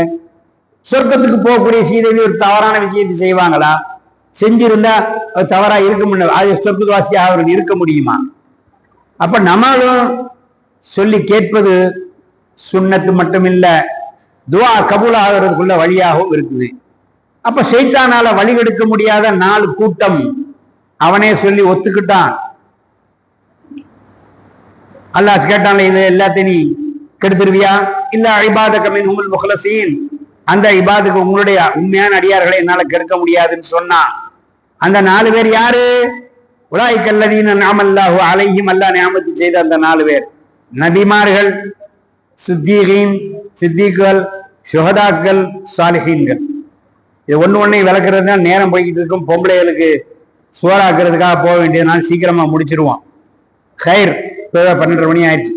Speaker 4: சொர்க்கத்துக்கு போகக்கூடிய சீதைவி ஒரு தவறான விஷயத்தை செய்வாங்களா? செஞ்சிருந்தா தவறா இருக்கும், அது சொர்க்க வாசியாக அவர்கள் இருக்க முடியுமா? அப்ப நம்மளும் சொல்லி கேட்பது சுன்னத்து மட்டும் இல்ல, துஆ கபூல் ஆகிறதுக்குள்ள வழியாகவும் இருக்குது. அப்ப ஷைத்தானால வழிகெடுக்க முடியாத 4 கூட்டம் அவனே சொல்லி ஒத்துக்கிட்டான். அல்லாஹ் கேட்டான், இது எல்லாத்தையும் நீ கெடுத்துருவியா? இல்ல இபாதக மின்ஹுமுல் முக்லஸீன், அந்த இபாதுக்கு உங்களுடைய உண்மையான அடியார்களை என்னால கெடுக்க முடியாதுன்னு சொன்னான். அந்த 4 பேர் யாரு? உலாயிக்கல்லதீன அன்அமல்லாஹு அலைஹிம், அல்லாஹ் நியாமத்து செய்த அந்த 4 பேர் நபிமார்கள், சித்தீகீன், சித்திகள், சுஹதாக்கள், சாலிஹீன்கள். இது ஒண்ணு விளக்குறதுனா நேரம் போய்கிட்டு இருக்கும். பொம்பளைகளுக்கு சோறாக்குறதுக்காக போக வேண்டியதுனால சீக்கிரமா முடிச்சிருவோம். ஹைர், 12 மணி ஆயிடுச்சு.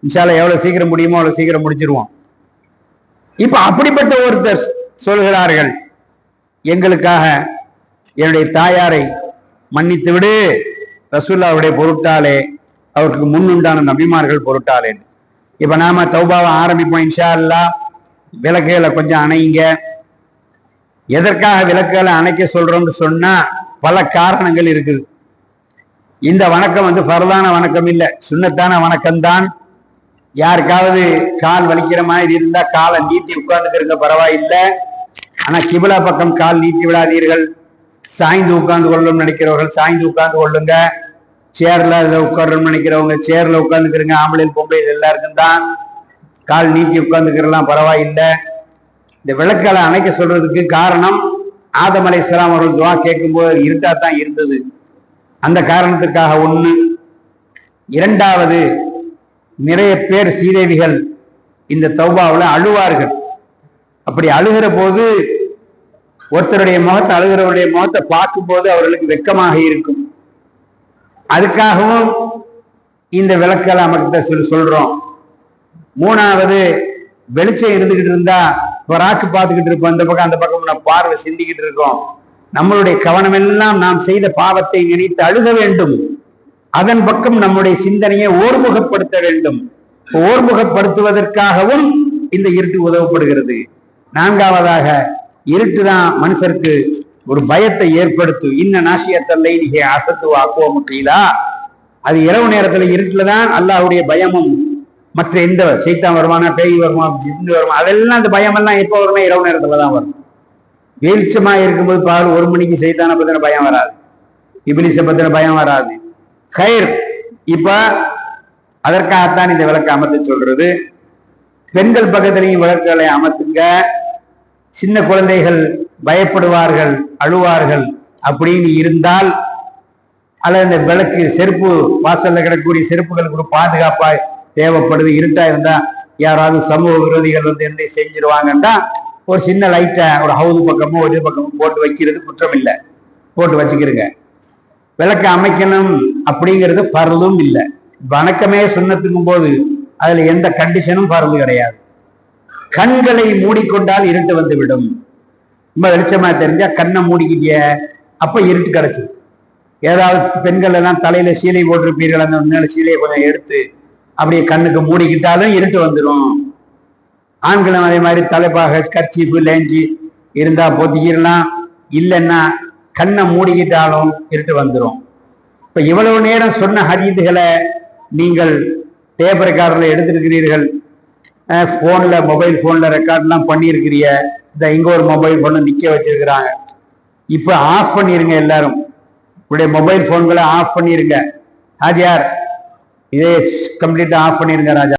Speaker 4: இன்ஷால்லா எவ்வளவு சீக்கிரம் முடியுமோ அவ்வளவு சீக்கிரம் முடிச்சிருவோம். இப்ப அப்படிப்பட்ட ஒருத்தர் சொல்கிறார்கள், எங்களுக்காக என்னுடைய தாயாரை மன்னித்து விடு ரசூலுல்லாஹ்வுடைய பொருட்டாலே, அவருக்கு முன்னுண்டான நபிமார்கள் பொருட்டாலே. இப்ப நாம தௌபாவை ஆரம்பிப்போம் இன்ஷா அல்லாஹ். விளக்குகளை கொஞ்சம் அணைங்க. எதற்காக விளக்குகளை அணைக்க சொல்றோம்னு சொன்னா பல காரணங்கள் இருக்குது. இந்த வணக்கம் வந்து ஃபர்தான வணக்கம் இல்லை, சுன்னத்தான வணக்கம் தான். யாருக்காவது கால் வலிக்கிற மாதிரி இருந்தா காலை நீட்டி உட்கார்ந்துக்கிறங்க, பரவாயில்லை. ஆனா கிபிலா பக்கம் கால் நீட்டி விடாதீர்கள். சாய்ந்து உட்கார்ந்து கொள்ளணும்னு நினைக்கிறவர்கள் சாய்ந்து உட்கார்ந்து கொள்ளுங்க. சேர்ல உட்காரணும்னு நினைக்கிறவங்க சேர்ல உட்கார்ந்துக்கிறங்க. ஆம்பளையில் பொம்பளை எல்லாருக்கும் தான் கால் நீட்டி உட்கார்ந்துக்கிறலாம், பரவாயில்லை. இந்த விளக்குகளை அணைக்க சொல்றதுக்கு காரணம், ஆதம் அலைஹிஸ்ஸலாம் அவர்கள் துஆ கேட்கும்போது இருட்டா தான் இருந்தது. அந்த காரணத்துக்காக ஒண்ணு. இரண்டாவது, நிறைய பேர் சீதேவிகள் இந்த தௌபாவில் அழுவார்கள். அப்படி அழுகிற போது ஒருத்தருடைய முகத்தை, அழுகிறவருடைய முகத்தை பார்க்கும் போது அவர்களுக்கு வெட்கமாக இருக்கும். அதுக்காகவும் இந்த விளக்குகளை அமைக்க சொல்றோம். மூணாவது, வெளிச்சம் இருந்துகிட்டு இருந்தா ராக்கு பார்த்துக்கிட்டு இருப்போம், இந்த பக்கம் அந்த பக்கம் நம்ம பார்வை சிந்திக்கிட்டு இருக்கோம். நம்மளுடைய கவனம் எல்லாம் நாம் செய்த பாவத்தை நினைத்து அழுக வேண்டும். அதன் பக்கம் நம்முடைய சிந்தனையை ஓர்முகப்படுத்த வேண்டும். ஓர்முகப்படுத்துவதற்காகவும் இந்த இருட்டு உதவப்படுகிறது. நான்காவதாக, இருட்டு தான் மனுஷருக்கு ஒரு பயத்தை ஏற்படுத்தும். இன்ன நாசியத்தல்லை நீங்க அசத்து ஆக்குவமுட்டீங்களா, அது இரவு நேரத்துல இருட்டுல தான் அல்லாஹ்வுடைய பயமும், மற்ற எந்த சைத்தான் வருமானா, பேய் வருமா, ஜின்னு வருமா, அதெல்லாம் அந்த பயம் எல்லாம் எப்போ வரும்னா இரவு நேரத்துலதான் வரும். வெளிச்சமா இருக்கும்போது பகல் 1 மணிக்கு சைத்தானை பத்தின பயம் வராது, இபிலிஸை பத்தின பயம் வராது. ஹைர், இப்ப அதற்காகத்தான் இந்த விளக்கை அமர்த்த சொல்றது. பெண்கள் பக்கத்திலையும் விளக்குகளை அமர்த்துங்க. சின்ன குழந்தைகள் பயப்படுவார்கள், அழுவார்கள் அப்படின்னு இருந்தால், அல்லது இந்த விளக்கு செருப்பு வாசல்ல கிடக்கக்கூடிய செருப்புகளுக்கு ஒரு பாதுகாப்பா தேவைப்படுது. இருட்டா இருந்தா யாராவது சமூக விரோதிகள் வந்து என்ன செஞ்சிருவாங்கன்னா ஒரு சின்ன லைட்டை ஒரு ஹவுது பக்கமோ ஒரு பக்கமோ போட்டு வைக்கிறது குற்றம் இல்லை, போட்டு வச்சுக்கிறங்க. விளக்கு அமைக்கணும் அப்படிங்கிறது பரலும் இல்லை. வணக்கமே சுன்னத்துக்கும் போது அதுல எந்த கண்டிஷனும் பரவு கிடையாது. கண்களை மூடிக்கொண்டால் இருட்டு வந்து விடும். ரொம்ப வெளிச்சமா தெரிஞ்சா கண்ணை மூடிக்கிட்டிய, அப்ப இருட்டு கிடைச்சு. ஏதாவது பெண்கள் எல்லாம் தலையில சீலை போட்டிருப்பீர்கள், அந்த மேல சீலையை கொஞ்சம் எடுத்து அப்படியே கண்ணுக்கு மூடிக்கிட்டாலும் இருட்டு வந்துடும். ஆண்களும் அதே மாதிரி தலைப்பாக கர்ச்சீப்பு லேஞ்சி இருந்தா போத்திக்கிடலாம், இல்லைன்னா கண்ணை மூடிக்கிட்டாலும் இருட்டு வந்துடும். இப்ப இவ்வளவு நேரம் சொன்ன ஹதீதுகளை நீங்கள் டேப் ரெக்கார்டில் எடுத்திருக்கிறீர்கள், போன்ல மொபைல் போன்ல ரெக்கார்ட்லாம் பண்ணியிருக்கிறீங்க. இந்த இங்க ஒரு மொபைல் போனை நிக்க வச்சிருக்கிறாங்க. இப்ப ஆஃப் பண்ணிருங்க, எல்லாரும் உங்களுடைய மொபைல் போன்களை ஆஃப் பண்ணிருங்க. ஹாஜியார் இதே கம்ப்ளீட்டா ஆஃப் பண்ணிருங்க ராஜா.